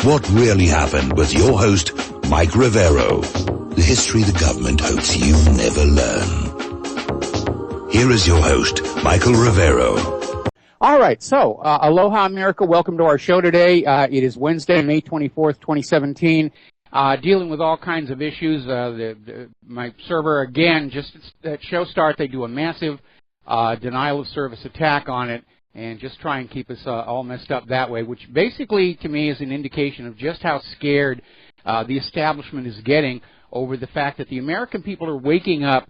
What really happened with your host, Mike Rivero. The history the government hopes you never learn. Here is your host, Michael Rivero. All right, so aloha, America. Welcome to our show today. It is Wednesday, May 24th, 2017. Dealing with all kinds of issues. My server, again, just at show start, they do a massive denial of service attack on it and just try and keep us all messed up that way, which basically, to me, is an indication of just how scared the establishment is getting over the fact that the American people are waking up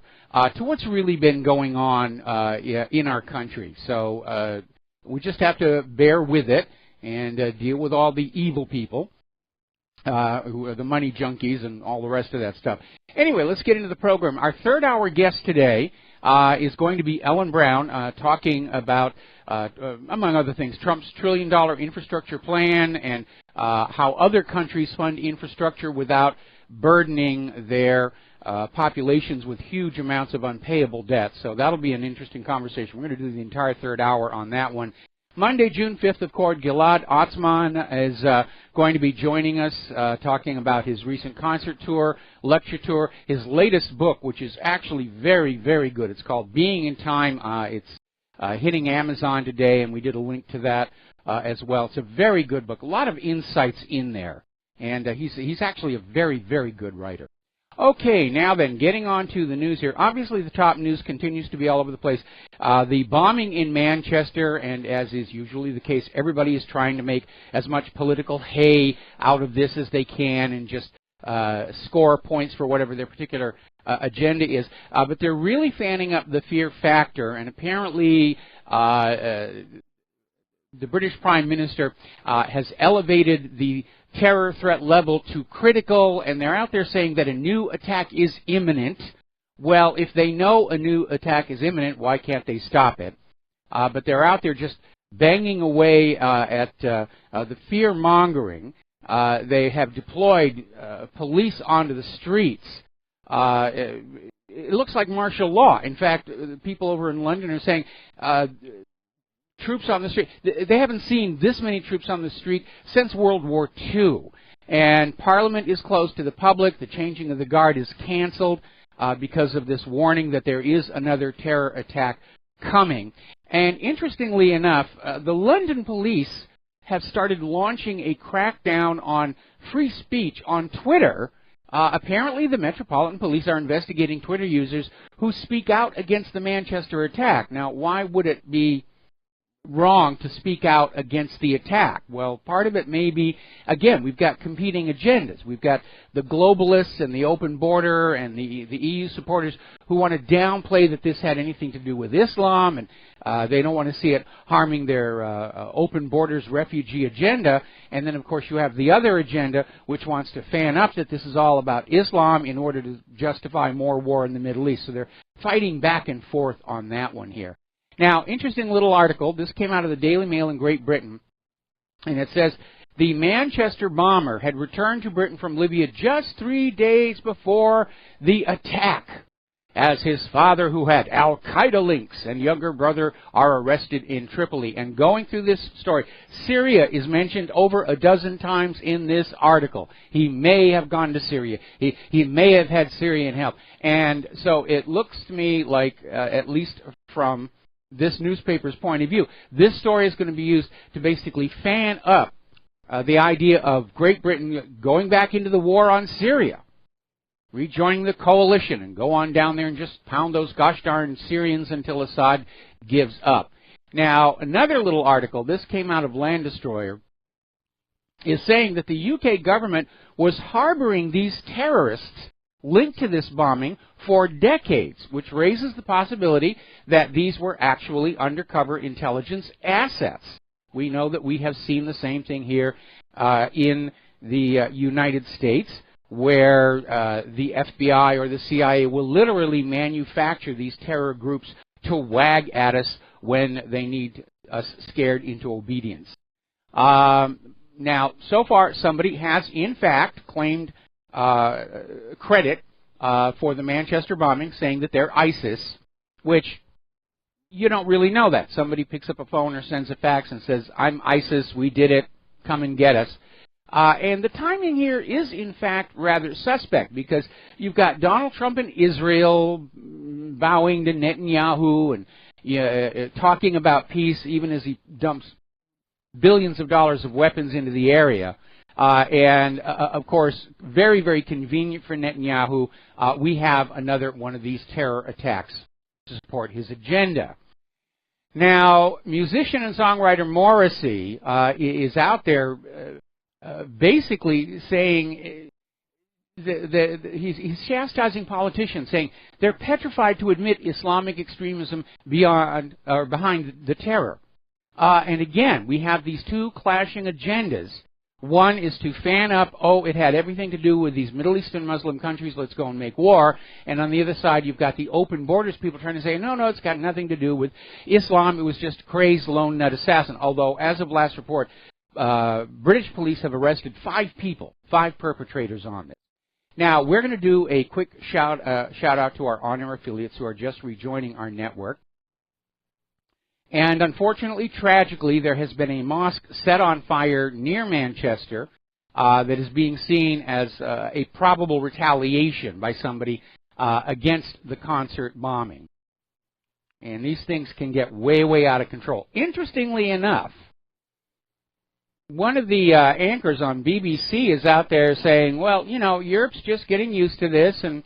to what's really been going on in our country. So we just have to bear with it and deal with all the evil people, who are the money junkies and all the rest of that stuff. Anyway, let's get into the program. Our third hour guest today is going to be Ellen Brown, talking about, among other things, Trump's $1 trillion infrastructure plan and how other countries fund infrastructure without burdening their populations with huge amounts of unpayable debt. So that'll be an interesting conversation. We're going to do the entire third hour on that one. Monday, June 5th, of course, Gilad Atzmon is going to be joining us, talking about his recent concert tour, lecture tour, his latest book, which is actually very, very good. It's called Being in Time. It's hitting Amazon today, and we did a link to that as well. It's a very good book. A lot of insights in there, and he's actually a very, very good writer. Okay, now then, getting on to the news here. Obviously, the top news continues to be all over the place. The bombing in Manchester, and as is usually the case, everybody is trying to make as much political hay out of this as they can and just score points for whatever their particular agenda is. But they're really fanning up the fear factor, and apparently the British Prime Minister has elevated the terror threat level to critical, and they're out there saying that a new attack is imminent. Well, if they know a new attack is imminent, why can't they stop it? But they're out there just banging away at the fear-mongering. They have deployed police onto the streets. It looks like martial law. In fact, people over in London are saying troops on the street. They haven't seen this many troops on the street since World War II. And Parliament is closed to the public. The changing of the guard is canceled because of this warning that there is another terror attack coming. And interestingly enough, the London police have started launching a crackdown on free speech on Twitter. Apparently, the Metropolitan Police are investigating Twitter users who speak out against the Manchester attack. Now, why would it be wrong to speak out against the attack? Well, part of it may be, again, we've got competing agendas. We've got the globalists and the open border and the EU supporters who want to downplay that this had anything to do with Islam, and they don't want to see it harming their open borders refugee agenda. And then, of course, you have the other agenda, which wants to fan up that this is all about Islam in order to justify more war in the Middle East. So they're fighting back and forth on that one here. Now, interesting little article. This came out of the Daily Mail in Great Britain, and it says, the Manchester bomber had returned to Britain from Libya just 3 days before the attack, as his father, who had al-Qaeda links, and younger brother are arrested in Tripoli. And going through this story, Syria is mentioned over a dozen times in this article. He may have gone to Syria. He may have had Syrian help. And so it looks to me like, at least from this newspaper's point of view, this story is going to be used to basically fan up the idea of Great Britain going back into the war on Syria, rejoining the coalition, and go on down there and just pound those gosh darn Syrians until Assad gives up. Now, another little article, this came out of Land Destroyer, is saying that the UK government was harboring these terrorists linked to this bombing for decades, which raises the possibility that these were actually undercover intelligence assets. We know that we have seen the same thing here in the United States, where the FBI or the CIA will literally manufacture these terror groups to wag at us when they need us scared into obedience. Now, so far, somebody has, in fact, claimed credit for the Manchester bombing, saying that they're ISIS, which you don't really know that. Somebody picks up a phone or sends a fax and says, I'm ISIS, we did it, come and get us. And the timing here is, in fact, rather suspect, because you've got Donald Trump in Israel bowing to Netanyahu and talking about peace, even as he dumps billions of dollars of weapons into the area. Of course, very, very convenient for Netanyahu, we have another one of these terror attacks to support his agenda. Now, musician and songwriter Morrissey is out there basically saying he's chastising politicians, saying they're petrified to admit Islamic extremism behind the terror. And again, we have these two clashing agendas. One is to fan up, it had everything to do with these Middle Eastern Muslim countries, let's go and make war. And on the other side, you've got the open borders people trying to say, no, it's got nothing to do with Islam, it was just a crazed lone nut assassin. Although, as of last report, British police have arrested 5 people, 5 perpetrators on this. Now, we're going to do a quick shout out to our on-air affiliates who are just rejoining our network. And unfortunately, tragically, there has been a mosque set on fire near Manchester that is being seen as a probable retaliation by somebody against the concert bombing. And these things can get way, way out of control. Interestingly enough, one of the anchors on BBC is out there saying, well, Europe's just getting used to this, and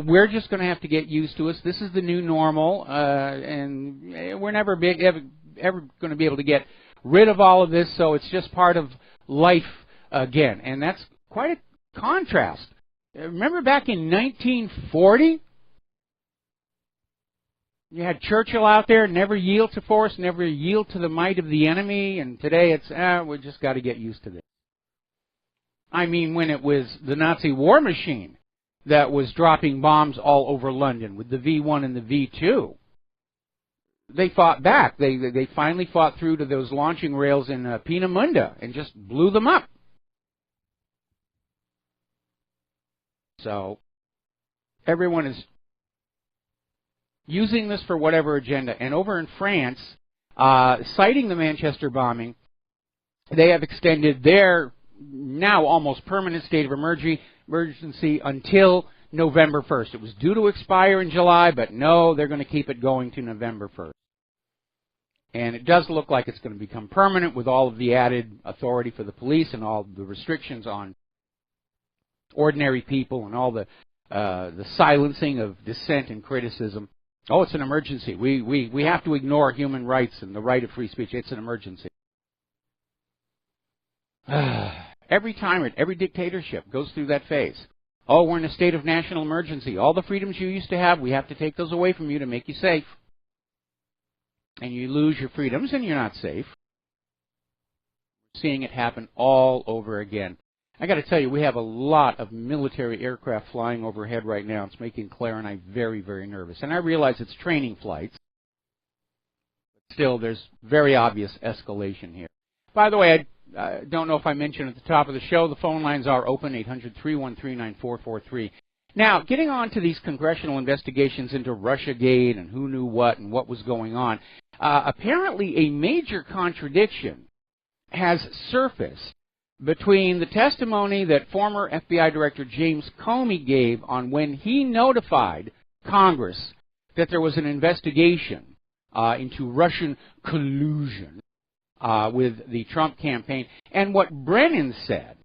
we're just going to have to get used to it. This is the new normal, and we're never ever going to be able to get rid of all of this, so it's just part of life again. And that's quite a contrast. Remember back in 1940? You had Churchill out there, never yield to force, never yield to the might of the enemy, and today it's, we just got to get used to this. I mean, when it was the Nazi war machine that was dropping bombs all over London with the V1 and the V2, they fought back. They finally fought through to those launching rails in Peenemünde and just blew them up. So everyone is using this for whatever agenda. And over in France, citing the Manchester bombing, they have extended their now almost permanent state of emergency until November 1st. It was due to expire in July, but no, they're going to keep it going to November 1st. And it does look like it's going to become permanent with all of the added authority for the police and all the restrictions on ordinary people and all the silencing of dissent and criticism. Oh, it's an emergency. We have to ignore human rights and the right of free speech. It's an emergency. Every tyrant, every dictatorship goes through that phase. Oh, we're in a state of national emergency. All the freedoms you used to have, we have to take those away from you to make you safe. And you lose your freedoms and you're not safe. Seeing it happen all over again. I got to tell you, we have a lot of military aircraft flying overhead right now. It's making Claire and I very, very nervous. And I realize it's training flights. But still, there's very obvious escalation here. By the way, I don't know if I mentioned at the top of the show, the phone lines are open, 800-313-9443. Now, getting on to these congressional investigations into Russiagate and who knew what and what was going on, apparently a major contradiction has surfaced between the testimony that former FBI Director James Comey gave on when he notified Congress that there was an investigation into Russian collusion with the Trump campaign, and what Brennan said,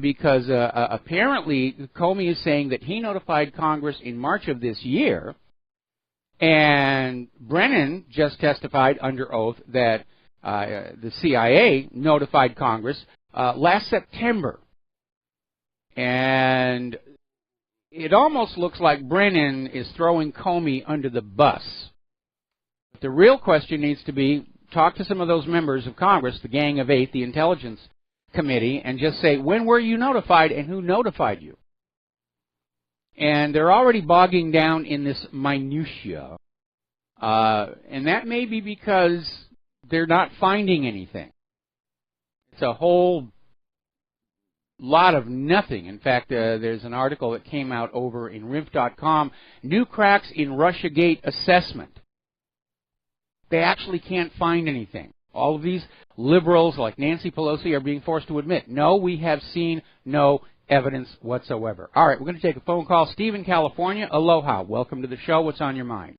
because apparently Comey is saying that he notified Congress in March of this year, and Brennan just testified under oath that the CIA notified Congress last September. And it almost looks like Brennan is throwing Comey under the bus. But the real question needs to be, talk to some of those members of Congress, the Gang of Eight, the Intelligence Committee, and just say, when were you notified and who notified you? And they're already bogging down in this minutia. And that may be because they're not finding anything. It's a whole lot of nothing. In fact, there's an article that came out over in RINF.com, New Cracks in Russiagate Assessment. They actually can't find anything. all of these liberals like Nancy Pelosi are being forced to admit, no, we have seen no evidence whatsoever. All right, we're going to take a phone call. Steve in California, aloha. Welcome to the show. What's on your mind?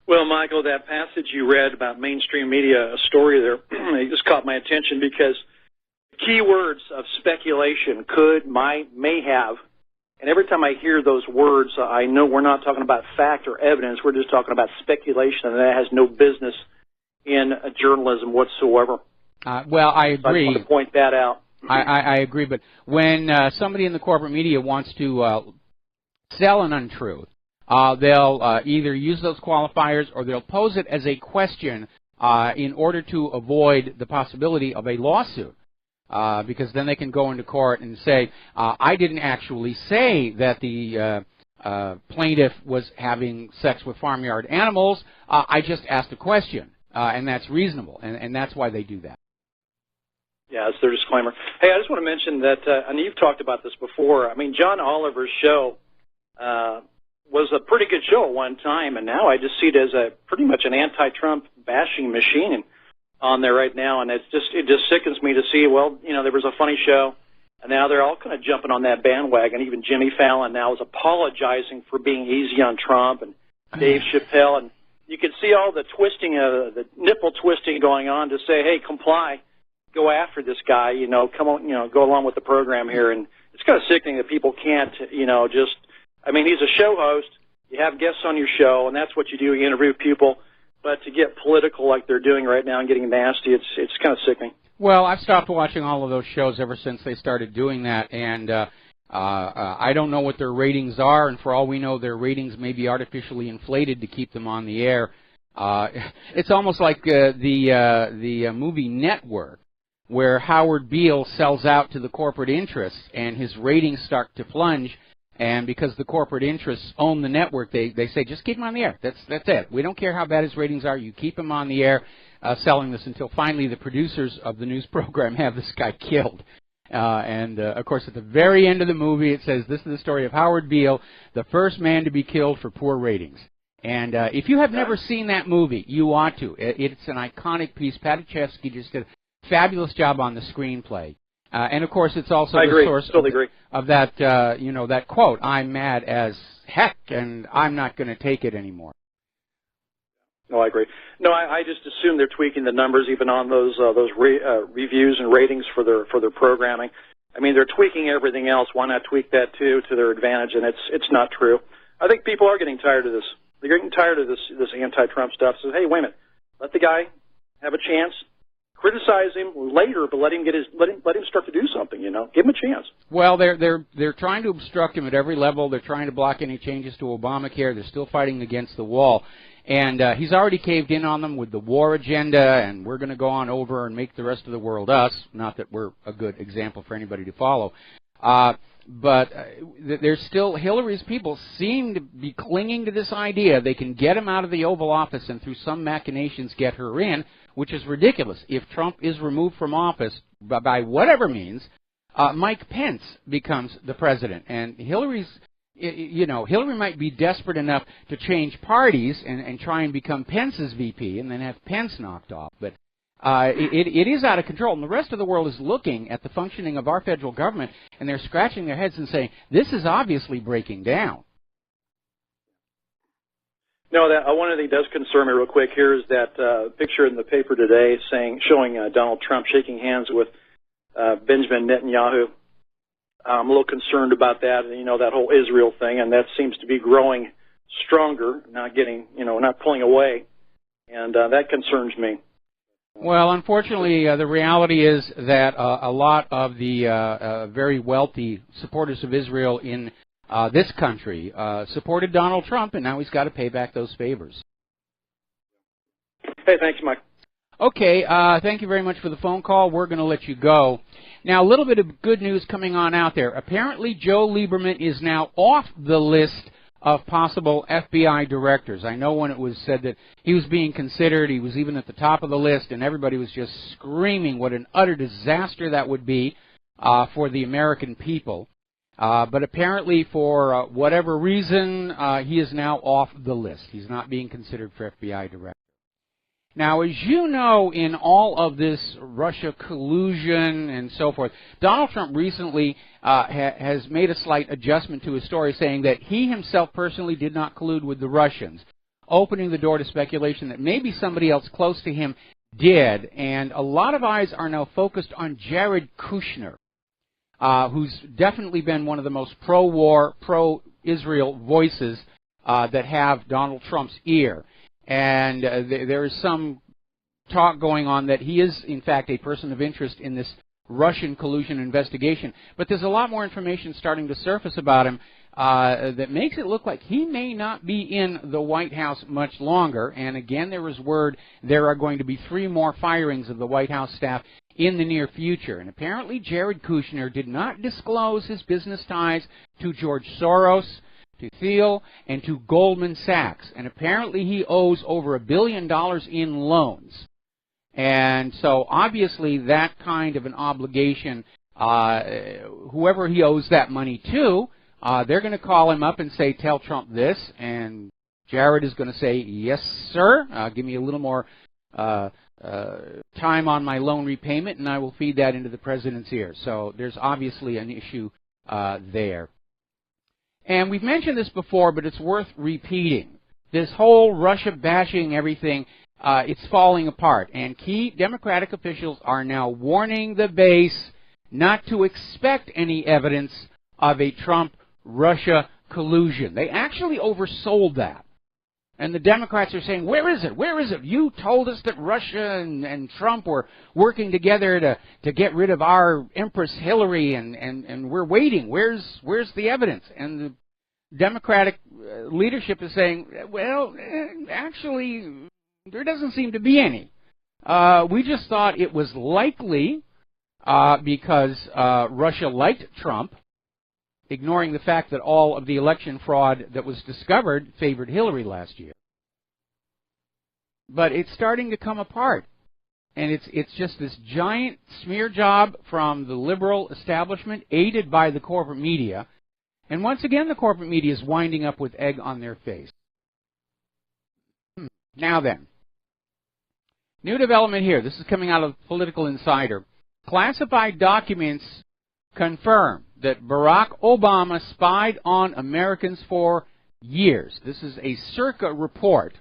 Well, Michael, that passage you read about mainstream media, a story there, it just caught my attention because key words of speculation, could, might, may have, and every time I hear those words, I know we're not talking about fact or evidence. We're just talking about speculation, and that has no business in journalism whatsoever. Well, I agree. So I just want to point that out. I agree, but when somebody in the corporate media wants to sell an untruth, they'll either use those qualifiers or they'll pose it as a question in order to avoid the possibility of a lawsuit. Because then they can go into court and say, I didn't actually say that the plaintiff was having sex with farmyard animals. I just asked a question, and that's reasonable, and that's why they do that. Yeah, it's their disclaimer. Hey, I just want to mention that, and you've talked about this before, I mean, John Oliver's show was a pretty good show at one time, and now I just see it as a pretty much an anti-Trump bashing machine on there right now, and it just sickens me to see, well, you know, there was a funny show, and now they're all kind of jumping on that bandwagon. Even Jimmy Fallon now is apologizing for being easy on Trump, and Dave Chappelle, and you can see all the twisting, the nipple twisting going on to say, hey, comply, go after this guy, you know, come on, you know, go along with the program here, and it's kind of sickening that people can't, you know, just, I mean, he's a show host, you have guests on your show, and that's what you do, you interview people. But to get political like they're doing right now and getting nasty, it's kind of sickening. Well, I've stopped watching all of those shows ever since they started doing that, and I don't know what their ratings are, and for all we know, their ratings may be artificially inflated to keep them on the air. It's almost like the movie Network, where Howard Beale sells out to the corporate interests, and his ratings start to plunge. And because the corporate interests own the network, they say, just keep him on the air. That's it. We don't care how bad his ratings are. You keep him on the air selling this until finally the producers of the news program have this guy killed. Of course, at the very end of the movie, it says, this is the story of Howard Beale, the first man to be killed for poor ratings. And if you have never seen that movie, you ought to. It's an iconic piece. Patichevsky just did a fabulous job on the screenplay. And, of course, it's also the source of that, you know, that quote, I'm mad as heck, and I'm not going to take it anymore. No, I agree. No, I just assume they're tweaking the numbers even on those reviews and ratings for their programming. I mean, they're tweaking everything else. Why not tweak that, too, to their advantage? And it's not true. I think people are getting tired of this. They're getting tired of this anti-Trump stuff. So, hey, wait a minute. Let the guy have a chance. Criticize him later, but let him start to do something. You know, give him a chance. Well, they're trying to obstruct him at every level. They're trying to block any changes to Obamacare. They're still fighting against the wall, and he's already caved in on them with the war agenda. And we're going to go on over and make the rest of the world us. Not that we're a good example for anybody to follow, but there's still Hillary's people seem to be clinging to this idea they can get him out of the Oval Office and through some machinations get her in. Which is ridiculous. If Trump is removed from office by whatever means, Mike Pence becomes the president. And Hillary might be desperate enough to change parties and try and become Pence's VP and then have Pence knocked off. But it is out of control. And the rest of the world is looking at the functioning of our federal government, and they're scratching their heads and saying, this is obviously breaking down. No, one thing that does concern me real quick here is that picture in the paper today showing Donald Trump shaking hands with Benjamin Netanyahu. I'm a little concerned about that, you know, that whole Israel thing, and that seems to be growing stronger, not pulling away, and that concerns me. Well, unfortunately, the reality is that a lot of the very wealthy supporters of Israel in this country supported Donald Trump, and now he's got to pay back those favors. Hey, thanks, Mike. Okay, thank you very much for the phone call. We're going to let you go. Now, a little bit of good news coming on out there. Apparently, Joe Lieberman is now off the list of possible FBI directors. I know when it was said that he was being considered, he was even at the top of the list, and everybody was just screaming what an utter disaster that would be for the American people. But apparently, for whatever reason, he is now off the list. He's not being considered for FBI director. Now, as you know, in all of this Russia collusion and so forth, Donald Trump recently has made a slight adjustment to his story, saying that he himself personally did not collude with the Russians, opening the door to speculation that maybe somebody else close to him did. And a lot of eyes are now focused on Jared Kushner, who's definitely been one of the most pro-war, pro-Israel voices that have Donald Trump's ear. And there is some talk going on that he is, in fact, a person of interest in this Russian collusion investigation. But there's a lot more information starting to surface about him that makes it look like he may not be in the White House much longer. And again, there is word there are going to be 3 more firings of the White House staff in the near future. And apparently Jared Kushner did not disclose his business ties to George Soros, to Thiel, and to Goldman Sachs. And apparently he owes over $1 billion in loans. And so obviously that kind of an obligation, whoever he owes that money to, they're going to call him up and say, tell Trump this. And Jared is going to say, yes, sir. Give me a little more time on my loan repayment, and I will feed that into the president's ear. So there's obviously an issue there. And we've mentioned this before, but it's worth repeating. This whole Russia bashing everything, it's falling apart. And key Democratic officials are now warning the base not to expect any evidence of a Trump-Russia collusion. They actually oversold that. And the Democrats are saying, where is it? Where is it? You told us that Russia and Trump were working together to get rid of our Empress Hillary, and we're waiting. Where's the evidence? And the Democratic leadership is saying, well, actually, there doesn't seem to be any. We just thought it was likely because Russia liked Trump, ignoring the fact that all of the election fraud that was discovered favored Hillary last year. But it's starting to come apart. And it's just this giant smear job from the liberal establishment, aided by the corporate media. And once again, the corporate media is winding up with egg on their face. Now then, new development here. This is coming out of Political Insider. Classified documents confirm that Barack Obama spied on Americans for years. This is a Circa report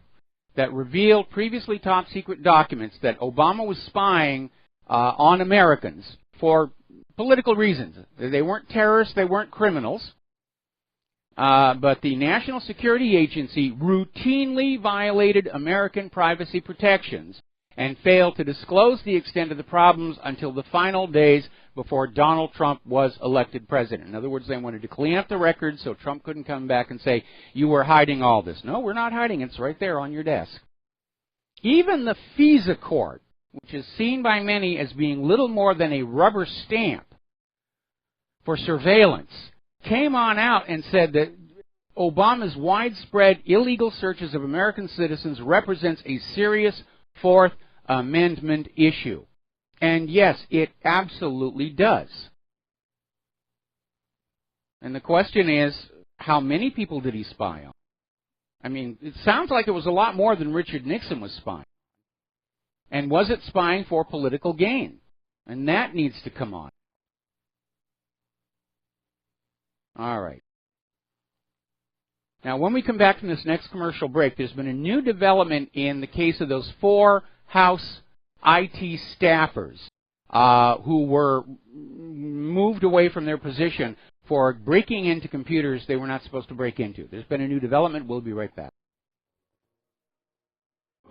that revealed previously top-secret documents that Obama was spying on Americans for political reasons. They weren't terrorists, they weren't criminals, but the National Security Agency routinely violated American privacy protections and failed to disclose the extent of the problems until the final days before Donald Trump was elected president. In other words, they wanted to clean up the records so Trump couldn't come back and say, you were hiding all this. No, we're not hiding it. It's right there on your desk. Even the FISA court, which is seen by many as being little more than a rubber stamp for surveillance, came on out and said that Obama's widespread illegal searches of American citizens represents a serious Fourth Amendment issue. And yes, it absolutely does. And the question is, how many people did he spy on? I mean, it sounds like it was a lot more than Richard Nixon was spying. And was it spying for political gain? And that needs to come on. All right. Now, when we come back from this next commercial break, there's been a new development in the case of those 4 House IT staffers who were moved away from their position for breaking into computers they were not supposed to break into. There's been a new development. We'll be right back.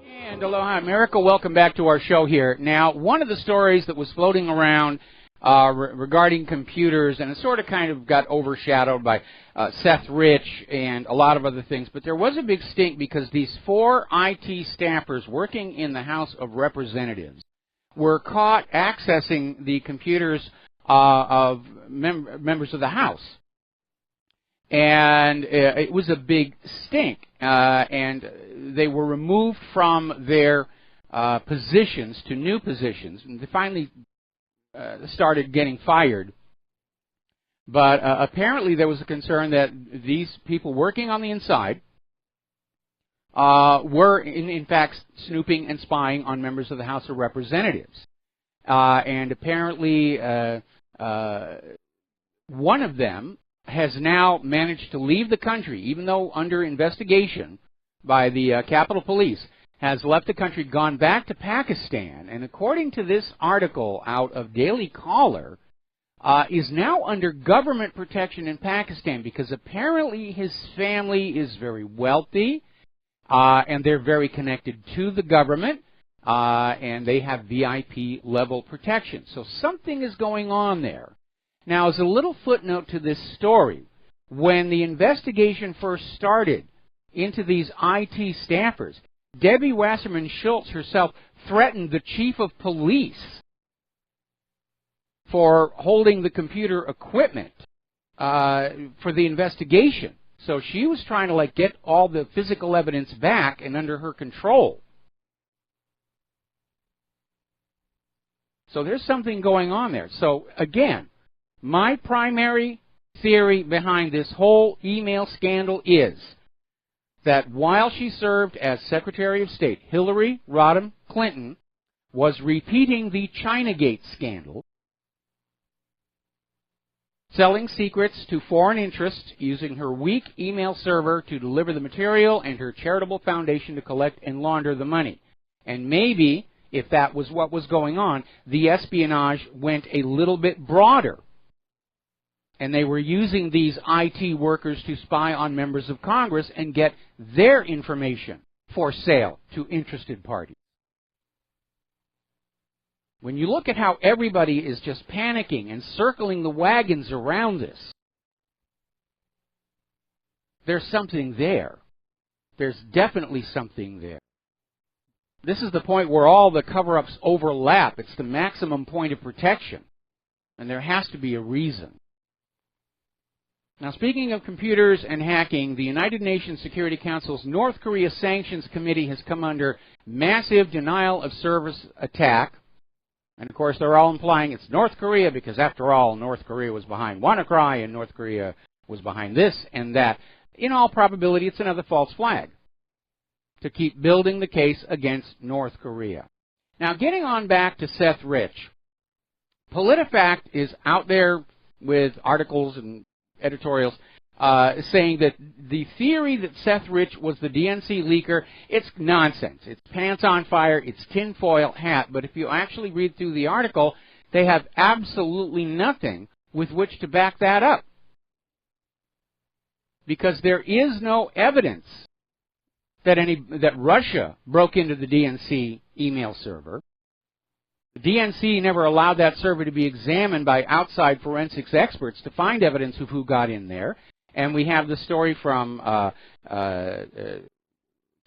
And aloha, America. Welcome back to our show here. Now, one of the stories that was floating around regarding computers, and it sort of kind of got overshadowed by Seth Rich and a lot of other things, but there was a big stink because these 4 IT staffers working in the House of Representatives were caught accessing the computers of members of the House. And it was a big stink, and they were removed from their positions to new positions, and they finally started getting fired. But apparently there was a concern that these people working on the inside were, in fact, snooping and spying on members of the House of Representatives. And apparently, one of them has now managed to leave the country, even though under investigation by the Capitol Police, has left the country, gone back to Pakistan, and according to this article out of Daily Caller, is now under government protection in Pakistan because apparently his family is very wealthy, and they're very connected to the government, and they have VIP level protection. So something is going on there. Now, as a little footnote to this story, when the investigation first started into these IT staffers, Debbie Wasserman Schultz herself threatened the chief of police for holding the computer equipment for the investigation. So she was trying to get all the physical evidence back and under her control. So there's something going on there. So again, my primary theory behind this whole email scandal is that while she served as Secretary of State, Hillary Rodham Clinton was repeating the Chinagate scandal, selling secrets to foreign interests using her weak email server to deliver the material and her charitable foundation to collect and launder the money. And maybe, if that was what was going on, the espionage went a little bit broader. And they were using these IT workers to spy on members of Congress and get their information for sale to interested parties. When you look at how everybody is just panicking and circling the wagons around this, there's something there. There's definitely something there. This is the point where all the cover-ups overlap. It's the maximum point of protection. And there has to be a reason. Now, speaking of computers and hacking, the United Nations Security Council's North Korea Sanctions Committee has come under massive denial of service attack. And, of course, they're all implying it's North Korea because, after all, North Korea was behind WannaCry and North Korea was behind this and that. In all probability, it's another false flag to keep building the case against North Korea. Now, getting on back to Seth Rich, PolitiFact is out there with articles and editorials saying that the theory that Seth Rich was the DNC leaker, it's nonsense. It's pants on fire. It's tinfoil hat. But if you actually read through the article, they have absolutely nothing with which to back that up. Because there is no evidence that Russia broke into the DNC email server. The DNC never allowed that server to be examined by outside forensics experts to find evidence of who got in there. And we have the story from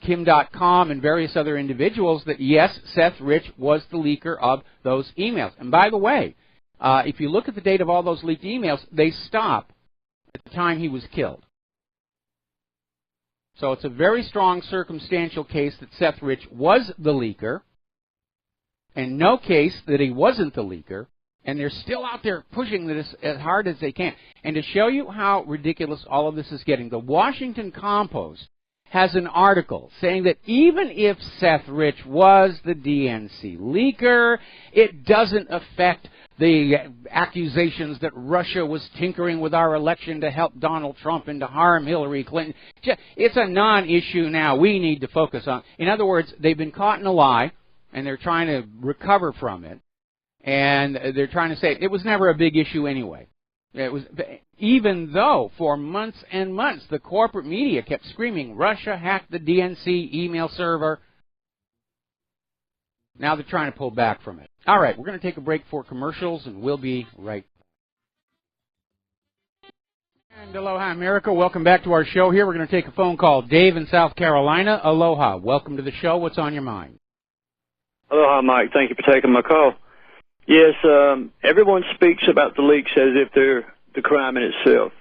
Kim.com and various other individuals that, yes, Seth Rich was the leaker of those emails. And by the way, if you look at the date of all those leaked emails, they stop at the time he was killed. So it's a very strong circumstantial case that Seth Rich was the leaker, and no case that he wasn't the leaker, and they're still out there pushing this as hard as they can. And to show you how ridiculous all of this is getting, the Washington Compost has an article saying that even if Seth Rich was the DNC leaker, it doesn't affect the accusations that Russia was tinkering with our election to help Donald Trump and to harm Hillary Clinton. It's a non-issue now. We need to focus on. In other words, they've been caught in a lie, and they're trying to recover from it. And they're trying to say it was never a big issue anyway. It was, even though for months and months the corporate media kept screaming, Russia hacked the DNC email server. Now they're trying to pull back from it. All right, we're going to take a break for commercials, and we'll be right back. And aloha, America. Welcome back to our show here. We're going to take a phone call. Dave in South Carolina. Aloha. Welcome to the show. What's on your mind? Aloha, Mike. Thank you for taking my call. Yes, everyone speaks about the leaks as if they're the crime in itself.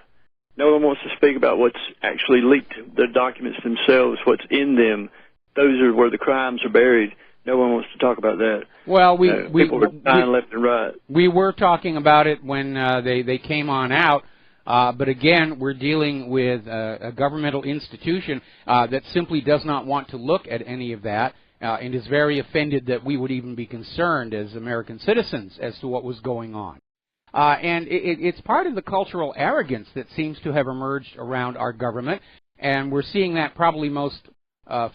No one wants to speak about what's actually leaked, the documents themselves, what's in them. Those are where the crimes are buried. No one wants to talk about that. Well, people are dying left and right. We were talking about it when they came on out. But again, we're dealing with a governmental institution that simply does not want to look at any of that and is very offended that we would even be concerned as American citizens as to what was going on. And it's part of the cultural arrogance that seems to have emerged around our government, and we're seeing that probably most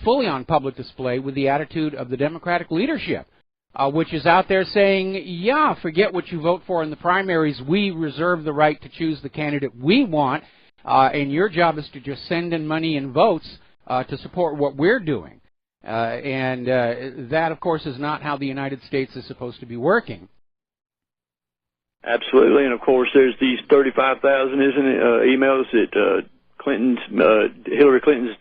fully on public display with the attitude of the Democratic leadership, which is out there saying, yeah, forget what you vote for in the primaries. We reserve the right to choose the candidate we want, and your job is to just send in money and votes to support what we're doing. That, of course, is not how the United States is supposed to be working. Absolutely, and of course, there's these 35,000, isn't it, emails that Hillary Clinton's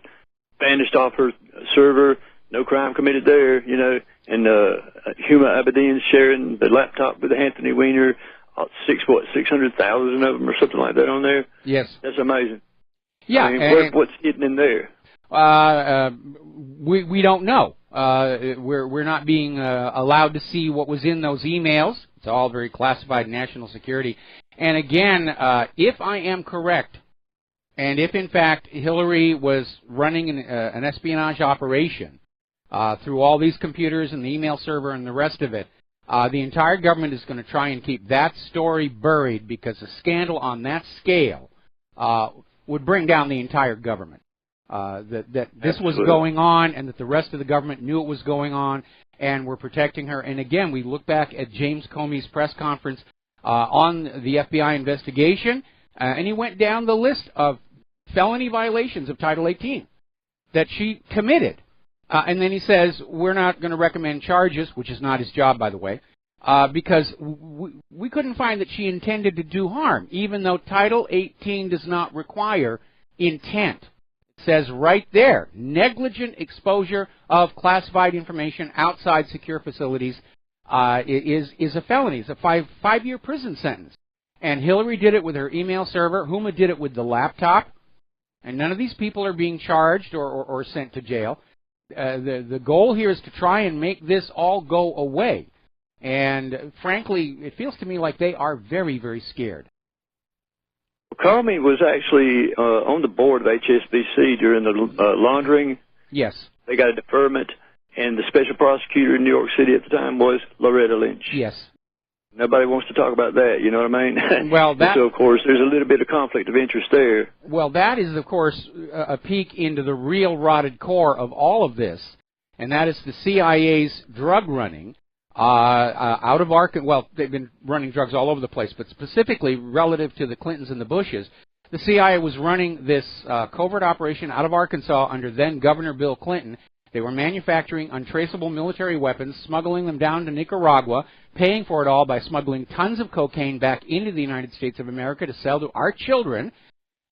banished off her server. No crime committed there, you know. And Huma Abedin's sharing the laptop with Anthony Weiner, 600,000 of them or something like that on there. Yes, that's amazing. Yeah, I mean, what's hidden in there? We don't know. We're not being allowed to see what was in those emails. It's all very classified national security. And again, if I am correct, and if in fact Hillary was running an espionage operation through all these computers and the email server and the rest of it, the entire government is going to try and keep that story buried, because a scandal on that scale would bring down the entire government. That this was going on, and that the rest of the government knew it was going on, and were protecting her. And again, we look back at James Comey's press conference on the FBI investigation, and he went down the list of felony violations of Title 18 that she committed. And then he says, we're not going to recommend charges, which is not his job, by the way, because we couldn't find that she intended to do harm, even though Title 18 does not require intent. It says right there, negligent exposure of classified information outside secure facilities is a felony. It's a five-year prison sentence. And Hillary did it with her email server. Huma did it with the laptop. And none of these people are being charged or sent to jail. The goal here is to try and make this all go away. And frankly, it feels to me like they are very, very scared. Comey was actually on the board of HSBC during the laundering. Yes. They got a deferment, and the special prosecutor in New York City at the time was Loretta Lynch. Yes. Nobody wants to talk about that, you know what I mean? Well, so, of course, there's a little bit of conflict of interest there. Well, that is, of course, a peek into the real rotted core of all of this, and that is the CIA's drug running out of Arkansas. Well, they've been running drugs all over the place, but specifically relative to the Clintons and the Bushes, the CIA was running this covert operation out of Arkansas under then-Governor Bill Clinton. They were manufacturing untraceable military weapons, smuggling them down to Nicaragua, paying for it all by smuggling tons of cocaine back into the United States of America to sell to our children.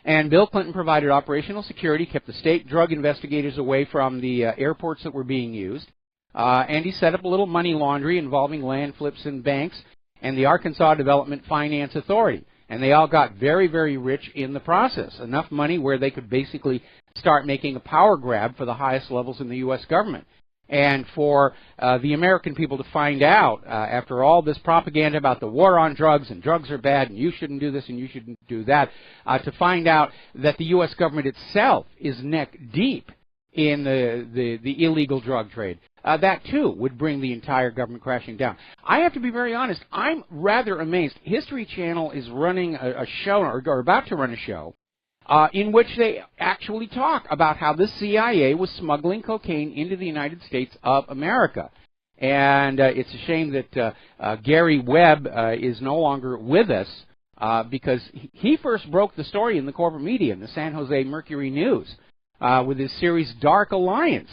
And Bill Clinton provided operational security, kept the state drug investigators away from the airports that were being used. And he set up a little money laundry involving land flips and banks and the Arkansas Development Finance Authority. And they all got very, very rich in the process, enough money where they could basically start making a power grab for the highest levels in the U.S. government. And for the American people to find out, after all this propaganda about the war on drugs and drugs are bad and you shouldn't do this and you shouldn't do that, to find out that the U.S. government itself is neck deep in the illegal drug trade. That, too, would bring the entire government crashing down. I have to be very honest. I'm rather amazed. History Channel is running a show, or about to run a show, in which they actually talk about how the CIA was smuggling cocaine into the United States of America. And it's a shame that Gary Webb is no longer with us, because he first broke the story in the corporate media, in the San Jose Mercury News, with his series Dark Alliance,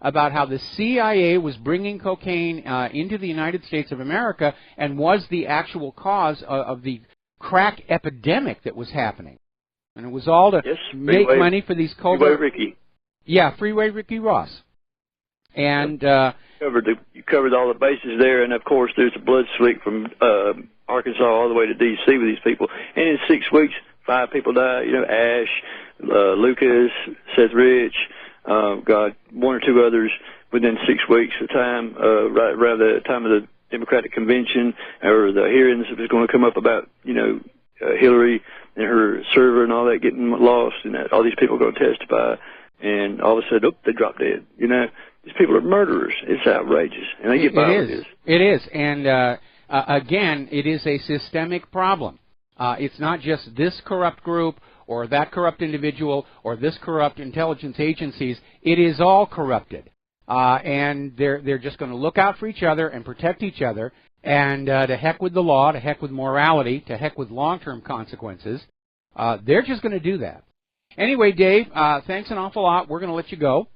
about how the CIA was bringing cocaine into the United States of America and was the actual cause of the crack epidemic that was happening. And it was all to make money for these covert... Freeway Ricky. Yeah, Freeway Ricky Ross. And... You covered all the bases there, and of course there's a blood slick from Arkansas all the way to D.C. with these people. And in 6 weeks, 5 people died. You know, Ash, Lucas, Seth Rich... got 1 or 2 others within 6 weeks of time, right around the time of the Democratic convention or the hearings that was going to come up about, you know, Hillary and her server and all that getting lost, and that all these people going to testify, and all of a sudden, they drop dead. You know, these people are murderers. It's outrageous, and they get by with this. It is, and again, it is a systemic problem. It's not just this corrupt group or that corrupt individual or this corrupt intelligence agencies. It is all corrupted, and they're just going to look out for each other and protect each other. And to heck with the law, to heck with morality, to heck with long-term consequences. They're just going to do that. Anyway, Dave, thanks an awful lot. We're going to let you go.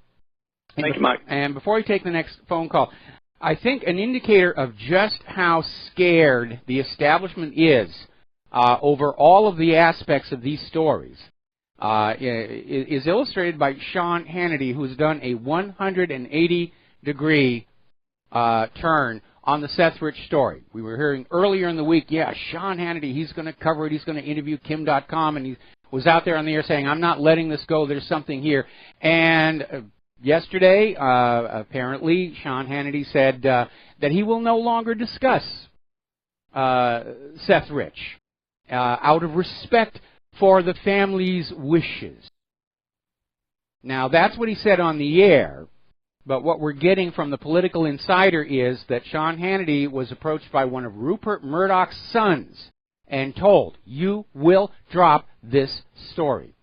Thank you, Mike. And before we take the next phone call, I think an indicator of just how scared the establishment is over all of the aspects of these stories is illustrated by Sean Hannity, who's done a 180-degree turn on the Seth Rich story. We were hearing earlier in the week, Sean Hannity, he's going to cover it, he's going to interview Kim.com, and he was out there on the air saying, I'm not letting this go, there's something here. And yesterday, apparently, Sean Hannity said that he will no longer discuss Seth Rich out of respect for the family's wishes. Now, that's what he said on the air. But what we're getting from the Political Insider is that Sean Hannity was approached by one of Rupert Murdoch's sons and told, you will drop this story.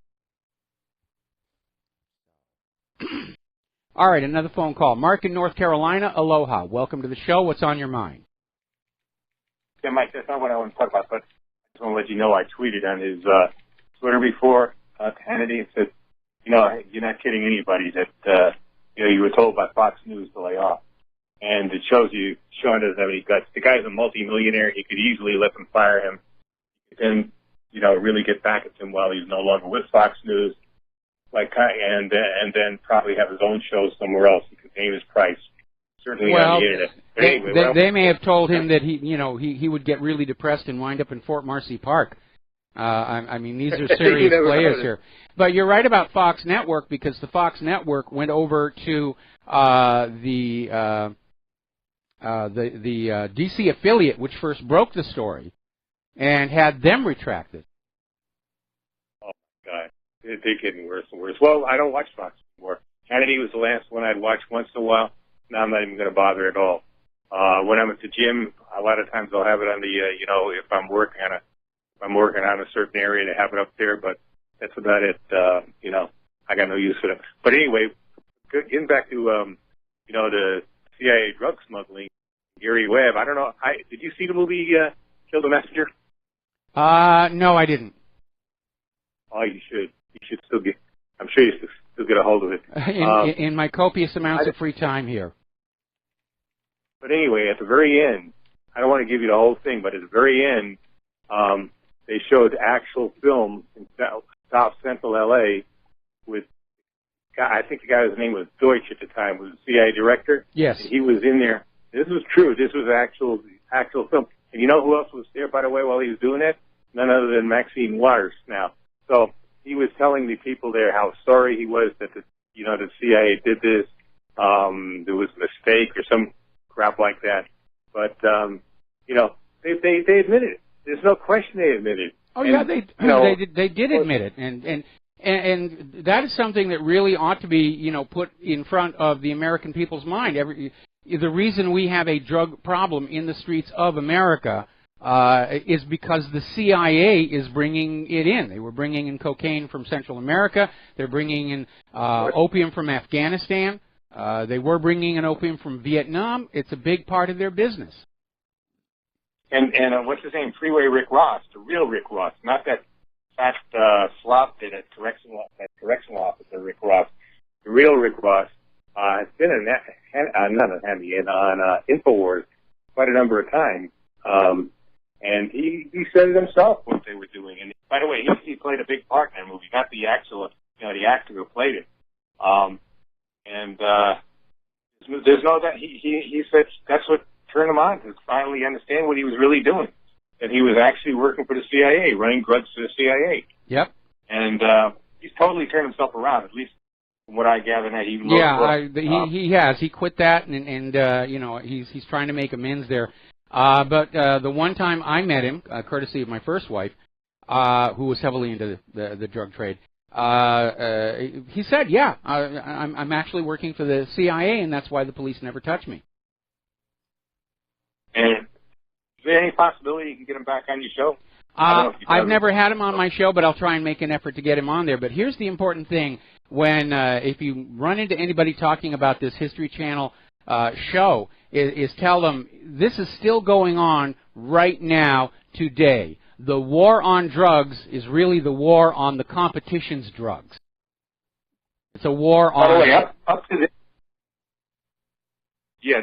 All right, another phone call. Mark in North Carolina, aloha. Welcome to the show. What's on your mind? Yeah, Mike, that's not what I want to talk about, but I just want to let you know I tweeted on his Twitter before to Hannity and said, you're not kidding anybody that you were told by Fox News to lay off. And it shows you Sean doesn't have any guts. The guy's a multimillionaire. He could easily let them fire him and, really get back at him while he's no longer with Fox News. And then probably have his own show somewhere else. He could name his price. Certainly on the internet. Anyway, they may have told him that he would get really depressed and wind up in Fort Marcy Park. I mean, these are serious players here. But you're right about Fox Network, because the Fox Network went over to the D.C. affiliate, which first broke the story, and had them retracted. Oh, God. They're getting worse and worse. Well, I don't watch Fox anymore. Hannity was the last one I'd watch once in a while. Now I'm not even going to bother at all. When I'm at the gym, a lot of times I'll have it on the, if I'm working on a certain area, to have it up there, but that's about it. I got no use for them. But anyway, getting back to, the CIA drug smuggling, Gary Webb, I don't know, did you see the movie, Kill the Messenger? No, I didn't. Oh, you should. You should still get, I'm sure you still get a hold of it. In my copious amounts of free time here. But anyway, at the very end, I don't want to give you the whole thing, but at the very end, they showed actual film in South Central L.A. with, I think the guy's name was Deutsch at the time, was the CIA director. Yes. And he was in there. This was true. This was actual film. And you know who else was there, by the way, while he was doing that? None other than Maxine Waters now. So he was telling the people there how sorry he was that the CIA did this. There was a mistake or some crap like that. But, they admitted it. There's no question they admitted it. Oh, yeah, they did admit it. And that is something that really ought to be, put in front of the American people's mind. The reason we have a drug problem in the streets of America is because the CIA is bringing it in. They were bringing in cocaine from Central America. They're bringing in opium from Afghanistan. They were bringing in opium from Vietnam. It's a big part of their business. And what's his name? Freeway Rick Ross, the real Rick Ross, not that fat slop that correctional officer Rick Ross. The real Rick Ross has been on InfoWars quite a number of times. And he said it himself what they were doing. And by the way, he played a big part in that movie, not the actual, the actor who played it. There's no doubt. He said that's what turned him on to finally understand what he was really doing. That he was actually working for the CIA, running drugs for the CIA. Yep. And he's totally turned himself around, at least from what I gather. That he he has. He quit that, and he's trying to make amends there. But the one time I met him, courtesy of my first wife, who was heavily into the drug trade. He said, yeah, I'm actually working for the CIA, and that's why the police never touch me. And is there any possibility you can get him back on your show? I've never had him on my show, but I'll try and make an effort to get him on there. But here's the important thing. When if you run into anybody talking about this History Channel show, is tell them this is still going on right now today. The war on drugs is really the war on the competition's drugs. It's a war on... By the way, up to this... Yeah,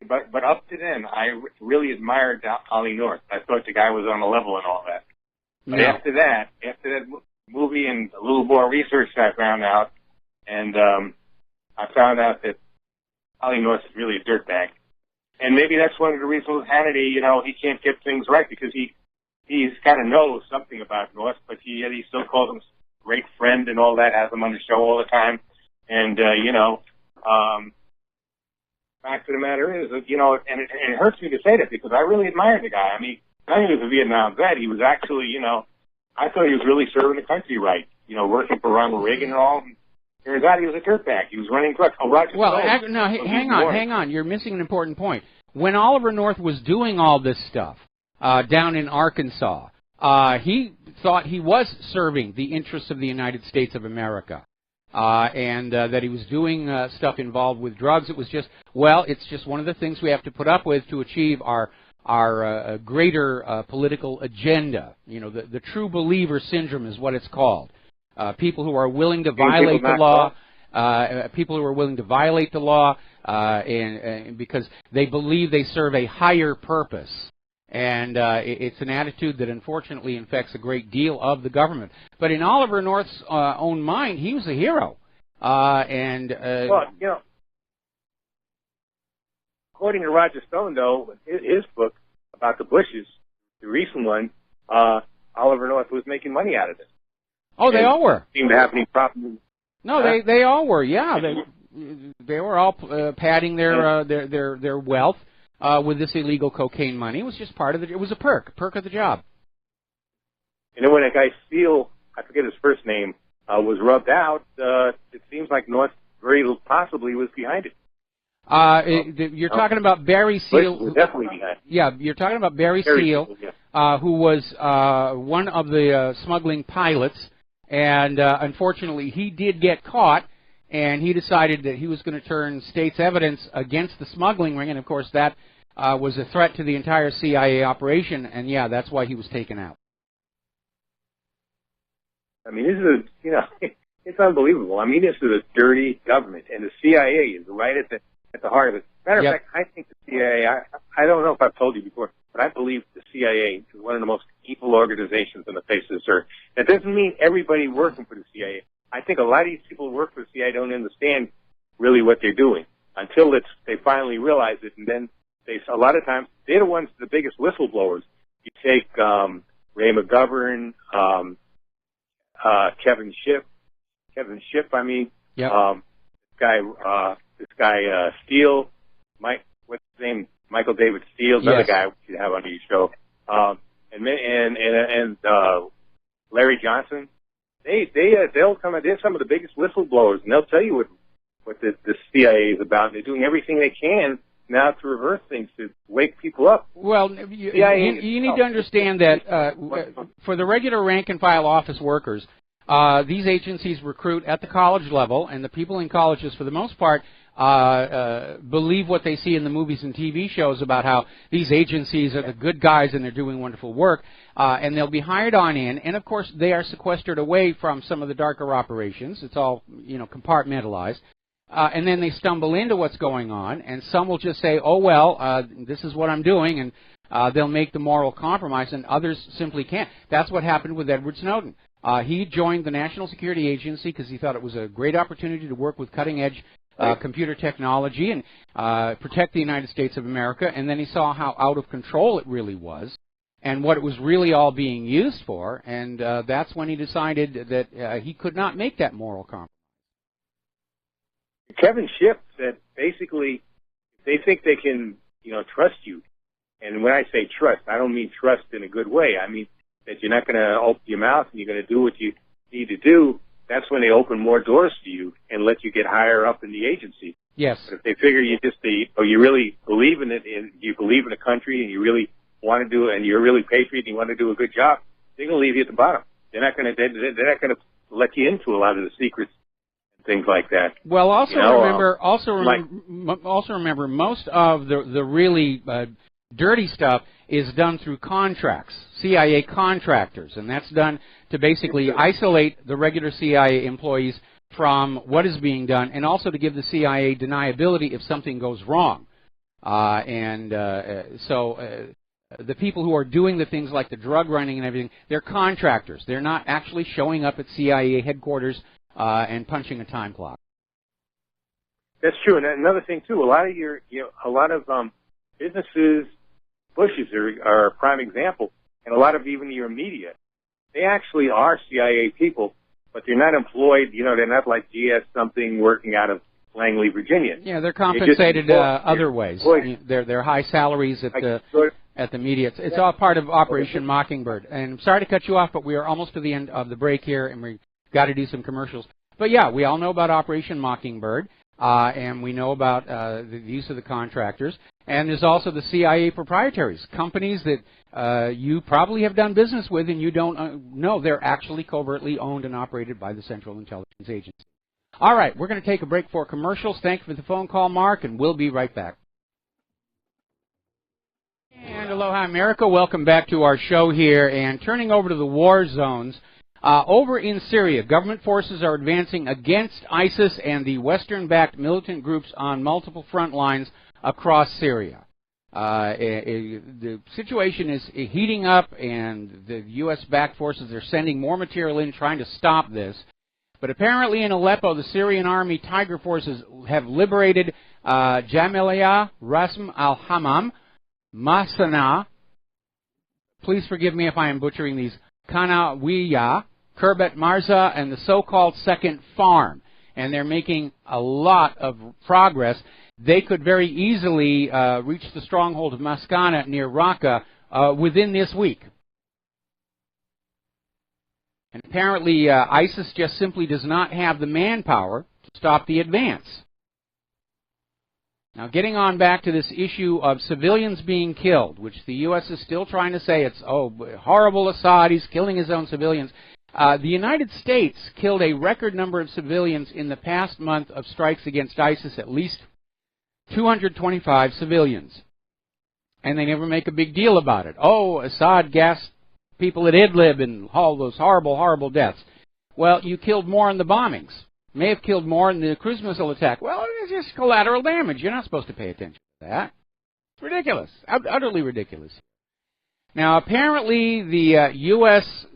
but up to then, I really admired Ollie North. I thought the guy was on the level and all that. But No. after that movie and a little more research I found out, and I found out that Ollie North is really a dirtbag. And maybe that's one of the reasons with Hannity, he can't get things right, because he's got to know something about North, but he still calls him great friend and all that, has him on the show all the time. And, fact of the matter is, that, and it hurts me to say that, because I really admired the guy. I mean, not only was a Vietnam vet, he was actually, I thought he was really serving the country right, working for Ronald Reagan and all. Turns out he was a dirtbag. He was running drugs. Oh, Roger Stone. No, hang on. You're missing an important point. When Oliver North was doing all this stuff down in Arkansas, he thought he was serving the interests of the United States of America, and that he was doing stuff involved with drugs. It was just, it's just one of the things we have to put up with to achieve our greater political agenda. The true believer syndrome is what it's called. People who are willing to violate the law, people who are willing to violate the law, and because they believe they serve a higher purpose. And it's an attitude that unfortunately infects a great deal of the government. But in Oliver North's own mind, he was a hero. According to Roger Stone, though, his book about the Bushes, the recent one, Oliver North was making money out of it. Oh, they all were. Seemed to have any problem. No, they all were. Yeah, they were all padding their wealth with this illegal cocaine money. It was just part of it. It was a perk of the job. And then when that guy Steele, I forget his first name, was rubbed out, it seems like North very possibly was behind it. You're talking about Barry Seal. Definitely behind. Yeah, you're talking about Barry Seal, who was one of the smuggling pilots, and unfortunately he did get caught, and he decided that he was going to turn state's evidence against the smuggling ring, and of course that was a threat to the entire CIA operation, and yeah, that's why he was taken out. I mean, this is it's unbelievable. I mean, this is a dirty government, and the CIA is right at the heart of it. Matter of fact, I think the CIA, I don't know if I've told you before, but I believe the CIA is one of the most evil organizations on the face of this earth. That doesn't mean everybody working for the CIA. I think a lot of these people who work for the CIA don't understand really what they're doing until they finally realize it, and then a lot of times they're the ones, the biggest whistleblowers. You take Ray McGovern, Kevin Schiff, this guy Steele, what's his name? Michael David Steele, another guy we should have on your show, and Larry Johnson. They'll come in. They're some of the biggest whistleblowers, and they'll tell you what the CIA is about. And they're doing everything they can now to reverse things, to wake people up. Well, you need to understand that for the regular rank-and-file office workers, these agencies recruit at the college level, and the people in colleges, for the most part, believe what they see in the movies and TV shows about how these agencies are the good guys and they're doing wonderful work, and they'll be hired on in, and of course they are sequestered away from some of the darker operations. It's all, compartmentalized. And then they stumble into what's going on, and some will just say, oh, well, this is what I'm doing, and they'll make the moral compromise, and others simply can't. That's what happened with Edward Snowden. He joined the National Security Agency because he thought it was a great opportunity to work with cutting-edge computer technology and protect the United States of America, and then he saw how out of control it really was and what it was really all being used for, and that's when he decided that he could not make that moral compromise. Kevin Schiff said basically they think they can, trust you. And when I say trust, I don't mean trust in a good way. I mean, that you're not going to open your mouth and you're going to do what you need to do, that's when they open more doors to you and let you get higher up in the agency. Yes. But if they figure you you really believe in it, and you believe in the country, and you really want to do it, and you're really patriot, and you want to do a good job, they're going to leave you at the bottom. They're not going to let you into a lot of the secrets and things like that. Well, also remember, like, most of the really dirty stuff is done through contracts, CIA contractors, and that's done to basically isolate the regular CIA employees from what is being done, and also to give the CIA deniability if something goes wrong. So the people who are doing the things like the drug running and everything, they're contractors. They're not actually showing up at CIA headquarters and punching a time clock. That's true. And another thing too, a lot of businesses, Bushes are a prime example, and a lot of even your media, they actually are CIA people, but they're not employed. They're not like GS something working out of Langley, Virginia. Yeah, they're compensated other ways. They're high salaries at the media. It's all part of Operation Mockingbird. And I'm sorry to cut you off, but we are almost to the end of the break here, and we've got to do some commercials. But yeah, we all know about Operation Mockingbird, and we know about the use of the contractors. And there's also the CIA proprietaries, companies that you probably have done business with and you don't know. They're actually covertly owned and operated by the Central Intelligence Agency. All right, we're going to take a break for commercials. Thank you for the phone call, Mark, and we'll be right back. And aloha, America. Welcome back to our show here. And turning over to the war zones, over in Syria, government forces are advancing against ISIS and the Western-backed militant groups on multiple front lines across Syria. The situation is heating up, and the U.S.-backed forces are sending more material in trying to stop this. But apparently in Aleppo, the Syrian Army Tiger forces have liberated Jamilia, Rasm al-Hammam, Masana, please forgive me if I am butchering these, Kanawiya, Kerbet Marza, and the so-called Second Farm. And they're making a lot of progress. They could very easily reach the stronghold of Maskana near Raqqa within this week. And apparently ISIS just simply does not have the manpower to stop the advance. Now, getting on back to this issue of civilians being killed, which the U.S. is still trying to say it's, horrible Assad, he's killing his own civilians. The United States killed a record number of civilians in the past month of strikes against ISIS, at least 225 civilians. And they never make a big deal about it. Oh, Assad gassed people at Idlib and all those horrible, horrible deaths. Well, you killed more in the bombings. May have killed more in the cruise missile attack. Well, it's just collateral damage. You're not supposed to pay attention to that. It's ridiculous. Utterly ridiculous. Now, apparently the U.S.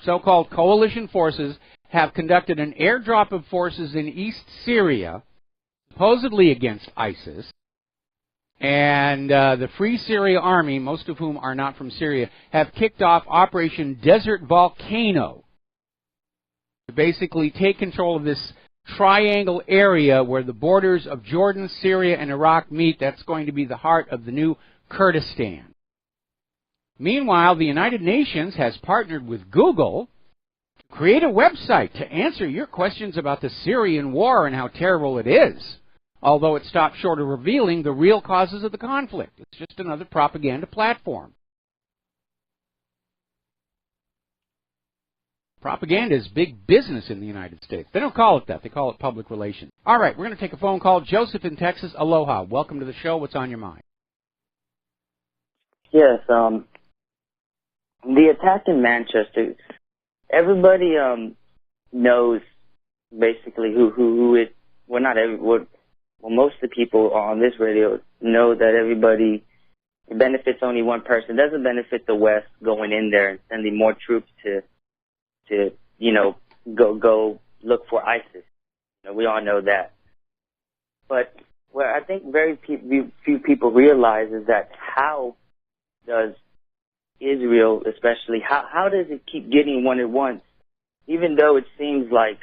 so-called coalition forces have conducted an airdrop of forces in East Syria, supposedly against ISIS, and the Free Syria Army, most of whom are not from Syria, have kicked off Operation Desert Volcano to basically take control of this triangle area where the borders of Jordan, Syria, and Iraq meet. That's going to be the heart of the new Kurdistan. Meanwhile, the United Nations has partnered with Google to create a website to answer your questions about the Syrian war and how terrible it is, although it stopped short of revealing the real causes of the conflict. It's just another propaganda platform. Propaganda is big business in the United States. They don't call it that. They call it public relations. All right, we're going to take a phone call. Joseph in Texas, aloha. Welcome to the show. What's on your mind? Yes, the attack in Manchester, everybody knows basically who it, well, not every, well, most of the people on this radio know that everybody, it benefits only one person. It doesn't benefit the West going in there and sending more troops to go look for ISIS. We all know that. But what I think very few people realize is that how does Israel, especially, how does it keep getting what it wants, even though it seems like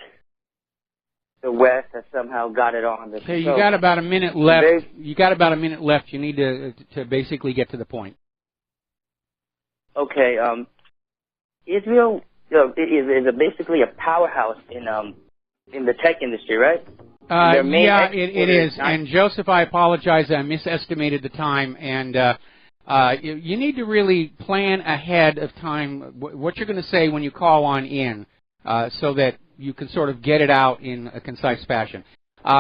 the West has somehow got it on the Okay, you got about a minute left. You need to basically get to the point. Okay, Israel is basically a powerhouse in the tech industry, right? Yeah, it is. And Joseph, I apologize. I misestimated the time. And you need to really plan ahead of time what you're going to say when you call on in so that you can sort of get it out in a concise fashion.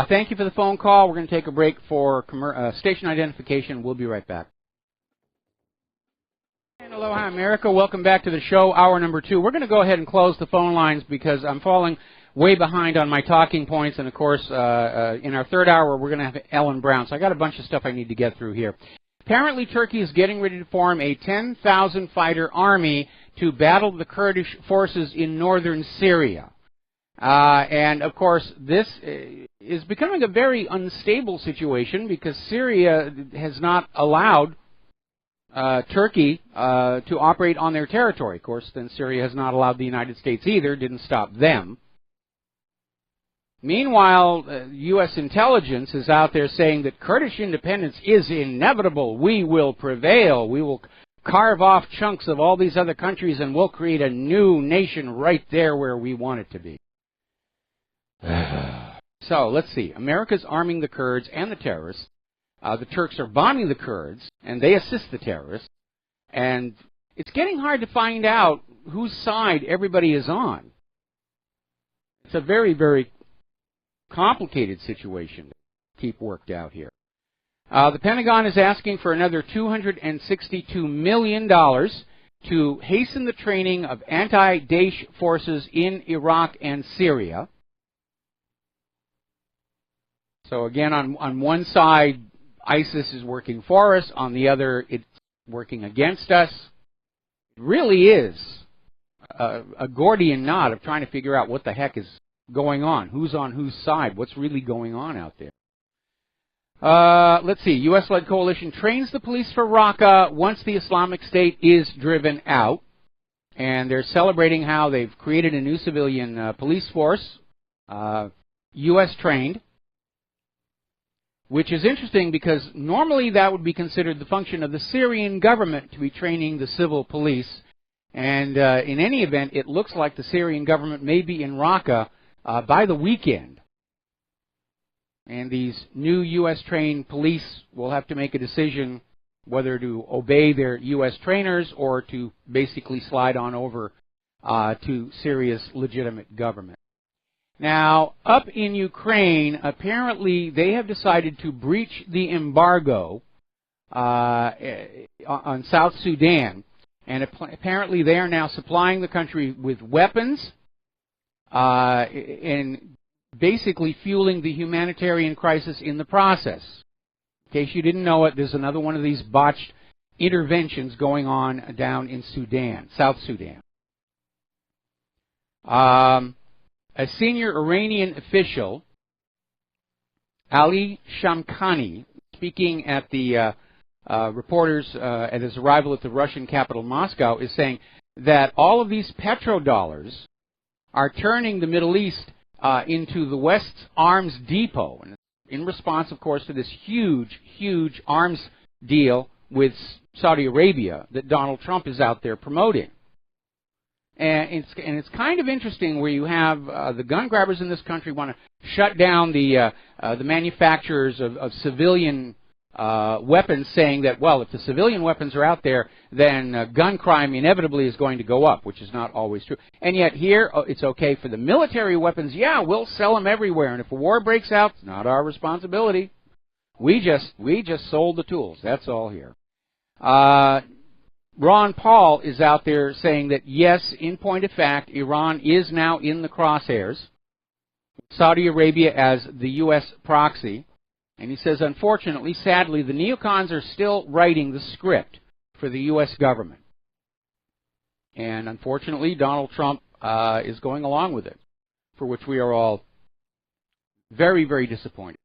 Thank you for the phone call. We're going to take a break for station identification. We'll be right back. And aloha, America. Welcome back to the show, hour number 2. We're going to go ahead and close the phone lines because I'm falling way behind on my talking points. And, of course, in our third hour, we're going to have Ellen Brown. So I got a bunch of stuff I need to get through here. Apparently, Turkey is getting ready to form a 10,000-fighter army to battle the Kurdish forces in northern Syria. And, of course, this is becoming a very unstable situation because Syria has not allowed Turkey to operate on their territory. Of course, then Syria has not allowed the United States either, didn't stop them. Meanwhile, U.S. intelligence is out there saying that Kurdish independence is inevitable. We will prevail. We will carve off chunks of all these other countries and we'll create a new nation right there where we want it to be. So, let's see. America's arming the Kurds and the terrorists. The Turks are bombing the Kurds, and they assist the terrorists. And it's getting hard to find out whose side everybody is on. It's a very, very complicated situation to keep worked out here. The Pentagon is asking for another $262 million to hasten the training of anti-Daesh forces in Iraq and Syria. So again, on one side, ISIS is working for us. On the other, it's working against us. It really is a Gordian knot of trying to figure out what the heck is going on. Who's on whose side? What's really going on out there? Let's see. U.S.-led coalition trains the police for Raqqa once the Islamic State is driven out. And they're celebrating how they've created a new civilian police force, U.S.-trained. Which is interesting because normally that would be considered the function of the Syrian government to be training the civil police. And in any event, it looks like the Syrian government may be in Raqqa by the weekend. And these new U.S.-trained police will have to make a decision whether to obey their U.S. trainers or to basically slide on over to Syria's legitimate government. Now, up in Ukraine, apparently they have decided to breach the embargo on South Sudan, and apparently they are now supplying the country with weapons and basically fueling the humanitarian crisis in the process. In case you didn't know it, there's another one of these botched interventions going on down in Sudan, South Sudan. A senior Iranian official, Ali Shamkhani, speaking at the reporters at his arrival at the Russian capital Moscow, is saying that all of these petrodollars are turning the Middle East into the West's arms depot, and in response, of course, to this huge, huge arms deal with Saudi Arabia that Donald Trump is out there promoting. And it's kind of interesting where you have the gun grabbers in this country want to shut down the manufacturers of civilian weapons, saying that, well, if the civilian weapons are out there, then gun crime inevitably is going to go up, which is not always true. And yet here, it's okay for the military weapons. Yeah, we'll sell them everywhere, and if a war breaks out, it's not our responsibility. We just sold the tools. That's all here. Ron Paul is out there saying that, yes, in point of fact, Iran is now in the crosshairs, Saudi Arabia as the U.S. proxy. And he says, unfortunately, sadly, the neocons are still writing the script for the U.S. government. And unfortunately, Donald Trump is going along with it, for which we are all very, very disappointed.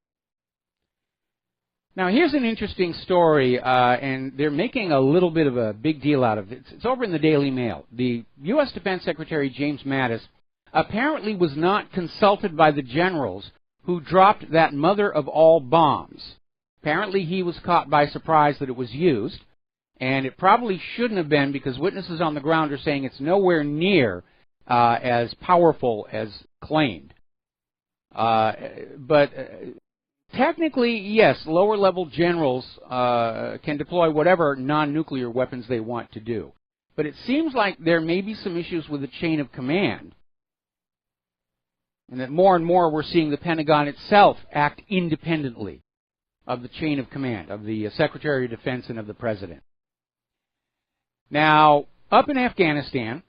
Now, here's an interesting story, and they're making a little bit of a big deal out of it. It's over in the Daily Mail. The U.S. Defense Secretary James Mattis apparently was not consulted by the generals who dropped that mother of all bombs. Apparently, he was caught by surprise that it was used, And it probably shouldn't have been, because witnesses on the ground are saying it's nowhere near as powerful as claimed. But technically, yes, lower-level generals can deploy whatever non-nuclear weapons they want to do. But it seems like there may be some issues with the chain of command, and that more and more we're seeing the Pentagon itself act independently of the chain of command, of the Secretary of Defense and of the President. Now, up in Afghanistan,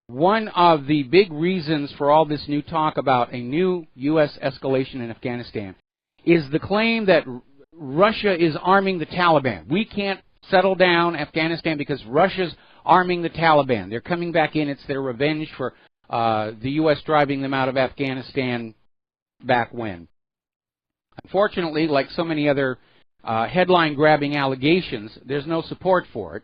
one of the big reasons for all this new talk about a new U.S. escalation in Afghanistan is the claim that Russia is arming the Taliban. We can't settle down Afghanistan because Russia's arming the Taliban. They're coming back in. It's their revenge for the U.S. driving them out of Afghanistan back when. Unfortunately, like so many other headline-grabbing allegations, there's no support for it.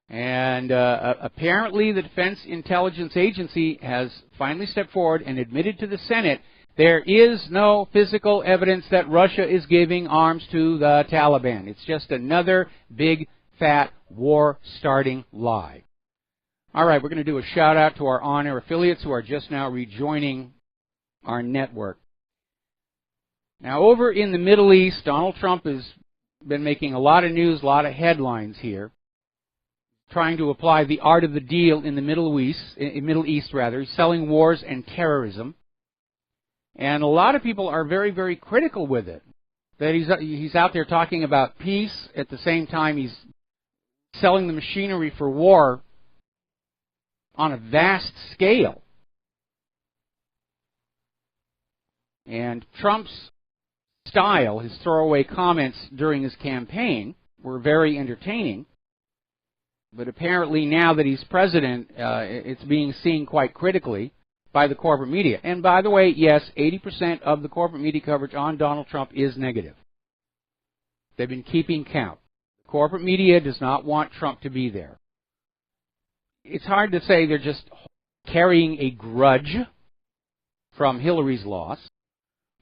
And apparently the Defense Intelligence Agency has finally stepped forward and admitted to the Senate there is no physical evidence that Russia is giving arms to the Taliban. It's just another big, fat, war-starting lie. All right, we're going to do a shout-out to our on-air affiliates who are just now rejoining our network. Now, over in the Middle East, Donald Trump has been making a lot of news, a lot of headlines here, trying to apply the art of the deal in the Middle East. He's selling wars and terrorism. And a lot of people are very, very critical with it. That he's out there talking about peace, at the same time he's selling the machinery for war on a vast scale. And Trump's style, his throwaway comments during his campaign, were very entertaining. But apparently now that he's president, it's being seen quite critically by the corporate media. And by the way, yes, 80% of the corporate media coverage on Donald Trump is negative. They've been keeping count. The corporate media does not want Trump to be there. It's hard to say they're just carrying a grudge from Hillary's loss,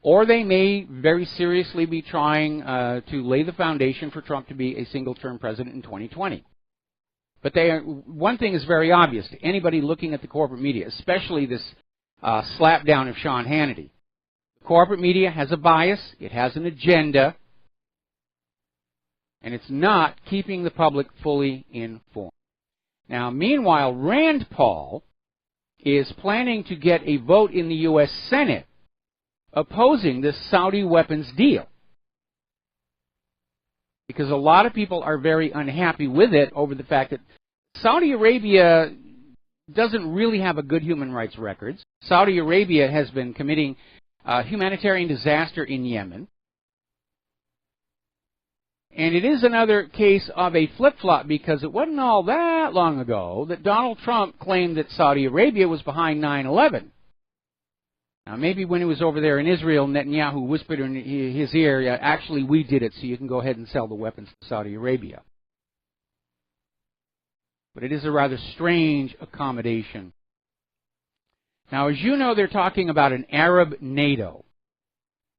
or they may very seriously be trying to lay the foundation for Trump to be a single-term president in 2020. But one thing is very obvious to anybody looking at the corporate media, especially this slapdown of Sean Hannity. The corporate media has a bias, it has an agenda, and it's not keeping the public fully informed. Now, meanwhile, Rand Paul is planning to get a vote in the U.S. Senate opposing this Saudi weapons deal, because a lot of people are very unhappy with it over the fact that Saudi Arabia doesn't really have a good human rights record. Saudi Arabia has been committing humanitarian disaster in Yemen. And it is another case of a flip-flop, because it wasn't all that long ago that Donald Trump claimed that Saudi Arabia was behind 9/11. Now, maybe when he was over there in Israel, Netanyahu whispered in his ear, actually, we did it, so you can go ahead and sell the weapons to Saudi Arabia. But it is a rather strange accommodation. Now, as you know, they're talking about an Arab NATO,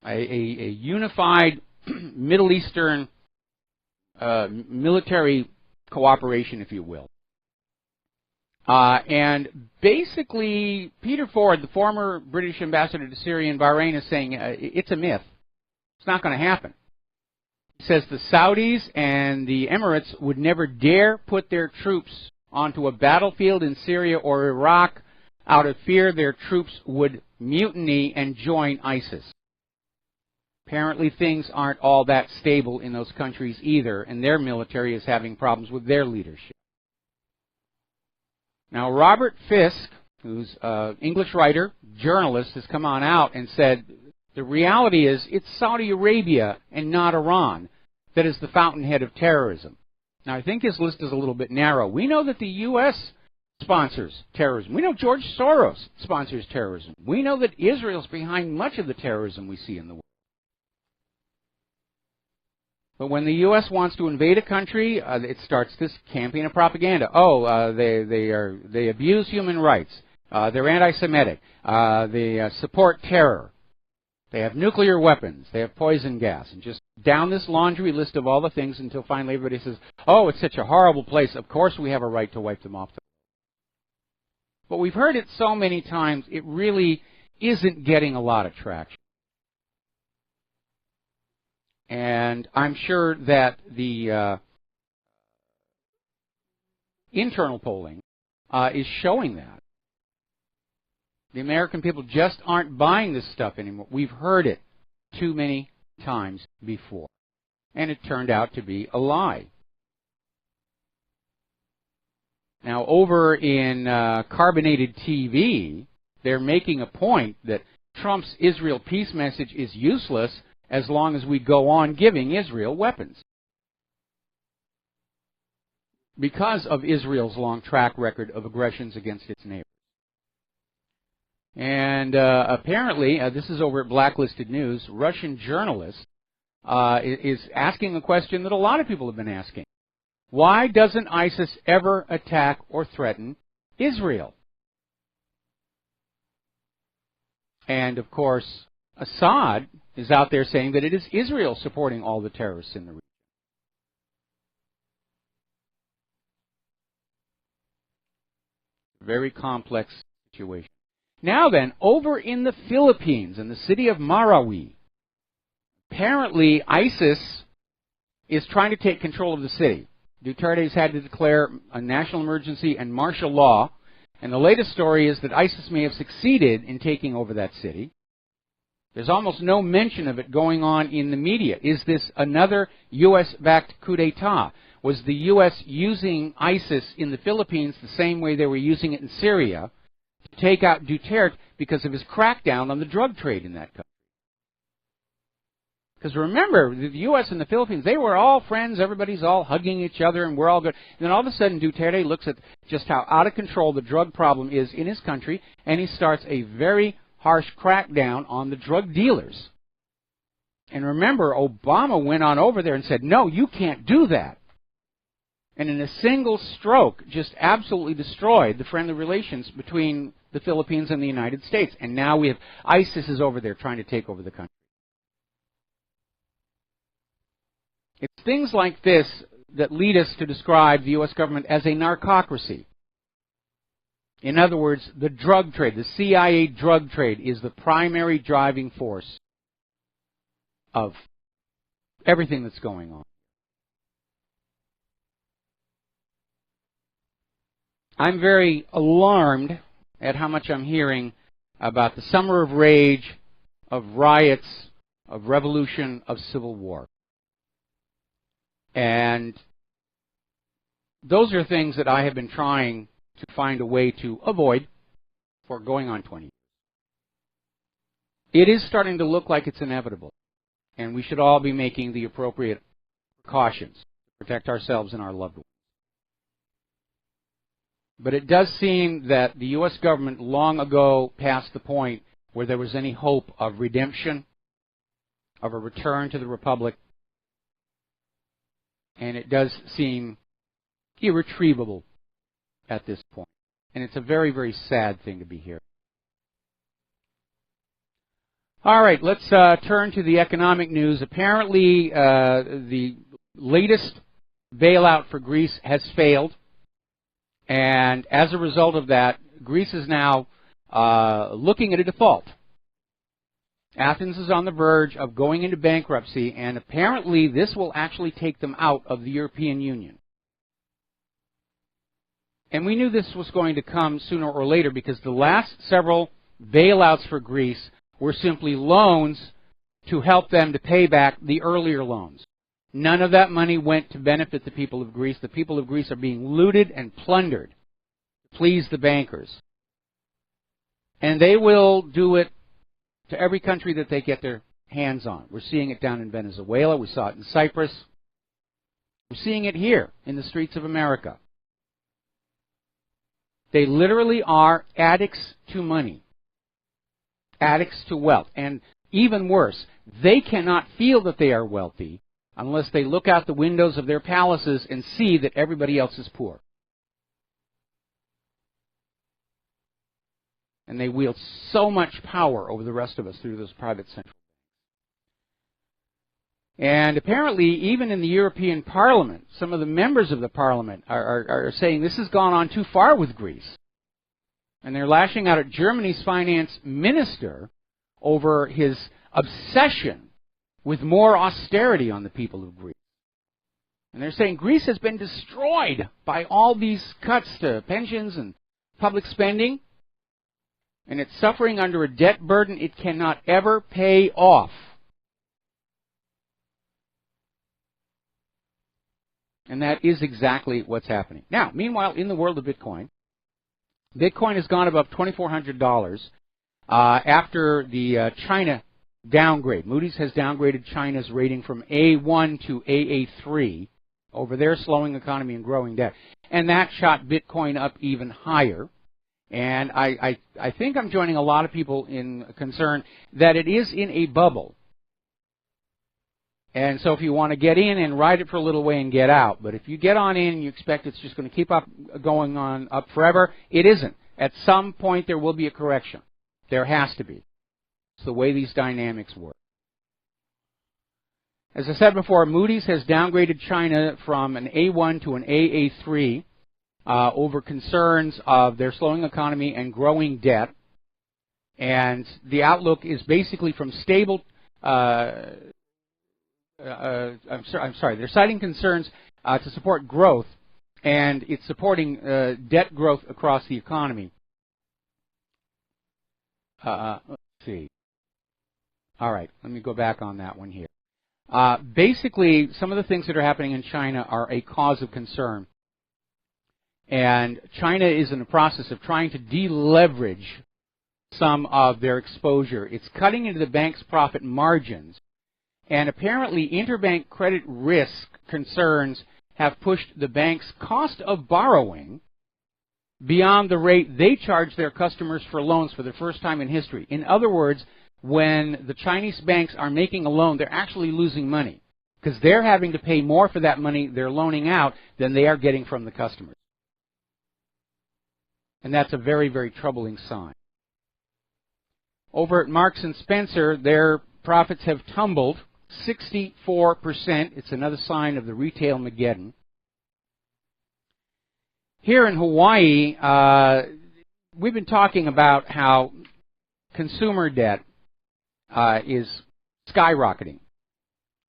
a unified Middle Eastern military cooperation, if you will. And basically, Peter Ford, the former British ambassador to Syria and Bahrain, is saying it's a myth. It's not going to happen. He says the Saudis and the Emirates would never dare put their troops onto a battlefield in Syria or Iraq out of fear their troops would mutiny and join ISIS. Apparently things aren't all that stable in those countries either, and their military is having problems with their leadership. Now, Robert Fisk, who's an English writer, journalist, has come on out and said the reality is it's Saudi Arabia and not Iran that is the fountainhead of terrorism. Now, I think his list is a little bit narrow. We know that the U.S. sponsors terrorism. We know George Soros sponsors terrorism. We know that Israel's behind much of the terrorism we see in the world. But when the U.S. wants to invade a country, it starts this campaign of propaganda. They abuse human rights. They're anti-Semitic. They support terror. They have nuclear weapons. They have poison gas. And just down this laundry list of all the things until finally everybody says, oh, it's such a horrible place. Of course we have a right to wipe them off. But we've heard it so many times, it really isn't getting a lot of traction. And I'm sure that the internal polling is showing that. The American people just aren't buying this stuff anymore. We've heard it too many times before. And it turned out to be a lie. Now, over in carbonated TV, they're making a point that Trump's Israel peace message is useless as long as we go on giving Israel weapons, because of Israel's long track record of aggressions against its neighbors. And apparently, this is over at Blacklisted News, Russian journalist is asking a question that a lot of people have been asking. Why doesn't ISIS ever attack or threaten Israel? And, of course, Assad is out there saying that it is Israel supporting all the terrorists in the region. Very complex situation. Now then, over in the Philippines, in the city of Marawi, apparently ISIS is trying to take control of the city. Duterte's had to declare a national emergency and martial law, and the latest story is that ISIS may have succeeded in taking over that city. There's almost no mention of it going on in the media. Is this another U.S.-backed coup d'etat? Was the U.S. using ISIS in the Philippines the same way they were using it in Syria to take out Duterte because of his crackdown on the drug trade in that country? Because remember, the U.S. and the Philippines, they were all friends, everybody's all hugging each other, and we're all good. And then all of a sudden, Duterte looks at just how out of control the drug problem is in his country, and he starts a very harsh crackdown on the drug dealers. And remember, Obama went on over there and said, no, you can't do that. And in a single stroke, just absolutely destroyed the friendly relations between the Philippines and the United States. And now we have ISIS is over there trying to take over the country. It's things like this that lead us to describe the U.S. government as a narcocracy. In other words, the drug trade, the CIA drug trade, is the primary driving force of everything that's going on. I'm very alarmed at how much I'm hearing about the summer of rage, of riots, of revolution, of civil war. And those are things that I have been trying to find a way to avoid for going on 20 years. It is starting to look like it's inevitable, and we should all be making the appropriate precautions to protect ourselves and our loved ones. But it does seem that the U.S. government long ago passed the point where there was any hope of redemption, of a return to the Republic, and it does seem irretrievable at this point. And it's a very, very sad thing to be hearing. All right, let's turn to the economic news. Apparently, the latest bailout for Greece has failed. And as a result of that, Greece is now looking at a default. Athens is on the verge of going into bankruptcy, and apparently this will actually take them out of the European Union. And we knew this was going to come sooner or later because the last several bailouts for Greece were simply loans to help them to pay back the earlier loans. None of that money went to benefit the people of Greece. The people of Greece are being looted and plundered to please the bankers. And they will do it to every country that they get their hands on. We're seeing it down in Venezuela. We saw it in Cyprus. We're seeing it here in the streets of America. They literally are addicts to money, addicts to wealth. And even worse, they cannot feel that they are wealthy unless they look out the windows of their palaces and see that everybody else is poor. And they wield so much power over the rest of us through those private central banks. And apparently, even in the European Parliament, some of the members of the Parliament are saying this has gone on too far with Greece. And they're lashing out at Germany's finance minister over his obsession with more austerity on the people of Greece. And they're saying Greece has been destroyed by all these cuts to pensions and public spending. And it's suffering under a debt burden it cannot ever pay off. And that is exactly what's happening. Now, meanwhile, in the world of Bitcoin, Bitcoin has gone above $2,400 after the China downgrade. Moody's has downgraded China's rating from A1 to AA3 over their slowing economy and growing debt. And that shot Bitcoin up even higher. And I think I'm joining a lot of people in concern that it is in a bubble. And so if you want to get in and ride it for a little way and get out, but if you get on in and you expect it's just going to keep going on up forever, it isn't. At some point there will be a correction. There has to be. It's the way these dynamics work. As I said before, Moody's has downgraded China from an A1 to an AA3 over concerns of their slowing economy and growing debt. And the outlook is basically from stable I'm sorry. They're citing concerns to support growth, and it's supporting debt growth across the economy. Let's see. All right, let me go back on that one here. Basically, some of the things that are happening in China are a cause of concern. And China is in the process of trying to deleverage some of their exposure. It's cutting into the bank's profit margins. And apparently, interbank credit risk concerns have pushed the bank's cost of borrowing beyond the rate they charge their customers for loans for the first time in history. In other words, when the Chinese banks are making a loan, they're actually losing money because they're having to pay more for that money they're loaning out than they are getting from the customers. And that's a very, very troubling sign. Over at Marks & Spencer, their profits have tumbled 64%. It's another sign of the retail Mageddon. Here in Hawaii, we've been talking about how consumer debt is skyrocketing.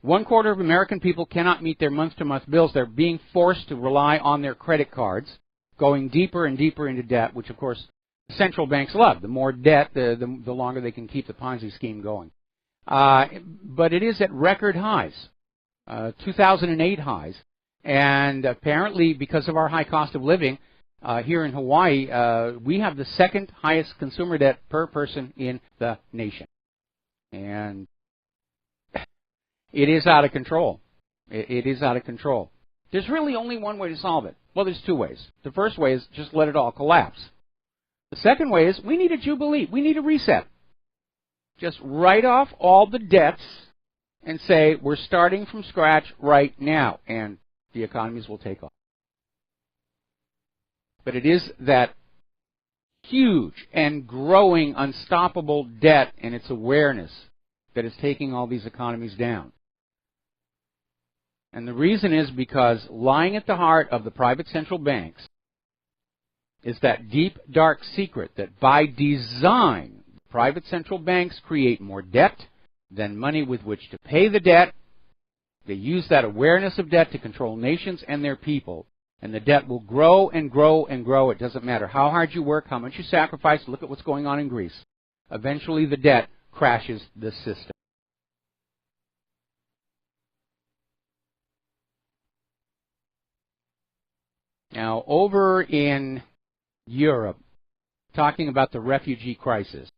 1/4 of American people cannot meet their month-to-month bills. They're being forced to rely on their credit cards, going deeper and deeper into debt, which, of course, central banks love. The more debt, the longer they can keep the Ponzi scheme going. But it is at record highs, 2008 highs. And apparently, because of our high cost of living here in Hawaii, we have the second highest consumer debt per person in the nation. And it is out of control. It is out of control. There's really only one way to solve it. Well, there's two ways. The first way is just let it all collapse. The second way is we need a jubilee. We need a reset. Just write off all the debts and say we're starting from scratch right now, and the economies will take off. But it is that huge and growing unstoppable debt and its awareness that is taking all these economies down. And the reason is because lying at the heart of the private central banks is that deep, dark secret that by design, private central banks create more debt than money with which to pay the debt. They use that awareness of debt to control nations and their people. And the debt will grow and grow and grow. It doesn't matter how hard you work, how much you sacrifice. Look at what's going on in Greece. Eventually the debt crashes the system. Now, over in Europe, talking about the refugee crisis,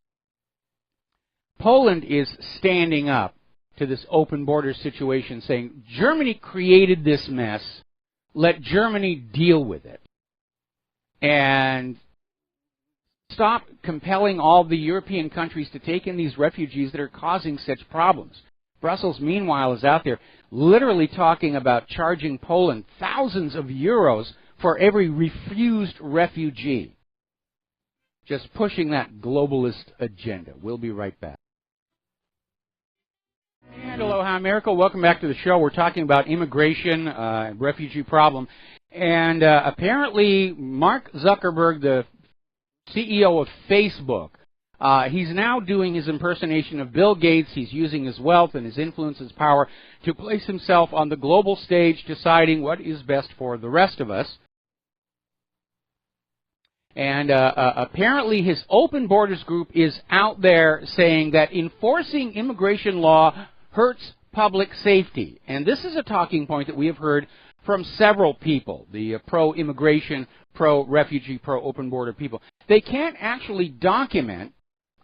Poland is standing up to this open border situation, saying, Germany created this mess. Let Germany deal with it. And stop compelling all the European countries to take in these refugees that are causing such problems. Brussels, meanwhile, is out there literally talking about charging Poland thousands of euros for every refused refugee. just pushing that globalist agenda. We'll be right back. And aloha, America. Welcome back to the show. We're talking about immigration, refugee problem. And apparently, Mark Zuckerberg, the CEO of Facebook, he's now doing his impersonation of Bill Gates. He's using his wealth and his influence, his power, to place himself on the global stage, deciding what is best for the rest of us. And apparently his Open Borders group is out there saying that enforcing immigration law hurts public safety. And this is a talking point that we have heard from several people, the pro-immigration, pro-refugee, pro-open border people. They can't actually document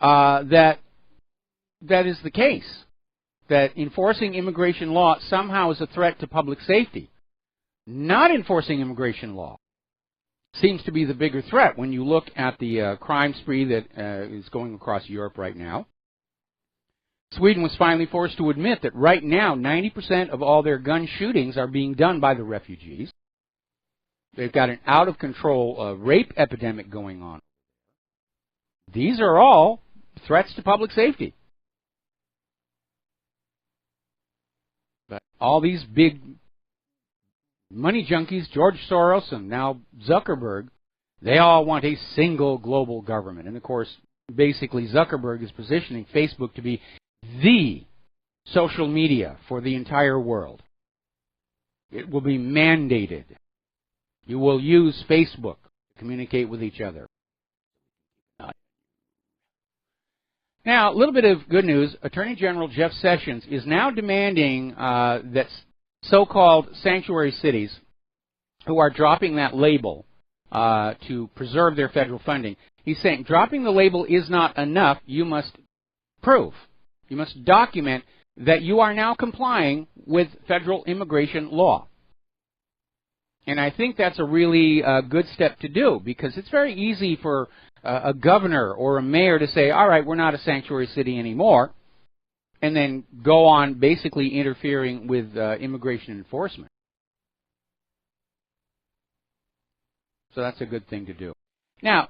that is the case, that enforcing immigration law somehow is a threat to public safety. Not enforcing immigration law seems to be the bigger threat when you look at the crime spree that is going across Europe right now. Sweden was finally forced to admit that right now 90% of all their gun shootings are being done by the refugees. They've got an out-of-control rape epidemic going on. These are all threats to public safety. But all these big money junkies, George Soros and now Zuckerberg, they all want a single global government. And of course, basically Zuckerberg is positioning Facebook to be the social media for the entire world. It will be mandated. You will use Facebook to communicate with each other. Now, a little bit of good news. Attorney General Jeff Sessions is now demanding that so-called sanctuary cities who are dropping that label to preserve their federal funding, he's saying dropping the label is not enough. You must prove. You must document that you are now complying with federal immigration law. And I think that's a really good step to do, because it's very easy for a governor or a mayor to say, all right, we're not a sanctuary city anymore, and then go on basically interfering with immigration enforcement. So that's a good thing to do. Now,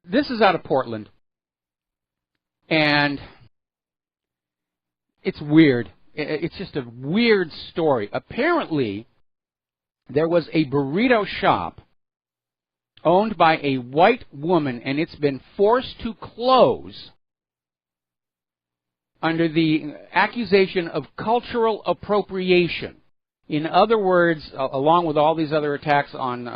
this is out of Portland, and it's weird. It's just a weird story. Apparently, there was a burrito shop owned by a white woman, and it's been forced to close under the accusation of cultural appropriation. In other words, along with all these other attacks on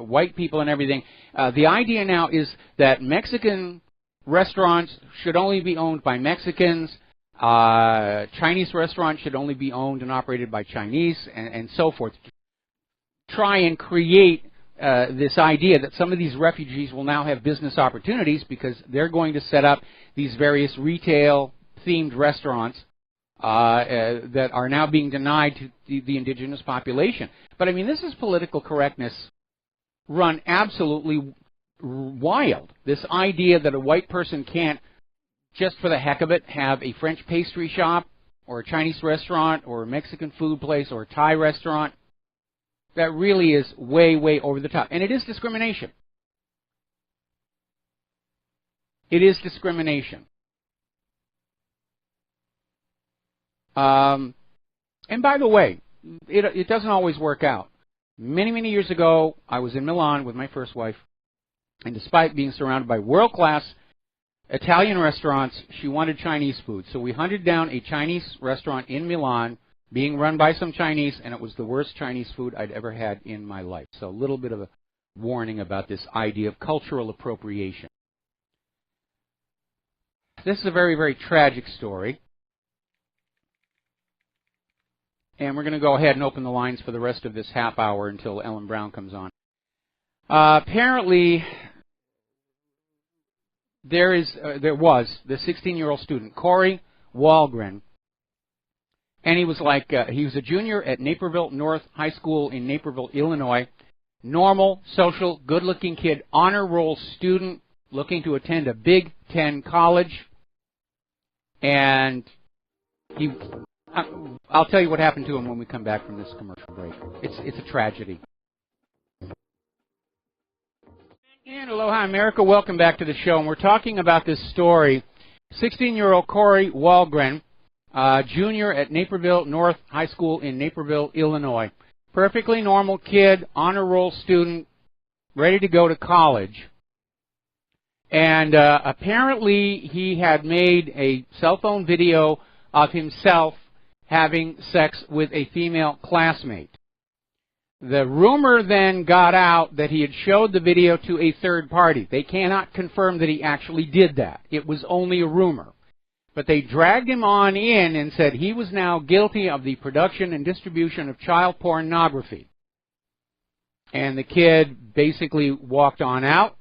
white people and everything, the idea now is that Mexican restaurants should only be owned by Mexicans, Chinese restaurants should only be owned and operated by Chinese, and so forth. Try and create this idea that some of these refugees will now have business opportunities because they're going to set up these various retail-themed restaurants that are now being denied to the indigenous population. But I mean, this is political correctness run absolutely wild. This idea that a white person can't, just for the heck of it, have a French pastry shop or a Chinese restaurant or a Mexican food place or a Thai restaurant, that really is way, way over the top. And it is discrimination. It is discrimination. And by the way, it doesn't always work out. Many, many years ago, I was in Milan with my first wife, and despite being surrounded by world-class Italian restaurants, she wanted Chinese food. So we hunted down a Chinese restaurant in Milan being run by some Chinese, and it was the worst Chinese food I'd ever had in my life. So a little bit of a warning about this idea of cultural appropriation. This is a very, very tragic story. And we're going to go ahead and open the lines for the rest of this half hour until Ellen Brown comes on. Apparently, there was the 16-year-old student, Corey Walgren, and he was a junior at Naperville North High School in Naperville, Illinois. Normal, social, good-looking kid, honor roll student looking to attend a Big Ten college. And I'll tell you what happened to him when we come back from this commercial break. It's a tragedy. And aloha, America. Welcome back to the show. And we're talking about this story. 16-year-old Corey Walgren, junior at Naperville North High School in Naperville, Illinois. Perfectly normal kid, honor roll student, ready to go to college. And apparently he had made a cell phone video of himself having sex with a female classmate. The rumor then got out that he had showed the video to a third party. They cannot confirm that he actually did that. It was only a rumor. But they dragged him on in and said he was now guilty of the production and distribution of child pornography. And the kid basically walked on out,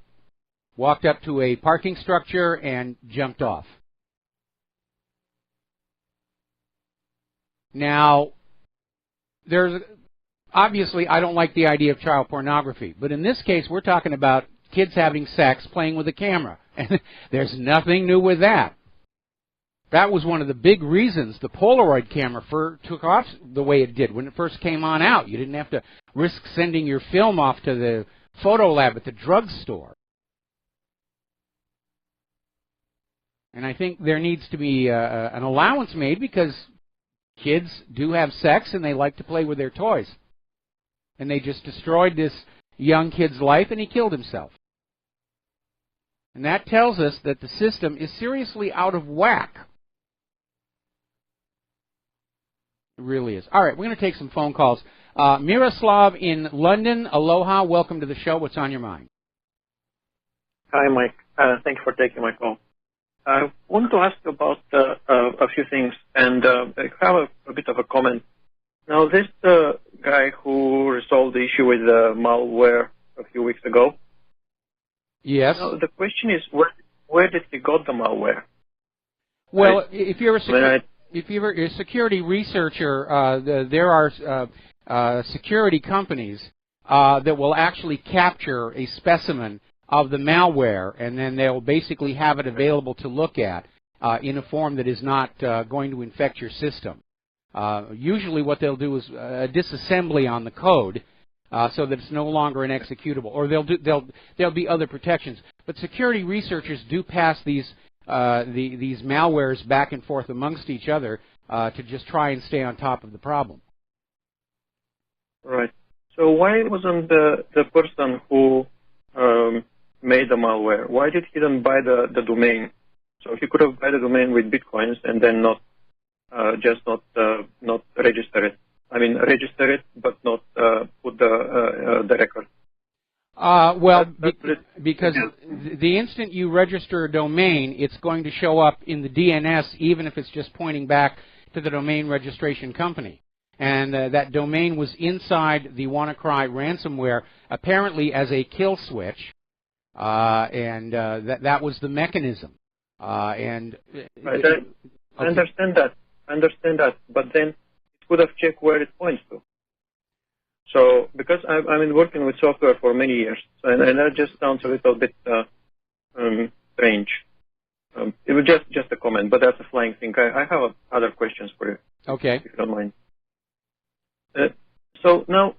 walked up to a parking structure, and jumped off. Now, obviously, I don't like the idea of child pornography, but in this case, we're talking about kids having sex, playing with a camera, and there's nothing new with that. That was one of the big reasons the Polaroid camera took off the way it did when it first came on out. You didn't have to risk sending your film off to the photo lab at the drugstore. And I think there needs to be an allowance made because kids do have sex and they like to play with their toys. And they just destroyed this young kid's life, and he killed himself. And that tells us that the system is seriously out of whack. It really is. All right, we're going to take some phone calls. Miroslav in London, aloha, welcome to the show. What's on your mind? Hi, Mike. Thank you for taking my call. I want to ask you about a few things, and I have a bit of a comment. Now, this guy who resolved the issue with malware a few weeks ago. Yes. Now, the question is, where did he got the malware? Well, if you're a security researcher, there are security companies that will actually capture a specimen of the malware, and then they'll basically have it available to look at in a form that is not going to infect your system. Usually what they'll do is a disassembly on the code so that it's no longer an executable, or there'll be other protections. But security researchers do pass these malwares back and forth amongst each other to just try and stay on top of the problem. Right. So why wasn't the person who made the malware, why did he then buy the domain? So he could have bought the domain with bitcoins and then not register it. I mean, register it, but not put the record. Because the instant you register a domain, it's going to show up in the DNS, even if it's just pointing back to the domain registration company. And that domain was inside the WannaCry ransomware, apparently as a kill switch, and that was the mechanism. I understand that, but then it could have checked where it points to. So, because I've been working with software for many years, and that just sounds a little bit strange. It was just a comment, but that's a flying thing. I have other questions for you. Okay. If you don't mind. So now,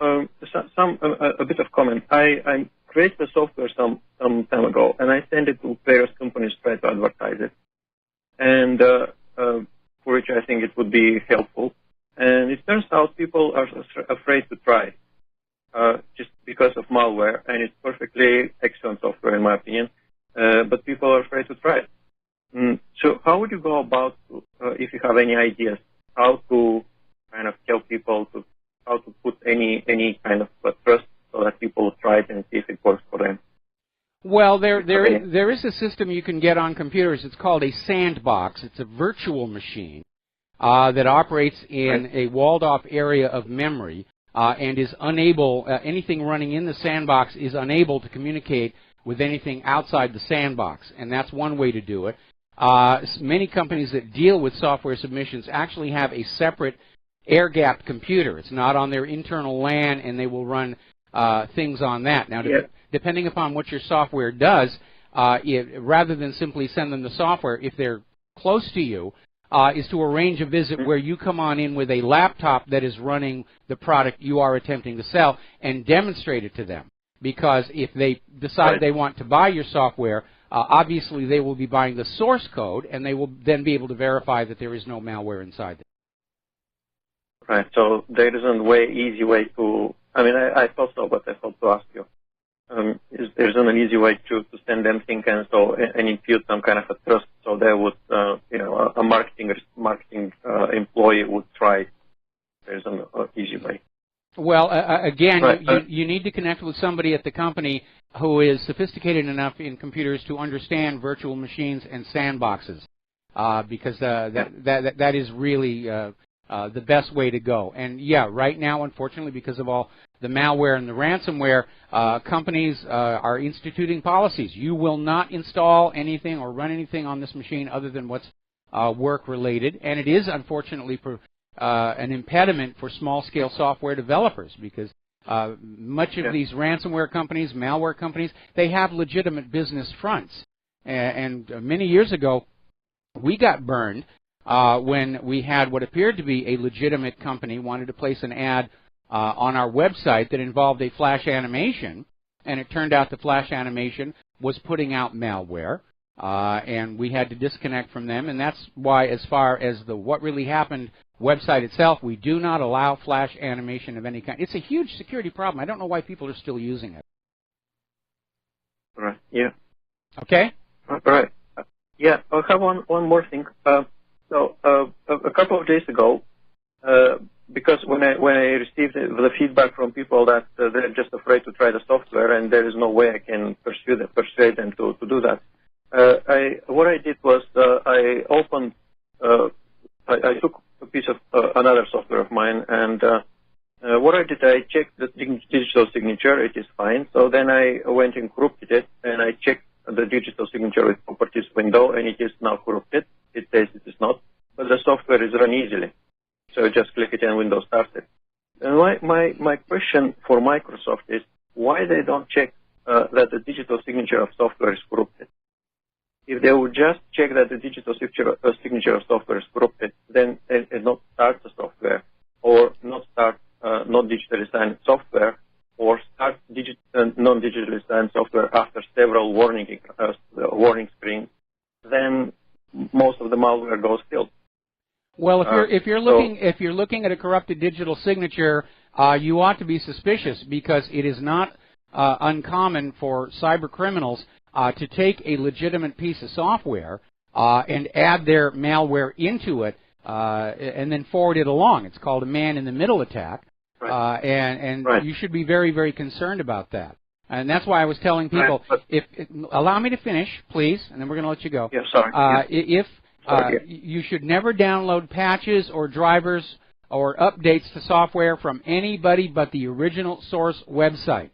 a bit of comment. I created the software some time ago, and I sent it to various companies to try to advertise it, and for which I think it would be helpful. And it turns out people are afraid to try, just because of malware, and it's perfectly excellent software in my opinion, but people are afraid to try it. So how would you go about, if you have any ideas, how to kind of tell people how to put any kind of trust so that people will try it and see if it works for them? Well, there is a system you can get on computers. It's called a sandbox. It's a virtual machine that operates in a walled-off area of memory and is unable, anything running in the sandbox is unable to communicate with anything outside the sandbox, and that's one way to do it. Many companies that deal with software submissions actually have a separate air-gapped computer. It's not on their internal LAN, and they will run things on that. Now, depending upon what your software does, rather than simply send them the software, if they're close to you, is to arrange a visit where you come on in with a laptop that is running the product you are attempting to sell and demonstrate it to them. because if they decide they want to buy your software, obviously they will be buying the source code, and they will then be able to verify that there is no malware inside it. Right. So there isn't easy way to. I mean, I thought so, but I thought to ask you. There isn't an easy way to send them things and impute some kind of a trust, so they would, a marketing employee would try. There isn't an easy way. Well, again, you need to connect with somebody at the company who is sophisticated enough in computers to understand virtual machines and sandboxes, because that is really the best way to go. And yeah, right now, unfortunately, because of all the malware and the ransomware, companies are instituting policies. You will not install anything or run anything on this machine other than what's work-related, and it is unfortunately an impediment for small-scale software developers, because much of these ransomware companies, malware companies, they have legitimate business fronts. And many years ago, we got burned when we had what appeared to be a legitimate company wanted to place an ad on our website that involved a flash animation, and it turned out the flash animation was putting out malware, and we had to disconnect from them. And that's why, as far as the What Really Happened website itself, we do not allow flash animation of any kind. It's a huge security problem. I don't know why people are still using it. Right. Yeah. Okay. Right. Yeah. I have one more thing. So a couple of days ago, because when I received the feedback from people that they're just afraid to try the software and there is no way I can persuade them to do that, what I did was I opened, I took a piece of another software of mine, and what I did, I checked the digital signature. It is fine. So then I went and corrupted it, and I checked the digital signature with properties window, and it is now corrupted. It says it is not, but the software is run easily. So just click it and Windows starts it. And my question for Microsoft is why they don't check that the digital signature of software is corrupted. If they would just check that the digital signature of software is corrupted, then and not start the software, or not start not digitally signed software, or start non-digitally signed software after several warning screens, then most of the malware goes killed. Well, if you're looking at a corrupted digital signature, you ought to be suspicious, because it is not uncommon for cyber criminals to take a legitimate piece of software and add their malware into it and then forward it along. It's called a man-in-the-middle attack, and you should be very, very concerned about that. And that's why I was telling people, allow me to finish, please, and then we're going to let you go. Yeah, sorry. You should never download patches or drivers or updates to software from anybody but the original source website.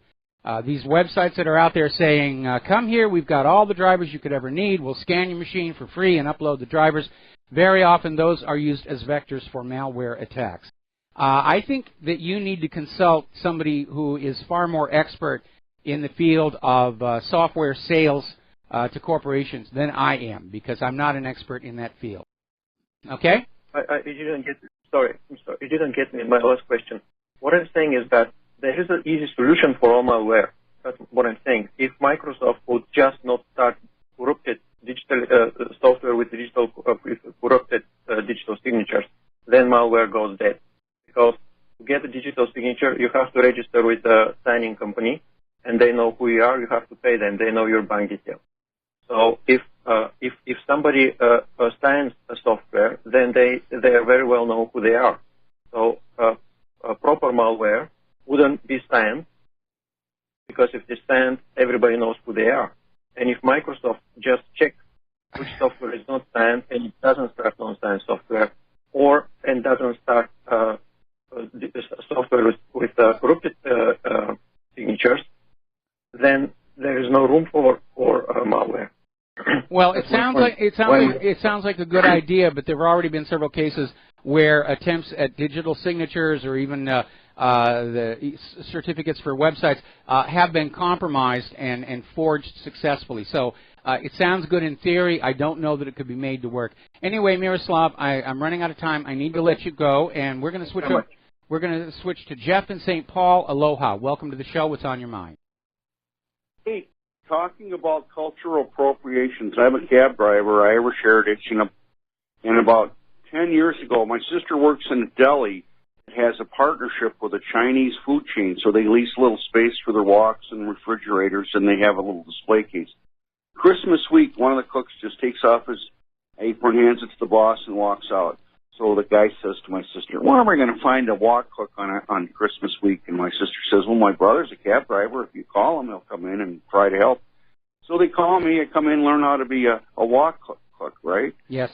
These websites that are out there saying, come here, we've got all the drivers you could ever need, we'll scan your machine for free and upload the drivers, very often those are used as vectors for malware attacks. I think that you need to consult somebody who is far more expert in the field of software sales to corporations than I am, because I'm not an expert in that field. Okay? You didn't get. Sorry, I'm sorry. You didn't get me my last question. What I'm saying is that there is an easy solution for all malware. That's what I'm saying. If Microsoft would just not start corrupted digital software with corrupted digital signatures, then malware goes dead. Because to get a digital signature, you have to register with a signing company, and they know who you are. You have to pay them. They know your bank details. So if somebody signs a software, then they very well know who they are. So a proper malware wouldn't be signed, because if they signed, everybody knows who they are. And if Microsoft just checks which software is not signed and it doesn't start non-signed software, and doesn't start software with corrupted signatures, then there is no room for malware. Well, it sounds like a good idea, but there have already been several cases where attempts at digital signatures or even the certificates for websites have been compromised and forged successfully. So it sounds good in theory. I don't know that it could be made to work. Anyway, Miroslav, I'm running out of time. I need to let you go, and we're going to switch over. We're going to switch to Jeff in St. Paul. Aloha. Welcome to the show. What's on your mind? Hey, talking about cultural appropriations, I'm a cab driver, Irish heritage, and about 10 years ago, my sister works in a deli that has a partnership with a Chinese food chain, so they lease a little space for their woks and refrigerators, and they have a little display case. Christmas week, one of the cooks just takes off his apron, hands it to the boss, and walks out. So the guy says to my sister, "Where am I going to find a wok cook on Christmas week?" And my sister says, "Well, my brother's a cab driver. If you call him, he'll come in and try to help." So they call me. I come in, learn how to be a wok cook, right? Yes.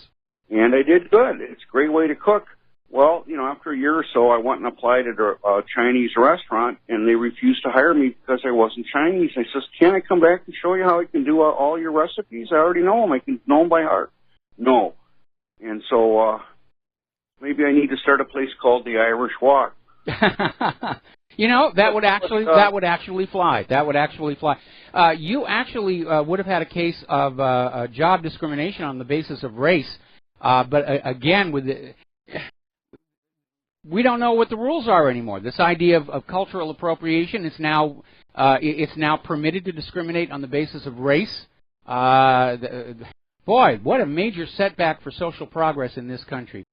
And I did good. It's a great way to cook. Well, after a year or so, I went and applied at a Chinese restaurant, and they refused to hire me because I wasn't Chinese. I says, "Can I come back and show you how I can do all your recipes? I already know them. I can know them by heart." No. And so maybe I need to start a place called the Irish Wok. That would actually fly. That would actually fly. You actually would have had a case of job discrimination on the basis of race, but again, we don't know what the rules are anymore. This idea of cultural appropriation is now permitted to discriminate on the basis of race. Boy, what a major setback for social progress in this country.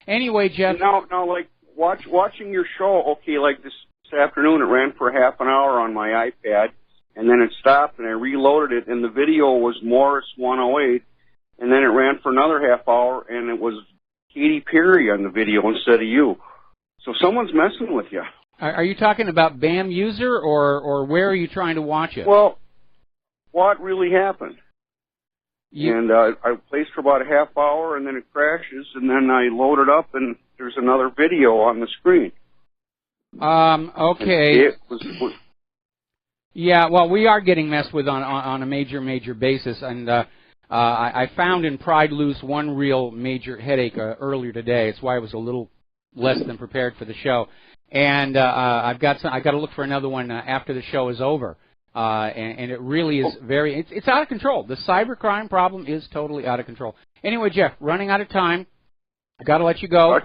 Anyway, Jeff. Now, like watching your show. Okay, like this afternoon, it ran for half an hour on my iPad, and then it stopped, and I reloaded it, and the video was Morris 108, and then it ran for another half hour, and it was Katy Perry on the video instead of you. So someone's messing with you. Are you talking about BAM user, or where are you trying to watch it? Well, what really happened? And I placed for about a half hour, and then it crashes, and then I load it up, and there's another video on the screen. Okay. Yeah, well, we are getting messed with on a major basis, and I found in Pride Loose one real major headache earlier today. It's why I was a little less than prepared for the show, and I got to look for another one after the show is over. And it really is it's out of control. The cybercrime problem is totally out of control. Anyway, Jeff, running out of time. I got to let you go.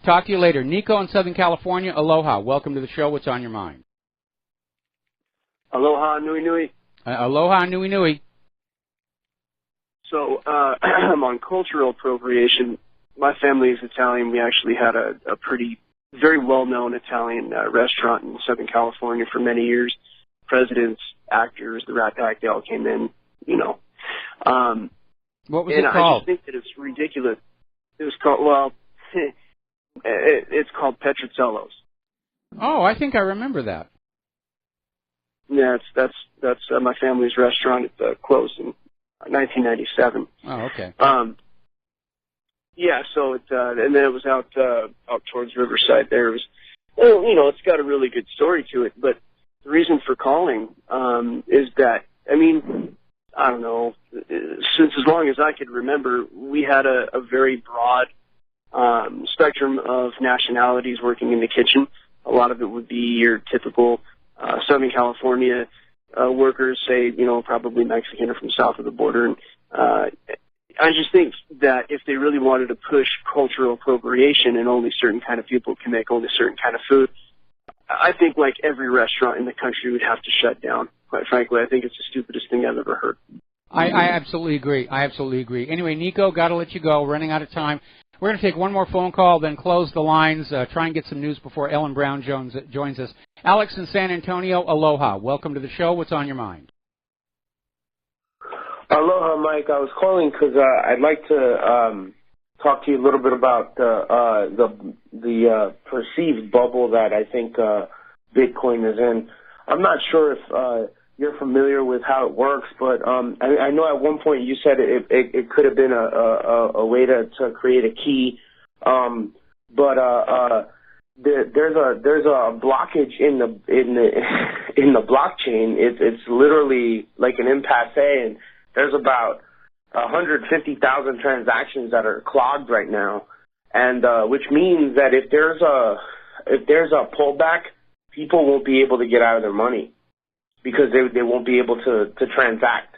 Talk to you later. Nico in Southern California, aloha. Welcome to the show. What's on your mind? Aloha, nui nui. Aloha, nui nui. So, on cultural appropriation, my family is Italian. We actually had a very well-known Italian restaurant in Southern California for many years. Presidents, actors, the Rat Pack, they all came in, What was it called? I just think that it's ridiculous. It was called, it's called Petrocello's. Oh, I think I remember that. Yeah, that's my family's restaurant. It closed in 1997. Oh, okay. Yeah, so and then it was out towards Riverside. There it was, it's got a really good story to it, but the reason for calling is that, I don't know, since as long as I could remember, we had a very broad spectrum of nationalities working in the kitchen. A lot of it would be your typical Southern California workers, say, probably Mexican or from south of the border. And I just think that if they really wanted to push cultural appropriation and only certain kind of people can make only certain kind of food, I think like every restaurant in the country would have to shut down. Quite frankly, I think it's the stupidest thing I've ever heard. I absolutely agree. Anyway, Nico, got to let you go. Running out of time. We're going to take one more phone call, then close the lines, try and get some news before Ellen Brown joins us. Alex in San Antonio, aloha. Welcome to the show. What's on your mind? Aloha, Mike. I was calling because I'd like to talk to you a little bit about the perceived bubble that I think Bitcoin is in. I'm not sure if you're familiar with how it works, but I know at one point you said it could have been a way to create a key, but there's a blockage in the blockchain. It's literally like an impasse, and there's about 150,000 transactions that are clogged right now, and which means that if there's a pullback, people won't be able to get out of their money because they won't be able to transact.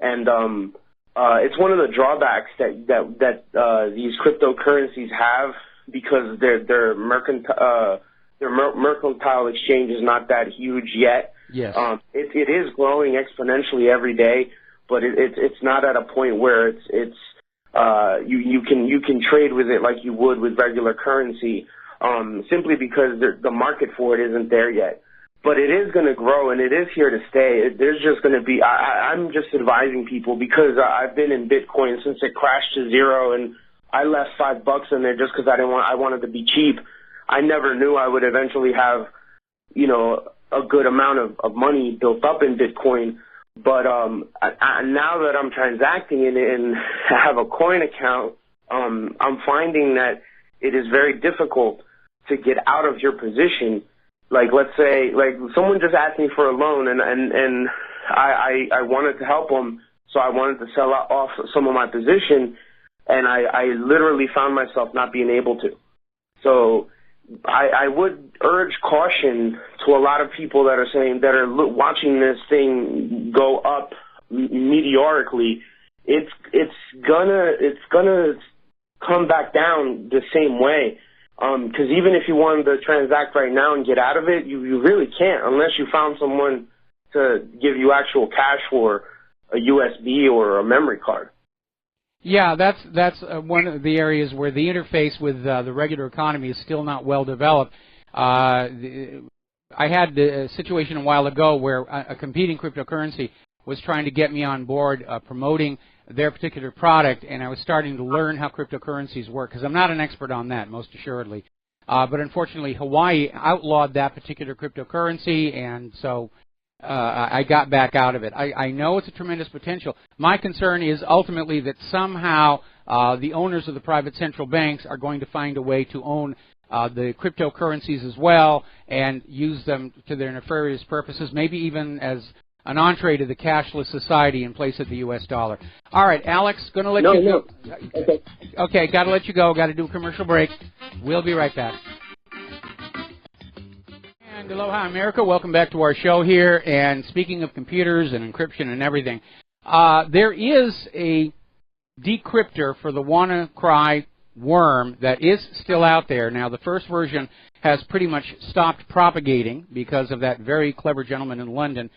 And it's one of the drawbacks that these cryptocurrencies have, because their mercantile exchange is not that huge yet. Yes. It is growing exponentially every day, but it's not at a point where you can trade with it like you would with regular currency, simply because the market for it isn't there yet. But it is going to grow, and it is here to stay. There's just going to be. I'm just advising people because I've been in Bitcoin since it crashed to zero, and I left $5 in there just because I wanted to be cheap. I never knew I would eventually have, a good amount of money built up in Bitcoin. But now that I'm transacting in it and have a coin account, I'm finding that it is very difficult to get out of your position. Like, let's say, someone just asked me for a loan, and I wanted to help them, so I wanted to sell off some of my position, and I literally found myself not being able to. So I would urge caution to a lot of people that are watching this thing go up meteorically. It's gonna come back down the same way. Because even if you wanted to transact right now and get out of it, you really can't unless you found someone to give you actual cash for a USB or a memory card. Yeah, that's one of the areas where the interface with the regular economy is still not well developed. I had a situation a while ago where a competing cryptocurrency was trying to get me on board promoting their particular product, and I was starting to learn how cryptocurrencies work, because I'm not an expert on that, most assuredly. But unfortunately, Hawaii outlawed that particular cryptocurrency, and so I got back out of it. I know it's a tremendous potential. My concern is ultimately that somehow the owners of the private central banks are going to find a way to own the cryptocurrencies as well and use them to their nefarious purposes, maybe even as an entree to the cashless society in place of the U.S. dollar. All right, Alex, going to let you go. Okay, got to let you go. Got to do a commercial break. We'll be right back. And aloha, America. Welcome back to our show here. And speaking of computers and encryption and everything, there is a decryptor for the WannaCry worm that is still out there. Now, the first version has pretty much stopped propagating because of that very clever gentleman in London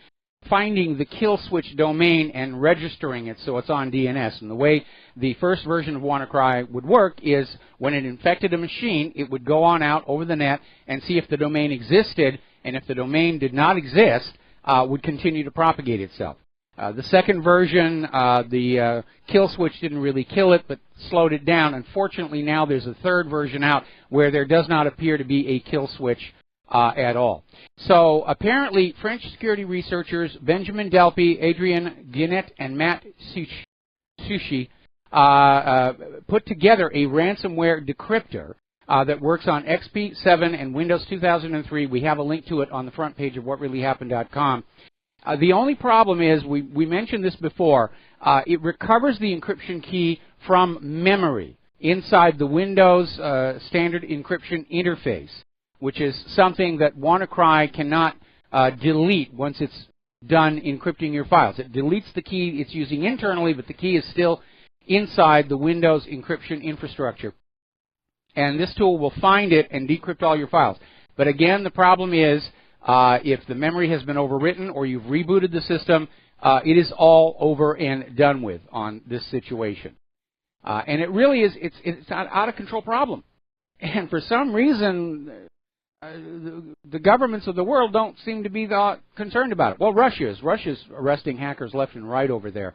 finding the kill switch domain and registering it so it's on DNS. And the way the first version of WannaCry would work is when it infected a machine, it would go on out over the net and see if the domain existed, and if the domain did not exist, would continue to propagate itself. The second version, the kill switch didn't really kill it, but slowed it down. Unfortunately, now there's a third version out where there does not appear to be a kill switch at all. So apparently, French security researchers Benjamin Delpy, Adrien Guinet, and Matt Sushi put together a ransomware decryptor that works on XP 7 and Windows 2003. We have a link to it on the front page of whatreallyhappened.com. The only problem is, we mentioned this before, it recovers the encryption key from memory inside the Windows standard encryption interface, which is something that WannaCry cannot delete once it's done encrypting your files. It deletes the key it's using internally, but the key is still inside the Windows encryption infrastructure. And this tool will find it and decrypt all your files. But again, the problem is, if the memory has been overwritten or you've rebooted the system, it is all over and done with on this situation. And it really is, it's an out-of-control problem. And for some reason, the governments of the world don't seem to be concerned about it. Well, Russia is. Russia's arresting hackers left and right over there.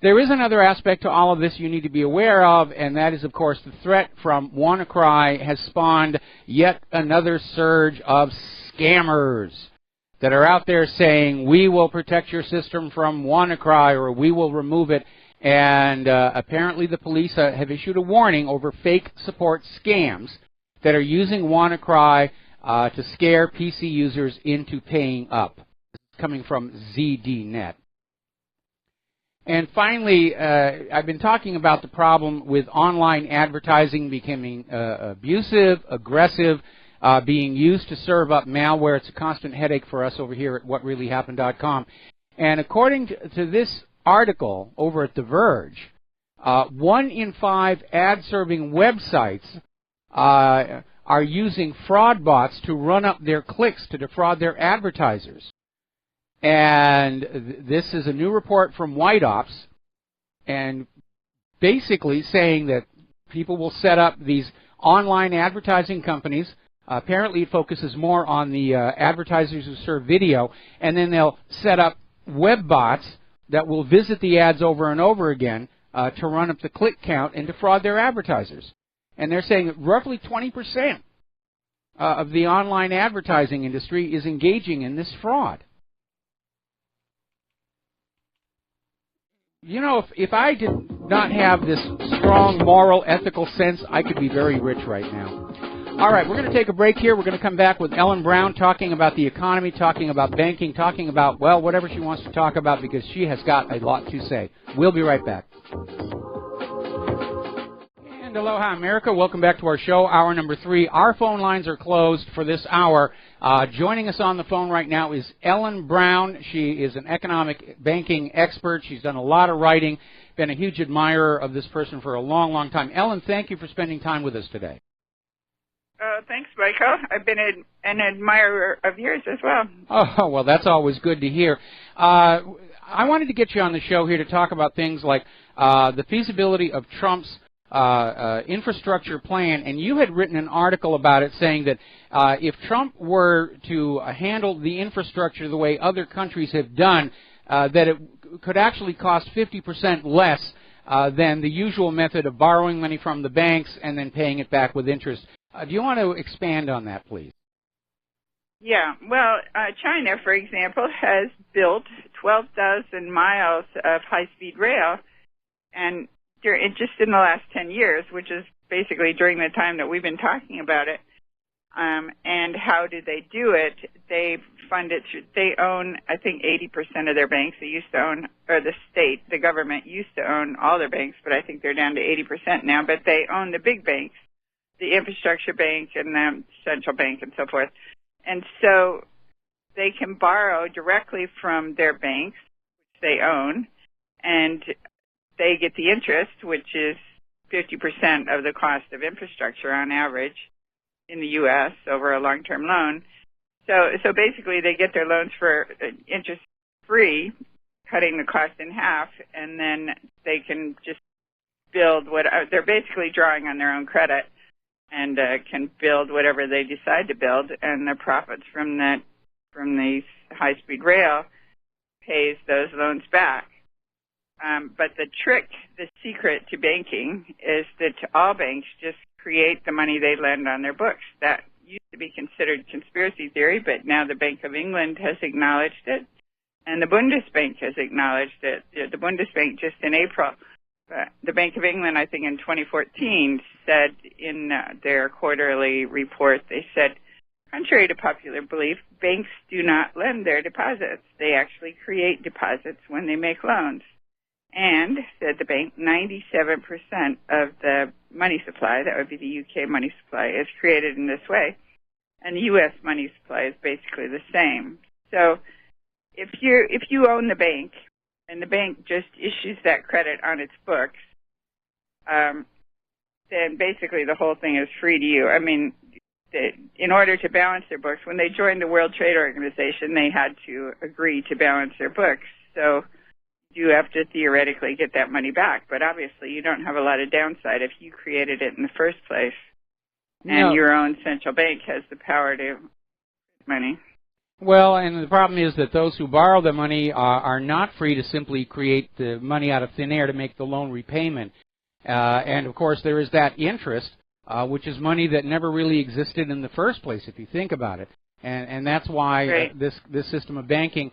There is another aspect to all of this you need to be aware of, and that is, of course, the threat from WannaCry has spawned yet another surge of scammers that are out there saying, we will protect your system from WannaCry, or we will remove it. And apparently the police have issued a warning over fake support scams that are using WannaCry to scare PC users into paying up. This is coming from ZDNet. And finally, I've been talking about the problem with online advertising becoming abusive, aggressive, being used to serve up malware. It's a constant headache for us over here at whatreallyhappened.com. And according to this article over at The Verge, 1 in 5 ad-serving websites are using fraud bots to run up their clicks to defraud their advertisers. And this is a new report from White Ops, and basically saying that people will set up these online advertising companies. Apparently it focuses more on the advertisers who serve video, and then they'll set up web bots that will visit the ads over and over again to run up the click count and defraud their advertisers. And they're saying that roughly 20% of the online advertising industry is engaging in this fraud. You know, if I did not have this strong moral, ethical sense, I could be very rich right now. All right, we're going to take a break here. We're going to come back with Ellen Brown talking about the economy, talking about banking, talking about, well, whatever she wants to talk about, because she has got a lot to say. We'll be right back. And aloha, America. Welcome back to our show, hour number 3. Our phone lines are closed for this hour. Joining us on the phone right now is Ellen Brown. She is an economic banking expert. She's done a lot of writing, been a huge admirer of this person for a long, long time. Ellen, thank you for spending time with us today. Thanks, Michael. I've been an admirer of yours as well. Oh, well, that's always good to hear. I wanted to get you on the show here to talk about things like the feasibility of Trump's infrastructure plan, and you had written an article about it saying that if Trump were to handle the infrastructure the way other countries have done, that it could actually cost 50% less than the usual method of borrowing money from the banks and then paying it back with interest. Do you want to expand on that, please? Yeah, well, China, for example, has built 12,000 miles of high-speed rail, and just in the last 10 years, which is basically during the time that we've been talking about it. And how do they do it? They fund it through, they own, I think, 80% of their banks. They used to own, or the state, the government used to own all their banks, but I think they're down to 80% now. But they own the big banks, the infrastructure bank and the central bank and so forth. And so they can borrow directly from their banks, which they own, and they get the interest, which is 50% of the cost of infrastructure on average in the U.S. over a long-term loan. So basically they get their loans for interest-free, cutting the cost in half, and then they can just build what they're basically drawing on their own credit and can build whatever they decide to build, and the profits from the high-speed rail pays those loans back. But the trick, the secret to banking is that all banks just create the money they lend on their books. That used to be considered conspiracy theory, but now the Bank of England has acknowledged it, and the Bundesbank has acknowledged it. The Bundesbank just in April, the Bank of England, I think in 2014, said in their quarterly report, they said, contrary to popular belief, banks do not lend their deposits. They actually create deposits when they make loans. And, said the bank, 97% of the money supply, that would be the UK money supply, is created in this way. And the US money supply is basically the same. So if you own the bank, and the bank just issues that credit on its books, then basically the whole thing is free to you. I mean, in order to balance their books, when they joined the World Trade Organization, they had to agree to balance their books. So you have to theoretically get that money back, but obviously you don't have a lot of downside if you created it in the first place, and your own central bank has the power to money. Well, and the problem is that those who borrow the money are not free to simply create the money out of thin air to make the loan repayment. And, of course, there is that interest, which is money that never really existed in the first place, if you think about it. And that's why this system of banking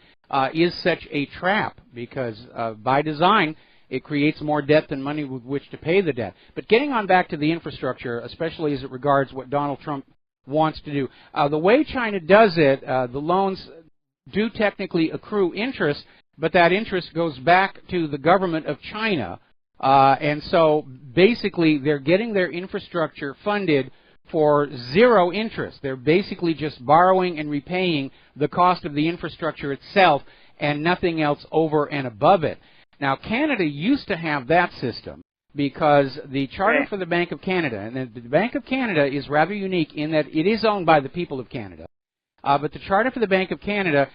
is such a trap, because by design it creates more debt than money with which to pay the debt. But getting on back to the infrastructure, especially as it regards what Donald Trump wants to do, the way China does it, the loans do technically accrue interest, but that interest goes back to the government of China. And so basically they're getting their infrastructure funded for zero interest. They're basically just borrowing and repaying the cost of the infrastructure itself and nothing else over and above it. Now, Canada used to have that system because the charter for the Bank of Canada, and the Bank of Canada is rather unique in that it is owned by the people of Canada, But the Charter for the Bank of Canada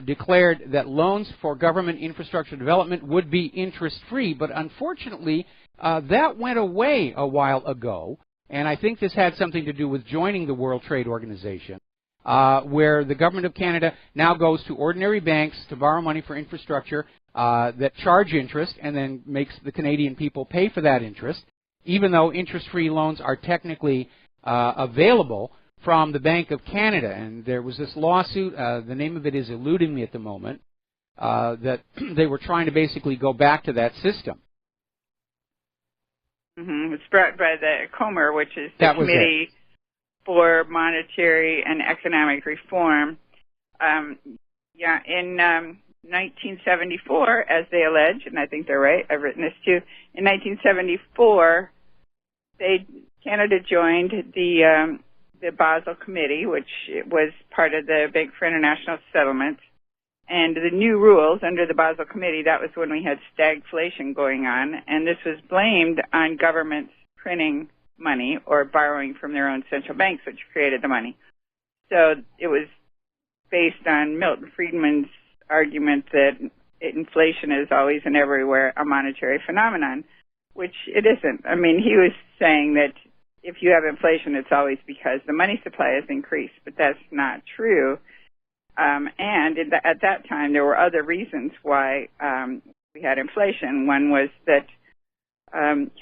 declared that loans for government infrastructure development would be interest-free, but unfortunately, that went away a while ago, and I think this had something to do with joining the World Trade Organization, where the Government of Canada now goes to ordinary banks to borrow money for infrastructure that charge interest and then makes the Canadian people pay for that interest, even though interest-free loans are technically available from the Bank of Canada. And there was this lawsuit, the name of it is eluding me at the moment, that they were trying to basically go back to that system. Mm-hmm. It's brought by the COMER, which is the Committee for Monetary and Economic Reform. In 1974, as they allege, and I think they're right, I've written this too, in 1974, Canada joined the Basel Committee, which was part of the Bank for International Settlements. And the new rules under the Basel Committee, that was when we had stagflation going on, and this was blamed on governments printing money or borrowing from their own central banks, which created the money. So it was based on Milton Friedman's argument that inflation is always and everywhere a monetary phenomenon, which it isn't. I mean, he was saying that if you have inflation, it's always because the money supply has increased, but that's not true. At that time, there were other reasons why we had inflation. One was that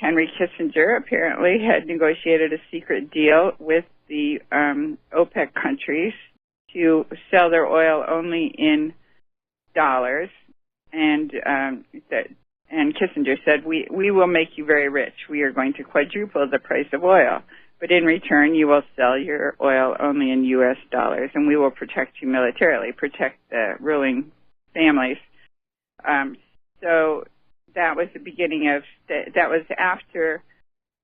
Henry Kissinger apparently had negotiated a secret deal with the OPEC countries to sell their oil only in dollars, and Kissinger said, we will make you very rich. We are going to quadruple the price of oil. But in return, you will sell your oil only in U.S. dollars, and we will protect you militarily, protect the ruling families. So that was the beginning of, that was after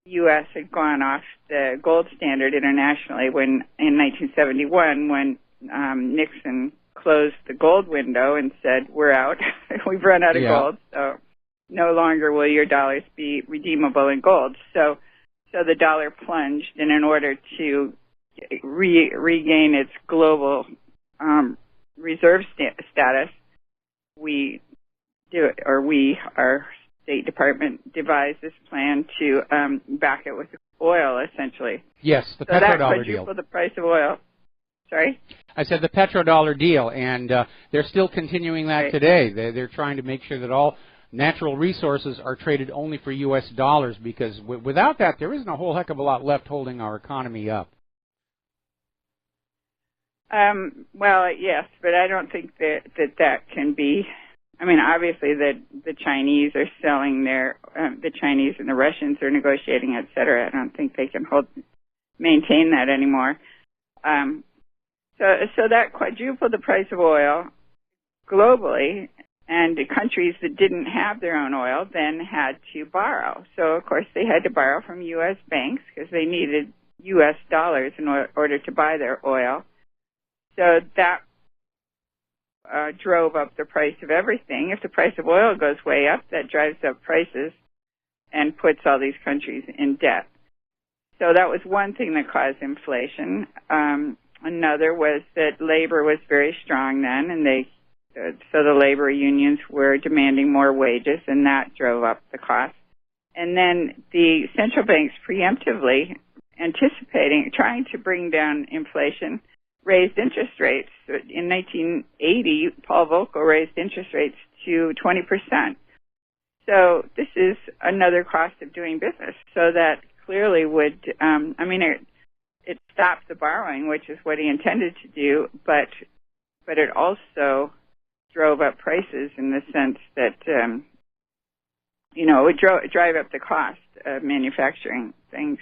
the U.S. had gone off the gold standard internationally when, in 1971, when Nixon closed the gold window and said, we're out, we've run out of gold, so no longer will your dollars be redeemable in gold. So the dollar plunged, and in order to regain its global reserve status, our State Department devised this plan to back it with oil, essentially. Yes, the petrodollar deal. So that quadrupled the price of oil. Sorry? I said the petrodollar deal, and they're still continuing that today. They're trying to make sure that all natural resources are traded only for U.S. dollars, because without that, there isn't a whole heck of a lot left holding our economy up. Well, yes, but I don't think that can be. I mean, obviously, the Chinese are selling the Chinese and the Russians are negotiating, et cetera. I don't think they can maintain that anymore. So that quadrupled the price of oil globally. And the countries that didn't have their own oil then had to borrow. So, of course, they had to borrow from U.S. banks because they needed U.S. dollars in order to buy their oil. So that drove up the price of everything. If the price of oil goes way up, that drives up prices and puts all these countries in debt. So that was one thing that caused inflation. Another was that labor was very strong then, and so the labor unions were demanding more wages, and that drove up the cost. And then the central banks preemptively trying to bring down inflation, raised interest rates. In 1980, Paul Volcker raised interest rates to 20%. So this is another cost of doing business. So that clearly would, it stopped the borrowing, which is what he intended to do, but it also drove up prices in the sense that, it would drive up the cost of manufacturing things.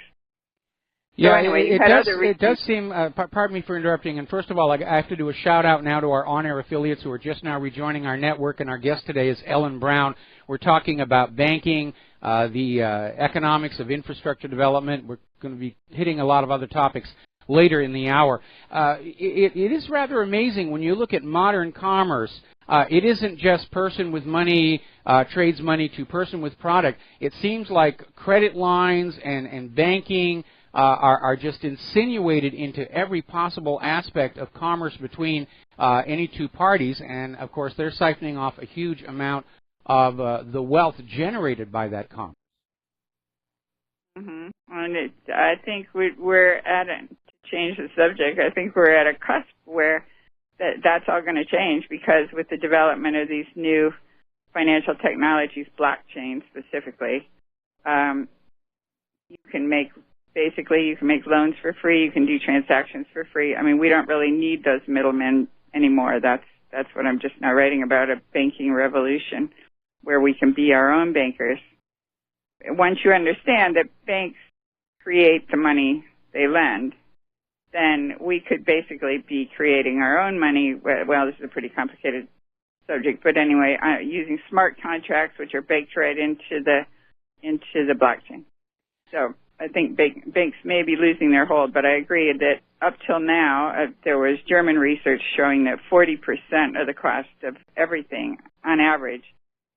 Yeah, so anyway, it does seem, pardon me for interrupting, and first of all, I have to do a shout-out now to our on-air affiliates who are just now rejoining our network, and our guest today is Ellen Brown. We're talking about banking, the economics of infrastructure development. We're going to be hitting a lot of other topics later in the hour. It is rather amazing when you look at modern commerce. It isn't just person with money trades money to person with product. It seems like credit lines and banking are just insinuated into every possible aspect of commerce between any two parties, and of course they're siphoning off a huge amount of the wealth generated by that commerce. Mm-hmm. And I think we're at to change the subject. I think we're at a cusp where that's all going to change, because with the development of these new financial technologies, blockchain specifically, you can make loans for free. You can do transactions for free. I mean, we don't really need those middlemen anymore. That's what I'm just now writing about, a banking revolution where we can be our own bankers. Once you understand that banks create the money they lend, then we could basically be creating our own money. Well, this is a pretty complicated subject, but anyway, using smart contracts, which are baked right into the blockchain. So I think banks may be losing their hold, but I agree that up till now, there was German research showing that 40% of the cost of everything, on average,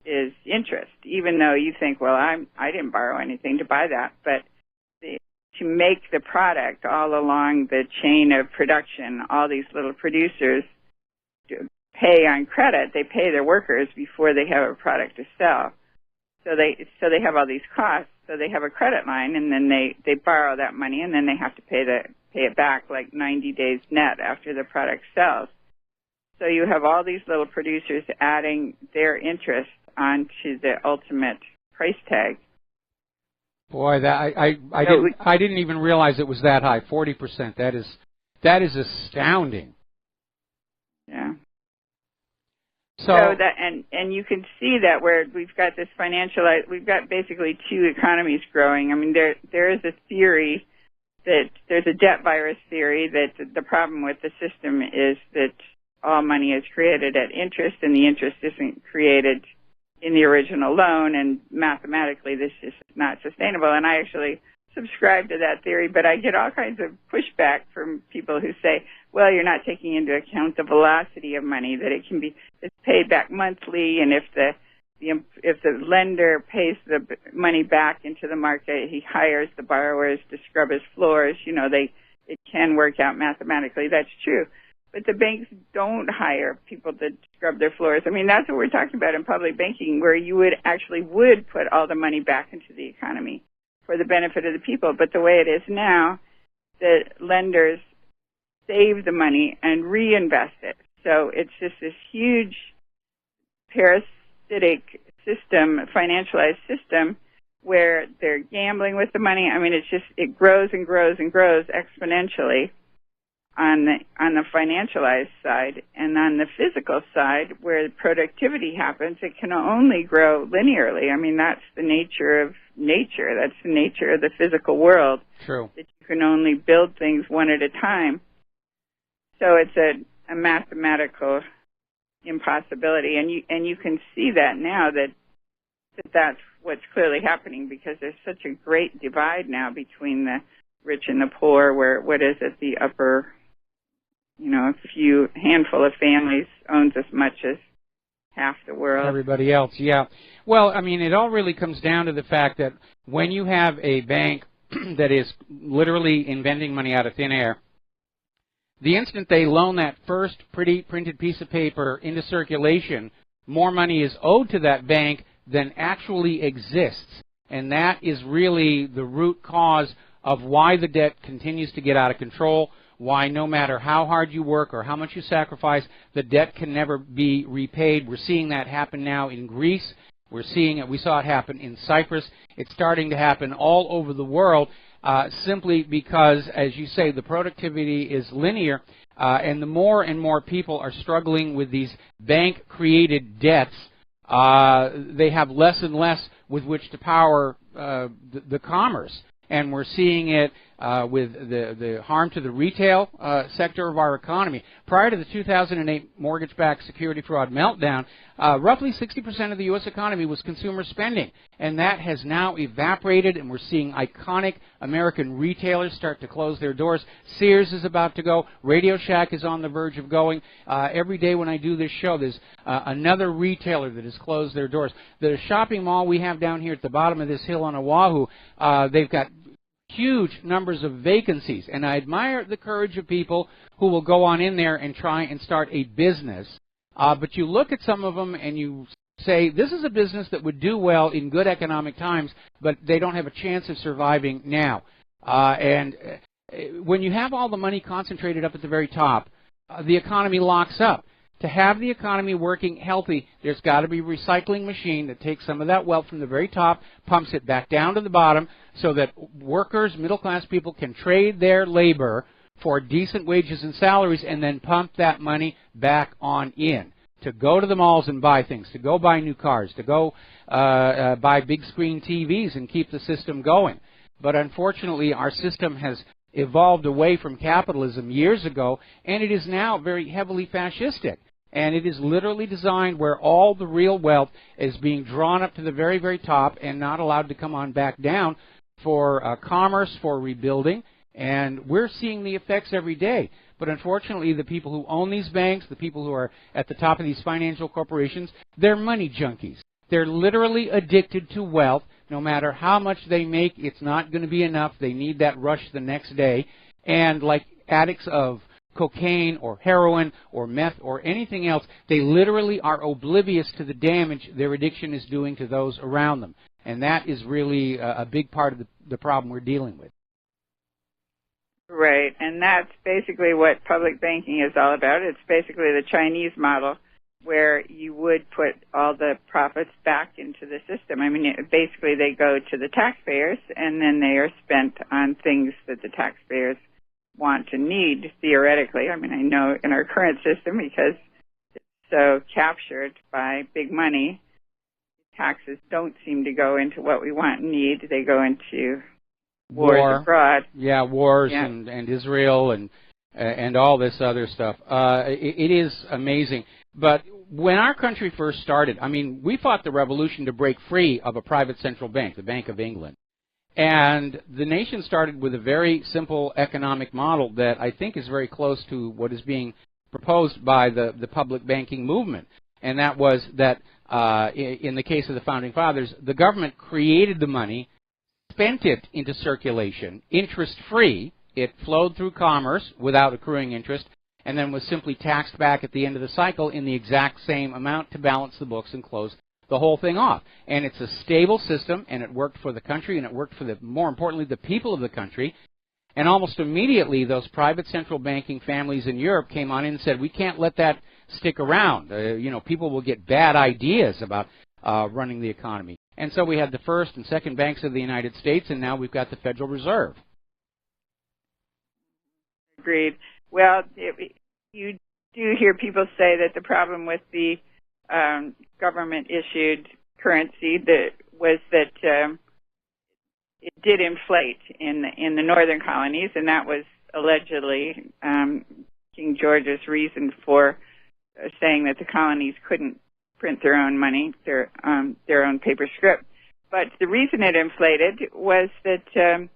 is interest. Even though you think, well, I didn't borrow anything to buy that, but to make the product all along the chain of production, all these little producers pay on credit. They pay their workers before they have a product to sell. So they have all these costs. So they have a credit line, and then they borrow that money, and then they have to pay it back like 90 days net after the product sells. So you have all these little producers adding their interest onto the ultimate price tag. Boy, I didn't even realize it was that high. 40%. That is astounding. Yeah. So that and you can see that where we've got this we've got basically two economies growing. I mean, there is a theory that there's a debt virus theory that the problem with the system is that all money is created at interest, and the interest isn't created in the original loan, and mathematically this is not sustainable. And I actually subscribe to that theory, but I get all kinds of pushback from people who say, well, you're not taking into account the velocity of money, that it's paid back monthly, and if the lender pays the money back into the market, he hires the borrowers to scrub his floors. It can work out mathematically. That's true. But the banks don't hire people to scrub their floors. I mean, that's what we're talking about in public banking, where you would put all the money back into the economy for the benefit of the people. But the way it is now, the lenders save the money and reinvest it. So it's just this huge parasitic system, financialized system, where they're gambling with the money. I mean, it grows and grows and grows exponentially on the financialized side. And on the physical side, where productivity happens, it can only grow linearly. I mean, that's the nature of nature. That's the nature of the physical world. True. That you can only build things one at a time. So it's a mathematical impossibility, and you can see that now that's what's clearly happening, because there's such a great divide now between the rich and the poor, where the upper, handful of families owns as much as half the world. Everybody else, yeah. Well, I mean, it all really comes down to the fact that when you have a bank that is literally inventing money out of thin air, the instant they loan that first pretty printed piece of paper into circulation, more money is owed to that bank than actually exists. And that is really the root cause of why the debt continues to get out of control, why no matter how hard you work or how much you sacrifice, the debt can never be repaid. We're seeing that happen now in Greece. We're seeing it. We saw it happen in Cyprus. It's starting to happen all over the world. Simply because, as you say, the productivity is linear, and the more and more people are struggling with these bank-created debts, they have less and less with which to power the commerce. And we're seeing it with the harm to the retail sector of our economy. Prior to the 2008 mortgage-backed security fraud meltdown, roughly 60% of the U.S. economy was consumer spending. And that has now evaporated, and we're seeing iconic American retailers start to close their doors. Sears is about to go. Radio Shack is on the verge of going. Every day when I do this show, there's another retailer that has closed their doors. The shopping mall we have down here at the bottom of this hill on Oahu, they've got huge numbers of vacancies. And I admire the courage of people who will go on in there and try and start a business. But you look at some of them and you say, this is a business that would do well in good economic times, but they don't have a chance of surviving now. When you have all the money concentrated up at the very top, the economy locks up. To have the economy working healthy, there's got to be a recycling machine that takes some of that wealth from the very top, pumps it back down to the bottom, so that workers, middle-class people can trade their labor for decent wages and salaries and then pump that money back on in. To go to the malls and buy things, to go buy new cars, to go buy big screen TVs and keep the system going. But unfortunately, our system has evolved away from capitalism years ago, and it is now very heavily fascistic. And it is literally designed where all the real wealth is being drawn up to the very, very top and not allowed to come on back down for commerce, for rebuilding. And we're seeing the effects every day. But unfortunately, the people who own these banks, the people who are at the top of these financial corporations, they're money junkies. They're literally addicted to wealth. No matter how much they make, it's not going to be enough. They need that rush the next day. And like addicts of cocaine or heroin or meth or anything else, they literally are oblivious to the damage their addiction is doing to those around them. And that is really a big part of the problem we're dealing with. Right, and that's basically what public banking is all about. It's basically the Chinese model, where you would put all the profits back into the system. I mean, basically they go to the taxpayers, and then they are spent on things that the taxpayers want to need, theoretically. I mean, I know in our current system, because it's so captured by big money, taxes don't seem to go into what we want and need. They go into wars abroad. Yeah, wars. Yeah. And Israel and all this other stuff. It is amazing. But when our country first started, I mean, we fought the revolution to break free of a private central bank, the Bank of England. And the nation started with a very simple economic model that I think is very close to what is being proposed by the public banking movement. And that was that in the case of the Founding Fathers, the government created the money, spent it into circulation, interest-free. It flowed through commerce without accruing interest, and then was simply taxed back at the end of the cycle in the exact same amount to balance the books and close the whole thing off. And it's a stable system, and it worked for the country, and it worked for, more importantly, the people of the country. And almost immediately, those private central banking families in Europe came on in and said, we can't let that stick around. People will get bad ideas about running the economy. And so we had the first and second banks of the United States, and now we've got the Federal Reserve. Agreed. Well, you do hear people say that the problem with the government-issued currency was that it did inflate in the northern colonies, and that was allegedly King George's reason for saying that the colonies couldn't print their own money, their own paper script. But the reason it inflated was that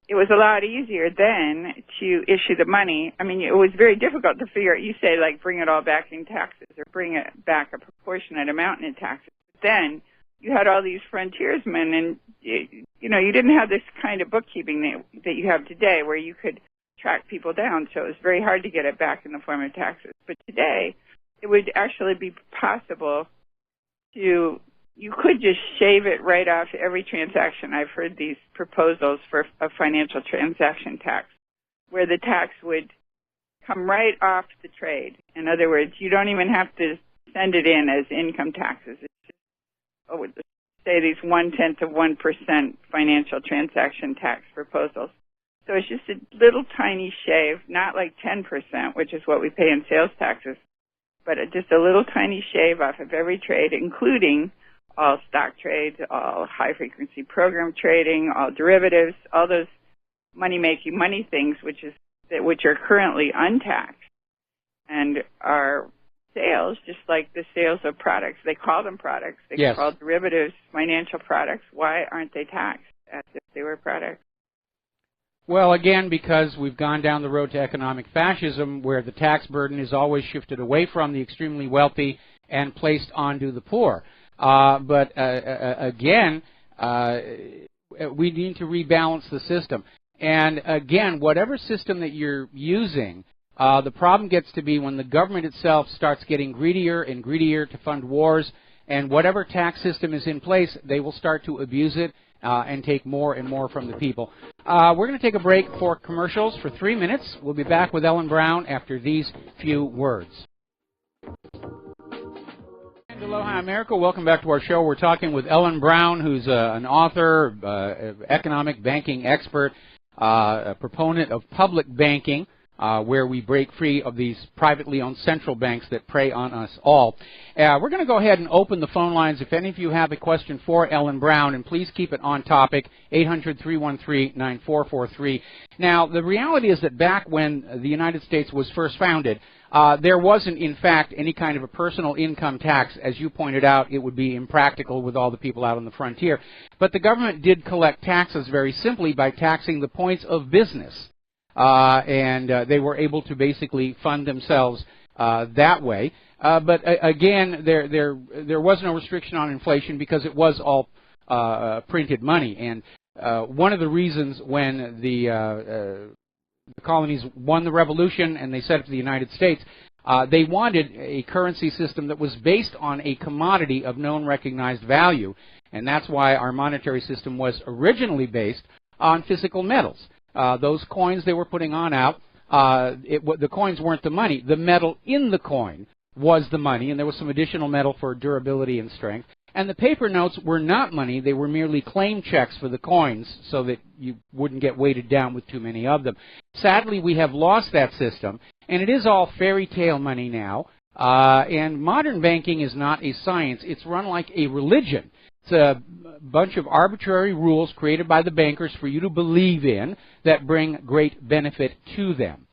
it was a lot easier then to issue the money. I mean, it was very difficult to figure out. You say, like, bring it all back in taxes or bring it back a proportionate amount in taxes. But then you had all these frontiersmen, and, you didn't have this kind of bookkeeping that you have today where you could track people down. So it was very hard to get it back in the form of taxes. But today, it would actually be possible you could just shave it right off every transaction. I've heard these proposals for a financial transaction tax, where the tax would come right off the trade. In other words, you don't even have to send it in as income taxes. It's just, say these 0.1% financial transaction tax proposals. So it's just a little tiny shave, not like 10%, which is what we pay in sales taxes, but just a little tiny shave off of every trade, including all stock trades, all high-frequency program trading, all derivatives, all those money-making money things, which are currently untaxed, and are sales, just like the sales of products. They call them products. They call derivatives financial products. Why aren't they taxed as if they were products? Well, again, because we've gone down the road to economic fascism, where the tax burden is always shifted away from the extremely wealthy and placed onto the poor. Again, we need to rebalance the system. And again, whatever system that you're using, the problem gets to be when the government itself starts getting greedier and greedier to fund wars, and whatever tax system is in place, they will start to abuse it and take more and more from the people. We're going to take a break for commercials for 3 minutes. We'll be back with Ellen Brown after these few words. Aloha America, welcome back to our show. We're talking with Ellen Brown, who's an author, economic banking expert, a proponent of public banking, where we break free of these privately owned central banks that prey on us all. We're going to go ahead and open the phone lines. If any of you have a question for Ellen Brown, and please keep it on topic, 800-313-9443. Now, the reality is that back when the United States was first founded, there wasn't, in fact, any kind of a personal income tax. As you pointed out, it would be impractical with all the people out on the frontier. But the government did collect taxes very simply by taxing the points of business. And they were able to basically fund themselves that way. But again, there was no restriction on inflation because it was all printed money. And one of the reasons when the colonies won the revolution and they set up the United States, they wanted a currency system that was based on a commodity of known recognized value. And that's why our monetary system was originally based on physical metals. Those coins they were putting on out, the coins weren't the money. The metal in the coin was the money, and there was some additional metal for durability and strength. And the paper notes were not money. They were merely claim checks for the coins so that you wouldn't get weighted down with too many of them. Sadly, we have lost that system, and it is all fairy tale money now. And modern banking is not a science. It's run like a religion. It's a bunch of arbitrary rules created by the bankers for you to believe in that bring great benefit to them.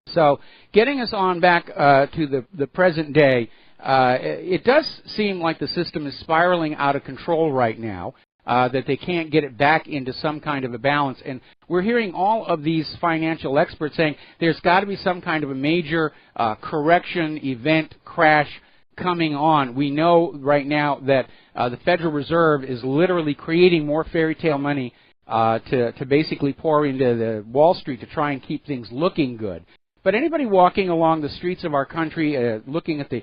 So getting us on back to the present day, it does seem like the system is spiraling out of control right now, that they can't get it back into some kind of a balance. And we're hearing all of these financial experts saying there's got to be some kind of a major correction, event, crash coming on. We know right now that the Federal Reserve is literally creating more fairy tale money to basically pour into the Wall Street to try and keep things looking good. But anybody walking along the streets of our country, looking at the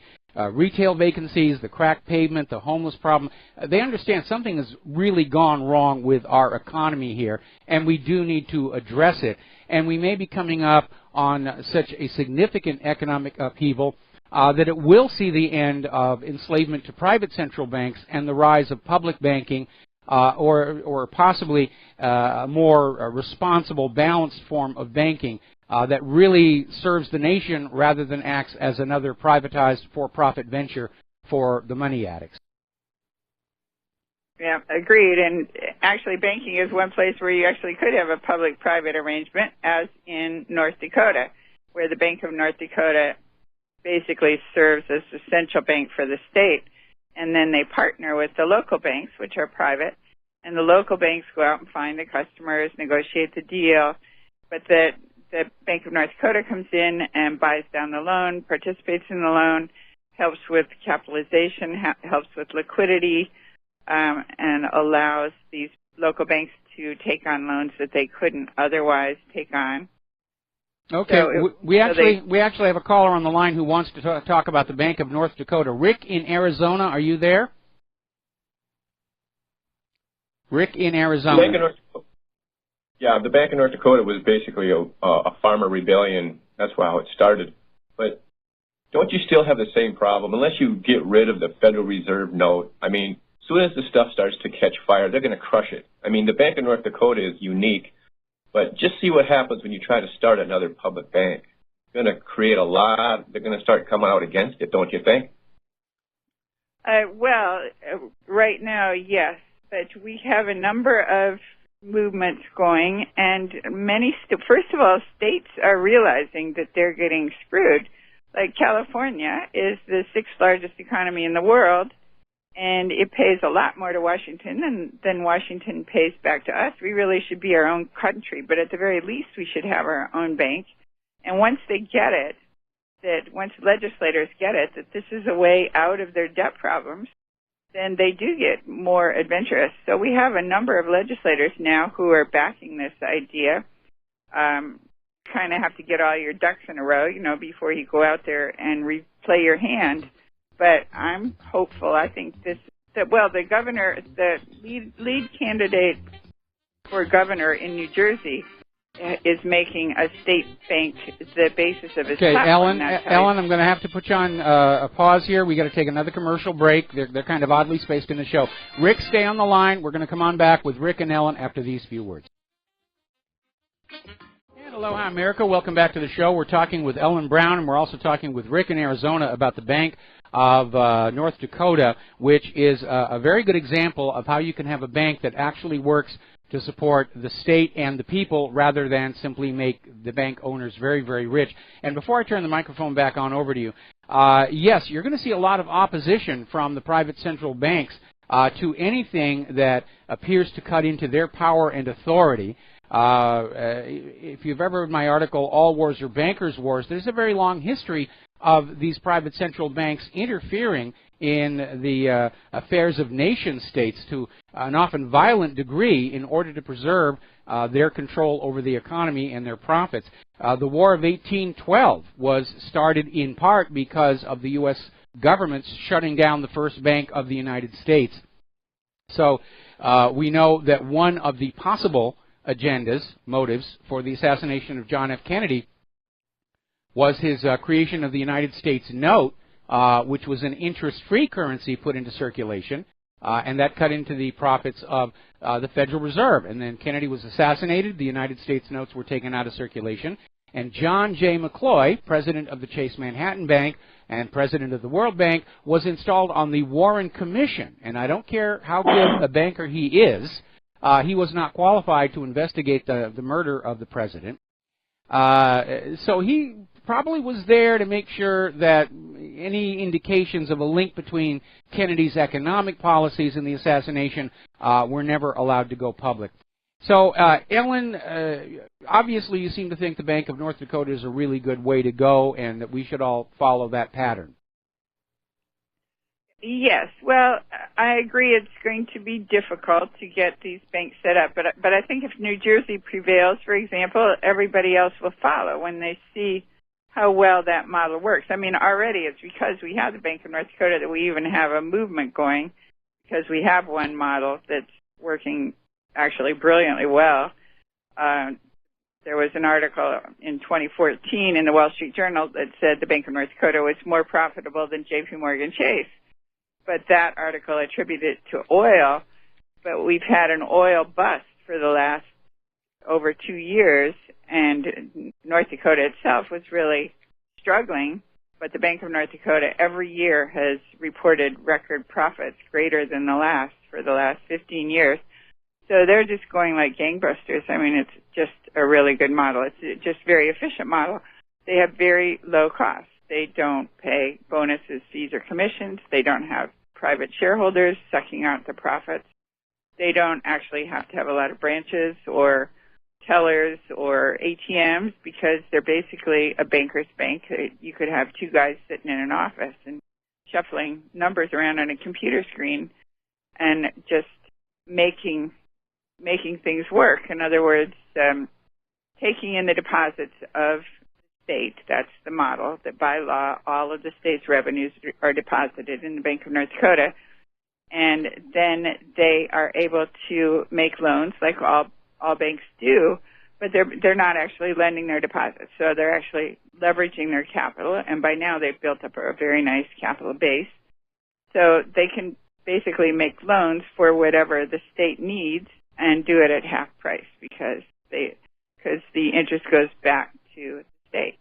retail vacancies, the cracked pavement, the homeless problem, they understand something has really gone wrong with our economy here, and we do need to address it. And we may be coming up on such a significant economic upheaval that it will see the end of enslavement to private central banks and the rise of public banking, or possibly a more responsible, balanced form of banking that really serves the nation rather than acts as another privatized for-profit venture for the money addicts. Yeah, agreed. And actually, banking is one place where you actually could have a public-private arrangement, as in North Dakota, where the Bank of North Dakota basically serves as the central bank for the state. And then they partner with the local banks, which are private, and the local banks go out and find the customers, negotiate the deal, but the Bank of North Dakota comes in and buys down the loan, participates in the loan, helps with capitalization, helps with liquidity, and allows these local banks to take on loans that they couldn't otherwise take on. Okay, so we actually have a caller on the line who wants to talk about the Bank of North Dakota. Rick in Arizona, are you there? Rick in Arizona. The Bank of North Dakota was basically a farmer rebellion. That's how it started. But don't you still have the same problem? Unless you get rid of the Federal Reserve note, I mean, as soon as the stuff starts to catch fire, they're going to crush it. I mean, the Bank of North Dakota is unique, but just see what happens when you try to start another public bank. It's going to create a lot. They're going to start coming out against it, don't you think? Right now, yes. But we have a number of movements going, and first of all, states are realizing that they're getting screwed. Like California is the 6th largest economy in the world, and it pays a lot more to Washington than Washington pays back to us. We really should be our own country, but at the very least we should have our own bank. And once they get it, once legislators get it, that this is a way out of their debt problems, then they do get more adventurous. So we have a number of legislators now who are backing this idea. Kind of have to get all your ducks in a row, before you go out there and play your hand. But I'm hopeful. I think the governor, the lead candidate for governor in New Jersey is making a state bank the basis of his platform. Ellen, I'm going to have to put you on a pause here. We got to take another commercial break. They're kind of oddly spaced in the show. Rick, stay on the line. We're going to come on back with Rick and Ellen after these few words. And aloha, America. Welcome back to the show. We're talking with Ellen Brown, and we're also talking with Rick in Arizona about the Bank of North Dakota, which is a very good example of how you can have a bank that actually works to support the state and the people rather than simply make the bank owners very, very rich. And before I turn the microphone back on over to you, yes, you're going to see a lot of opposition from the private central banks to anything that appears to cut into their power and authority. If you've ever read my article, All Wars Are Bankers' Wars, there's a very long history of these private central banks interfering in the affairs of nation-states to an often violent degree in order to preserve their control over the economy and their profits. The War of 1812 was started in part because of the U.S. government's shutting down the first bank of the United States. So we know that one of the possible motives for the assassination of John F. Kennedy was his creation of the United States note, which was an interest-free currency put into circulation, and that cut into the profits of the Federal Reserve. And then Kennedy was assassinated, the United States notes were taken out of circulation, and John J. McCloy, president of the Chase Manhattan Bank and president of the World Bank, was installed on the Warren Commission. And I don't care how good a banker he is, he was not qualified to investigate the murder of the president. So he probably was there to make sure that any indications of a link between Kennedy's economic policies and the assassination were never allowed to go public. So, Ellen, obviously you seem to think the Bank of North Dakota is a really good way to go and that we should all follow that pattern. Yes, well, I agree it's going to be difficult to get these banks set up, but I think if New Jersey prevails, for example, everybody else will follow when they see how well that model works. I mean, already it's because we have the Bank of North Dakota that we even have a movement going, because we have one model that's working actually brilliantly well. There was an article in 2014 in the Wall Street Journal that said the Bank of North Dakota was more profitable than J.P. Morgan Chase. But that article attributed it to oil, but we've had an oil bust for the last over 2 years, and North Dakota itself was really struggling, but the Bank of North Dakota every year has reported record profits greater than for the last 15 years. So they're just going like gangbusters. I mean, it's just a really good model. It's just a very efficient model. They have very low costs. They don't pay bonuses, fees, or commissions. They don't have private shareholders sucking out the profits. They don't actually have to have a lot of branches or tellers or ATMs because they're basically a banker's bank. You could have two guys sitting in an office and shuffling numbers around on a computer screen and just making things work. In other words, taking in the deposits of state. That's the model, that by law all of the state's revenues are deposited in the Bank of North Dakota, and then they are able to make loans like all banks do, but they're not actually lending their deposits. So they're actually leveraging their capital, and by now they've built up a very nice capital base. So they can basically make loans for whatever the state needs and do it at half price because the interest goes back to the state.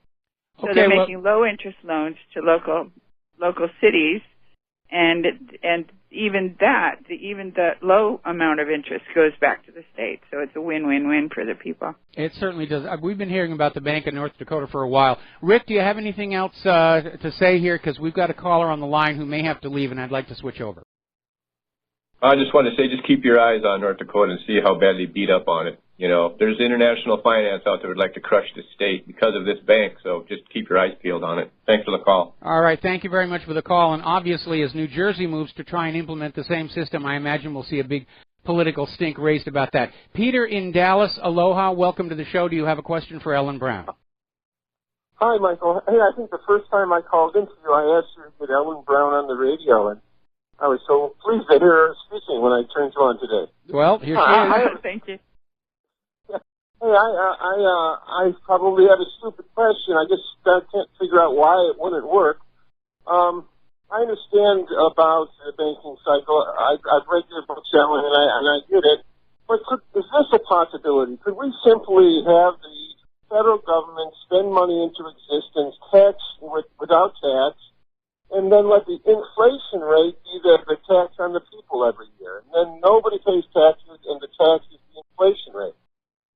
So they're making low interest loans to local cities, and even the low amount of interest goes back to the state. So it's a win-win-win for the people. It certainly does. We've been hearing about the Bank of North Dakota for a while. Rick, do you have anything else to say here? Because we've got a caller on the line who may have to leave, and I'd like to switch over. I just want to say, just keep your eyes on North Dakota and see how badly beat up on it. You know, there's international finance out there that would like to crush the state because of this bank, so just keep your eyes peeled on it. Thanks for the call. All right, thank you very much for the call. And obviously, as New Jersey moves to try and implement the same system, I imagine we'll see a big political stink raised about that. Peter in Dallas, aloha, welcome to the show. Do you have a question for Ellen Brown? Hi, Michael. Hey, I think the first time I called into you, I asked you to get Ellen Brown on the radio, and I was so pleased to hear her speaking when I turned you on today. Well, here she is. Thank you. Hey, I probably have a stupid question. I just can't figure out why it wouldn't work. I understand about the banking cycle. I've read your book, Ellen, and I get it. But is this a possibility? Could we simply have the federal government spend money into existence, tax without tax, and then let the inflation rate be the tax on the people every year? And then nobody pays taxes, and the tax is the inflation rate.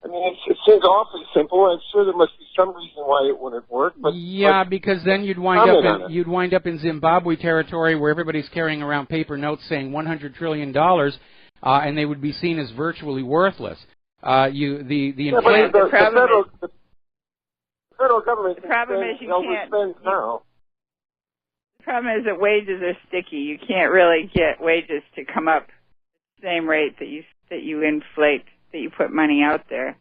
I mean, it seems awfully simple. I'm sure there must be some reason why it wouldn't work. Because then you'd wind up in Zimbabwe territory where everybody's carrying around paper notes saying $100 trillion, and they would be seen as virtually worthless. The federal government. The problem is you can't. Now. The problem is that wages are sticky. You can't really get wages to come up the same rate that you inflate. That you put money out there.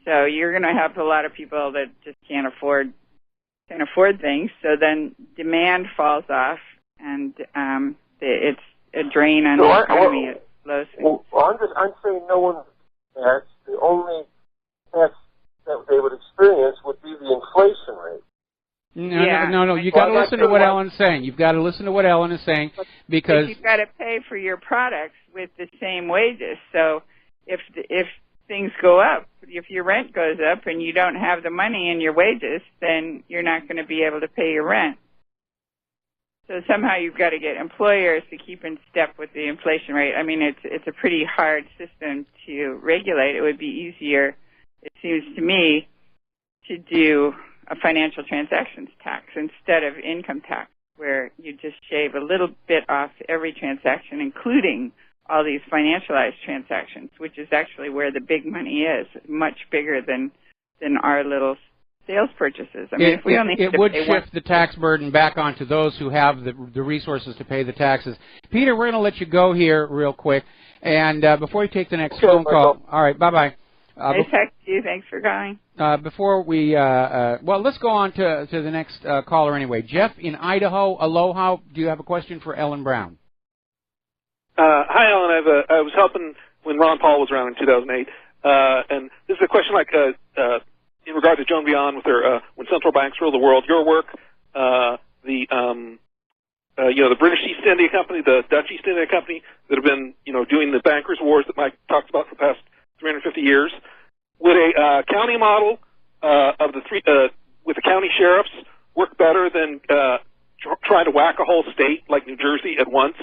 So you're going to have a lot of people that just can't afford things. So then demand falls off, and it's a drain on the economy. It slows things. I'm saying no one tax. The only tax that they would experience would be the inflation rate. No. You got to listen to what Ellen's saying. You've got to listen to what Ellen is saying because you've got to pay for your products with the same wages. So if things go up, if your rent goes up and you don't have the money in your wages, then you're not going to be able to pay your rent. So somehow you've got to get employers to keep in step with the inflation rate. I mean, it's a pretty hard system to regulate. It would be easier, it seems to me, to do a financial transactions tax instead of income tax, where you just shave a little bit off every transaction, including all these financialized transactions, which is actually where the big money is, much bigger than our little sales purchases. I mean, if we only it would shift the tax burden back onto those who have the resources to pay the taxes. Peter, we're going to let you go here real quick, and before you take the next phone call, all right, bye-bye. Nice talking to you. Thanks for calling. Before we, let's go on to the next caller anyway. Jeff in Idaho, aloha. Do you have a question for Ellen Brown? Hi, Ellen. I was helping when Ron Paul was around in 2008, and this is a question in regard to Joan Beyond with her when central banks rule the world. Your work, the British East India Company, the Dutch East India Company that have been doing the bankers' wars that Mike talked about for the past 350 years. Would a county model of the three with the county sheriffs work better than trying to whack a whole state like New Jersey at once?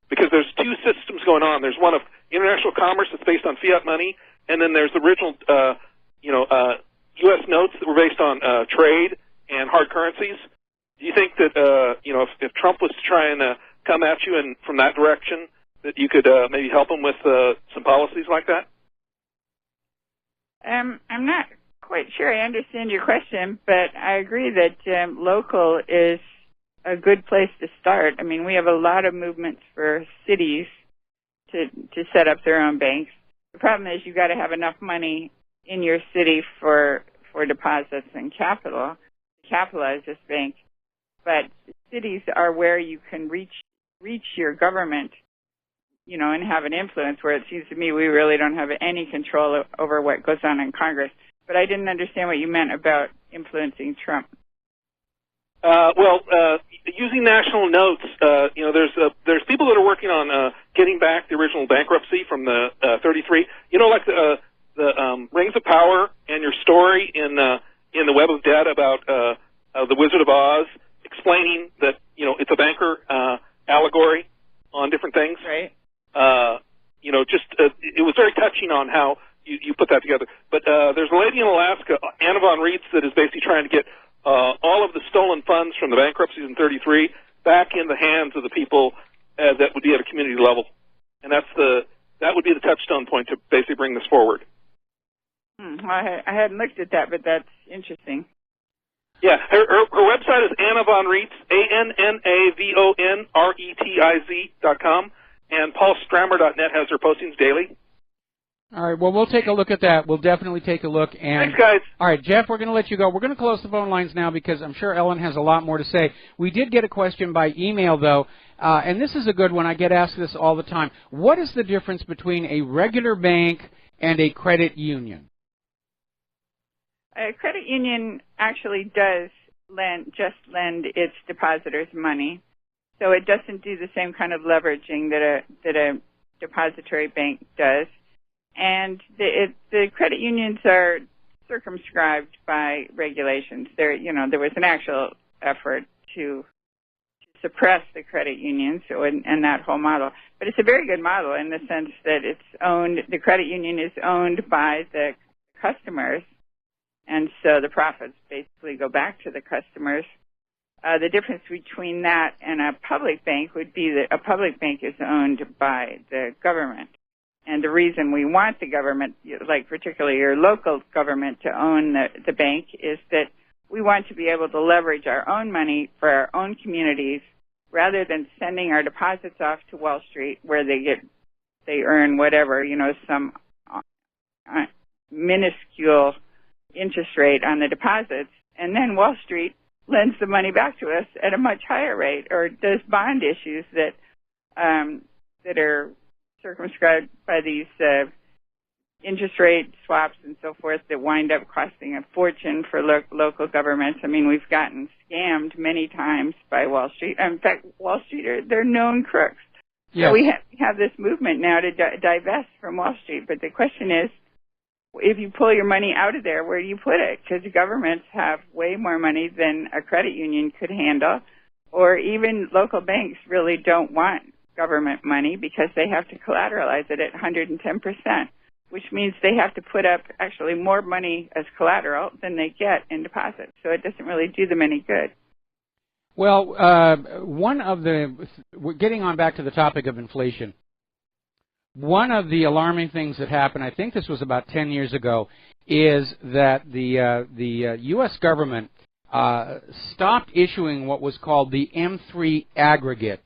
Because there's two systems going on. There's one of international commerce that's based on fiat money, and then there's the original, U.S. notes that were based on trade and hard currencies. Do you think that, if Trump was to try and come at you and from that direction, that you could maybe help him with some policies like that? I'm not quite sure I understand your question, but I agree that local is a good place to start. I mean, we have a lot of movements for cities to set up their own banks. The problem is you've got to have enough money in your city for deposits and capital to capitalize this bank. But cities are where you can reach your government, and have an influence, where it seems to me we really don't have any control over what goes on in Congress. But I didn't understand what you meant about influencing Trump. Using national notes, there's people that are working on getting back the original bankruptcy from the 33. Like the Rings of Power and your story in the Web of Debt about the Wizard of Oz, explaining that it's a banker allegory on different things. Right. It was very touching on how you put that together. But there's a lady in Alaska, Anna von Reitz, that is basically trying to get all of the stolen funds from the bankruptcies in 33 back in the hands of the people that would be at a community level. And that's that would be the touchstone point to basically bring this forward. Well, I hadn't looked at that, but that's interesting. Yeah, her website is Anna Von Reitz, ANNAVONRETIZ.com, and paulstrammer.net has her postings daily. All right, well, we'll take a look at that. We'll definitely take a look. And thanks, guys. All right, Jeff, we're going to let you go. We're going to close the phone lines now because I'm sure Ellen has a lot more to say. We did get a question by email, though, and this is a good one. I get asked this all the time. What is the difference between a regular bank and a credit union? A credit union actually does lend its depositors money, so it doesn't do the same kind of leveraging that a depository bank does. And the credit unions are circumscribed by regulations. There was an actual effort to suppress the credit unions and that whole model. But it's a very good model in the sense that the credit union is owned by the customers, and so the profits basically go back to the customers. The difference between that and a public bank would be that a public bank is owned by the government. And the reason we want the government, like particularly your local government, to own the bank is that we want to be able to leverage our own money for our own communities rather than sending our deposits off to Wall Street where they earn whatever, some minuscule interest rate on the deposits, and then Wall Street lends the money back to us at a much higher rate or does bond issues that are circumscribed by these interest rate swaps and so forth that wind up costing a fortune for local governments. I mean, we've gotten scammed many times by Wall Street. In fact, Wall Street they're known crooks. Yes. So we have this movement now to divest from Wall Street. But the question is, if you pull your money out of there, where do you put it? Because governments have way more money than a credit union could handle, or even local banks really don't want government money because they have to collateralize it at 110%, which means they have to put up actually more money as collateral than they get in deposits. So it doesn't really do them any good. Well, we're getting on back to the topic of inflation. One of the alarming things that happened, I think this was about 10 years ago, is that the U.S. government stopped issuing what was called the M3 aggregate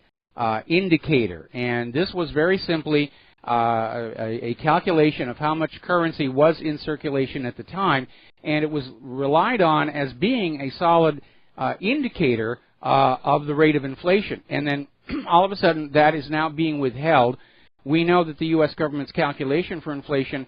indicator, and this was very simply a calculation of how much currency was in circulation at the time, and it was relied on as being a solid indicator of the rate of inflation. And then all of a sudden that is now being withheld. We know that the U.S. government's calculation for inflation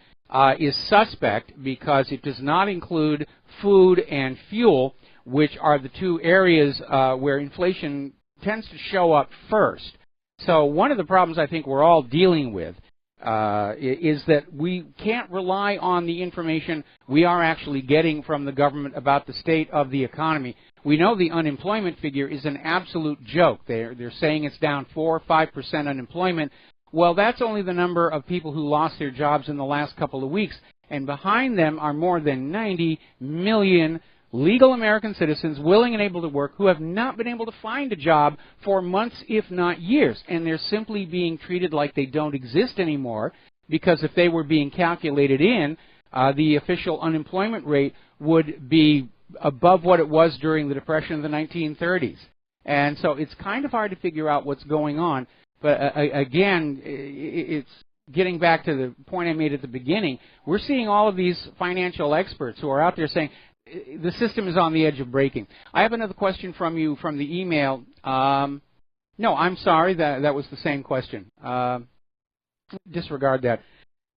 is suspect because it does not include food and fuel, which are the two areas where inflation tends to show up first. So one of the problems I think we're all dealing with is that we can't rely on the information we are actually getting from the government about the state of the economy. We know the unemployment figure is an absolute joke. They're saying it's down 4 or 5% unemployment. Well, that's only the number of people who lost their jobs in the last couple of weeks. And behind them are more than 90 million legal American citizens willing and able to work who have not been able to find a job for months, if not years. And they're simply being treated like they don't exist anymore, because if they were being calculated in, the official unemployment rate would be above what it was during the Depression of the 1930s. And so it's kind of hard to figure out what's going on. But again, it's getting back to the point I made at the beginning. We're seeing all of these financial experts who are out there saying, the system is on the edge of breaking. I have another question from you from the email. No, I'm sorry, that was the same question. Disregard that.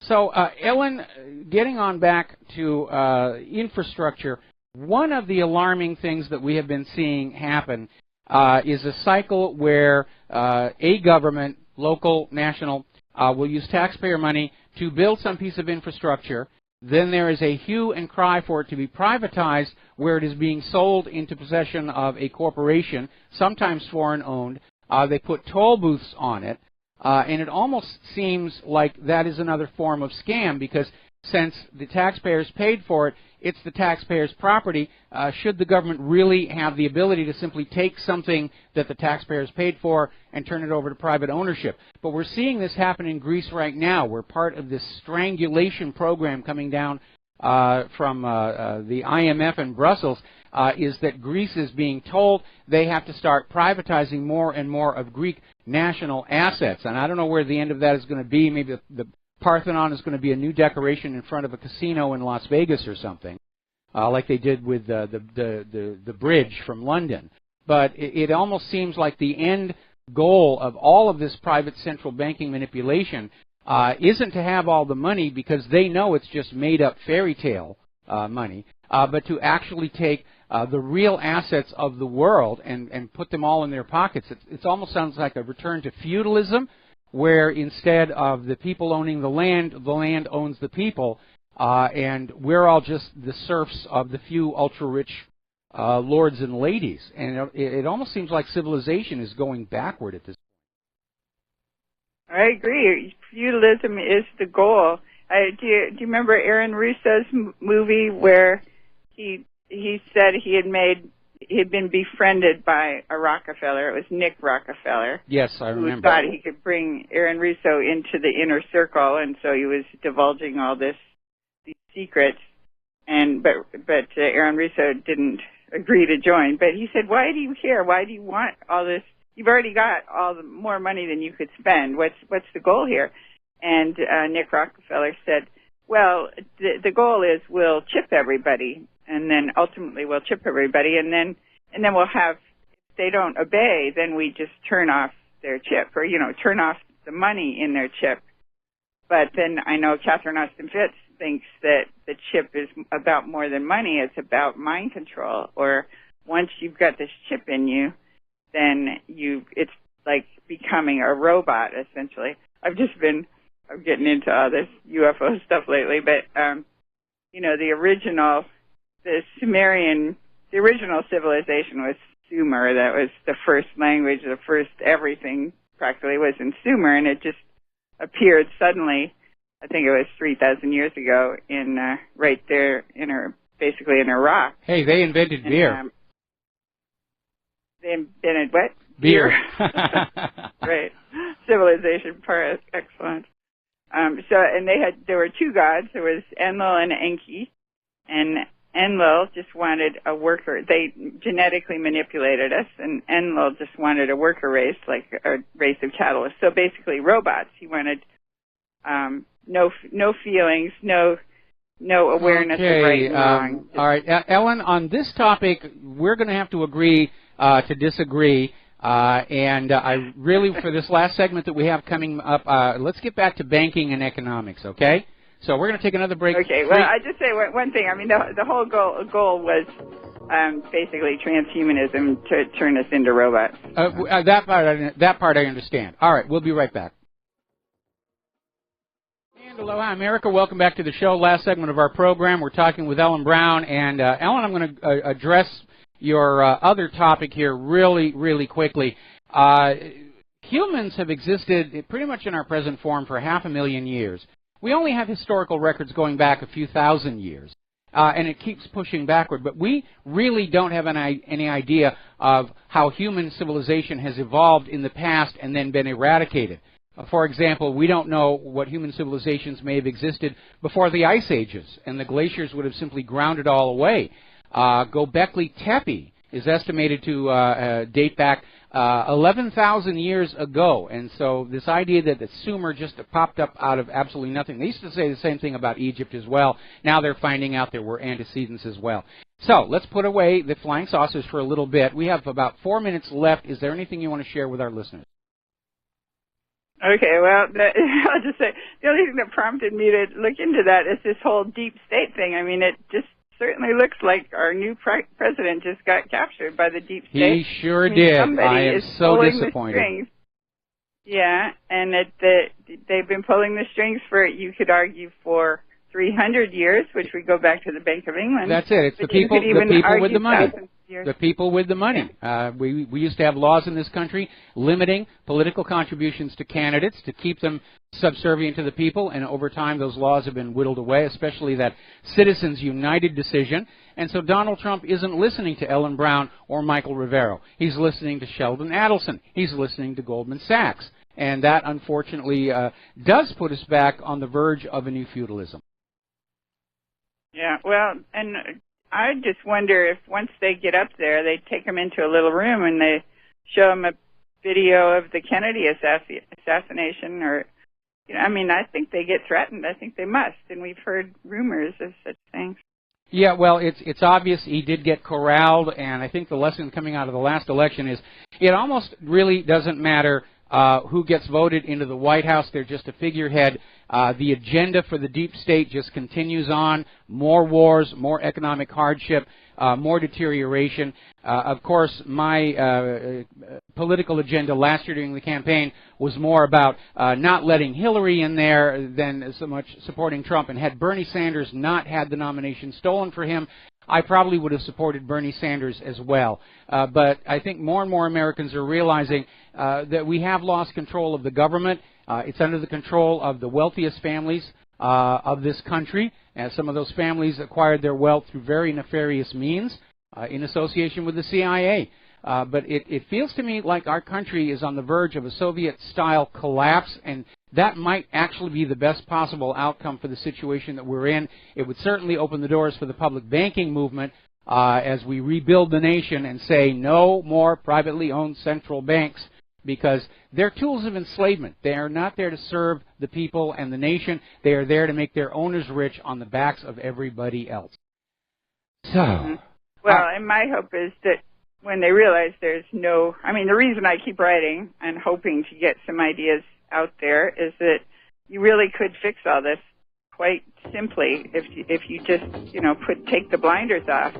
So, Ellen, getting on back to infrastructure, one of the alarming things that we have been seeing happen is a cycle where a government, local, national, will use taxpayer money to build some piece of infrastructure. Then there is a hue and cry for it to be privatized, where it is being sold into possession of a corporation, sometimes foreign-owned. They put toll booths on it, and it almost seems like that is another form of scam, because since the taxpayers paid for it, it's the taxpayers' property. Should the government really have the ability to simply take something that the taxpayers paid for and turn it over to private ownership? But we're seeing this happen in Greece right now. We're part of this strangulation program coming down from the IMF in Brussels, is that Greece is being told they have to start privatizing more and more of Greek national assets. And I don't know where the end of that is going to be. Maybe the Parthenon is going to be a new decoration in front of a casino in Las Vegas or something, like they did with the bridge from London. But it almost seems like the end goal of all of this private central banking manipulation isn't to have all the money, because they know it's just made-up fairy tale money, but to actually take the real assets of the world and put them all in their pockets. It almost sounds like a return to feudalism, where instead of the people owning the land owns the people, and we're all just the serfs of the few ultra-rich lords and ladies. And it almost seems like civilization is going backward at this point. I agree. Feudalism is the goal. Do you remember Aaron Russo's movie where he said he had been befriended by a Rockefeller? It was Nick Rockefeller. Yes, I remember. Who thought he could bring Aaron Russo into the inner circle, and so he was divulging all these secrets. But Aaron Russo didn't agree to join. But he said, "Why do you care? Why do you want all this? You've already got all the more money than you could spend. What's the goal here?" And Nick Rockefeller said, "Well, the goal is we'll chip everybody, and then ultimately we'll chip everybody, and then we'll have, if they don't obey, then we just turn off their chip, or turn off the money in their chip." But then I know Catherine Austin Fitts thinks that the chip is about more than money. It's about mind control. Or once you've got this chip in you, then it's like becoming a robot, essentially. I'm getting into all this UFO stuff lately, but the original civilization was Sumer. That was the first language, the first everything practically was in Sumer, and it just appeared suddenly. I think it was 3,000 years ago right there basically in Iraq. Hey, they invented beer. They invented what? Beer. Right. Civilization part, excellent. And there were two gods. There was Enlil and Enki, and Enlil just wanted a worker. They genetically manipulated us, and Enlil just wanted a worker race, like a race of cattle. So basically robots. He wanted no feelings, no awareness of right and wrong. All right, Ellen, on this topic, we're going to have to agree to disagree. And I really, for this last segment that we have coming up, let's get back to banking and economics, okay? So we're going to take another break. Okay, well, I just say one thing. I mean, the whole goal was basically transhumanism to turn us into robots. That part I understand. All right, we'll be right back. And aloha, America. Welcome back to the show. Last segment of our program. We're talking with Ellen Brown. And Ellen, I'm going to address your other topic here really, really quickly. Humans have existed pretty much in our present form for 500,000 years. We only have historical records going back a few thousand years, and it keeps pushing backward. But we really don't have any idea of how human civilization has evolved in the past and then been eradicated. For example, we don't know what human civilizations may have existed before the ice ages, and the glaciers would have simply ground it all away. Göbekli Tepe is estimated to date back 11,000 years ago, and so this idea that the Sumer just popped up out of absolutely nothing. They used to say the same thing about Egypt as well. Now they're finding out there were antecedents as well. So let's put away the flying saucers for a little bit. We have about 4 minutes left. Is there anything you want to share with our listeners? Okay, well, I'll just say the only thing that prompted me to look into that is this whole deep state thing. I mean, it just certainly looks like our new president just got captured by the deep state. He sure did. I am so disappointed. The strings. Yeah, and they've been pulling the strings for, you could argue, for 300 years, which would go back to the Bank of England. That's it. It's the people with the money. The people with the money. We used to have laws in this country limiting political contributions to candidates to keep them subservient to the people, and over time those laws have been whittled away, especially that Citizens United decision. And so Donald Trump isn't listening to Ellen Brown or Michael Rivero. He's listening to Sheldon Adelson. He's listening to Goldman Sachs. And that, unfortunately, does put us back on the verge of a new feudalism. Yeah, well, and I just wonder if once they get up there, they take them into a little room and they show them a video of the Kennedy assassination, or, you know, I mean, I think they get threatened. I think they must, and we've heard rumors of such things. Yeah, well, it's obvious he did get corralled, and I think the lesson coming out of the last election is it almost really doesn't matter who gets voted into the White House. They're just a figurehead. The agenda for the deep state just continues on. More wars, more economic hardship, more deterioration. Of course, my political agenda last year during the campaign was more about not letting Hillary in there than so much supporting Trump. And had Bernie Sanders not had the nomination stolen for him, I probably would have supported Bernie Sanders as well. But I think more and more Americans are realizing that we have lost control of the government. It's under the control of the wealthiest families of this country. Some of those families acquired their wealth through very nefarious means in association with the CIA. But it feels to me like our country is on the verge of a Soviet-style collapse, and that might actually be the best possible outcome for the situation that we're in. It would certainly open the doors for the public banking movement as we rebuild the nation and say no more privately owned central banks, because they're tools of enslavement. They are not there to serve the people and the nation. They are there to make their owners rich on the backs of everybody else. So, well, and my hope is that when they realize there's no, I mean, the reason I keep writing and hoping to get some ideas out there is that you really could fix all this quite simply if you just, you know, take the blinders off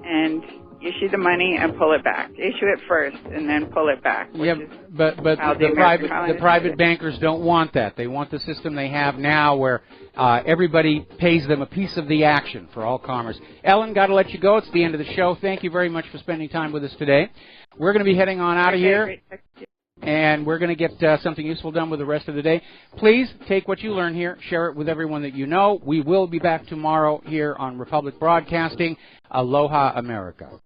and issue the money and pull it back. Issue it first and then pull it back. Yeah, but the private bankers don't want that. They want the system they have now where everybody pays them a piece of the action for all commerce. Ellen, got to let you go. It's the end of the show. Thank you very much for spending time with us today. We're going to be heading on out of here, and we're going to get something useful done with the rest of the day. Please take what you learn here, share it with everyone that you know. We will be back tomorrow here on Republic Broadcasting. Aloha, America.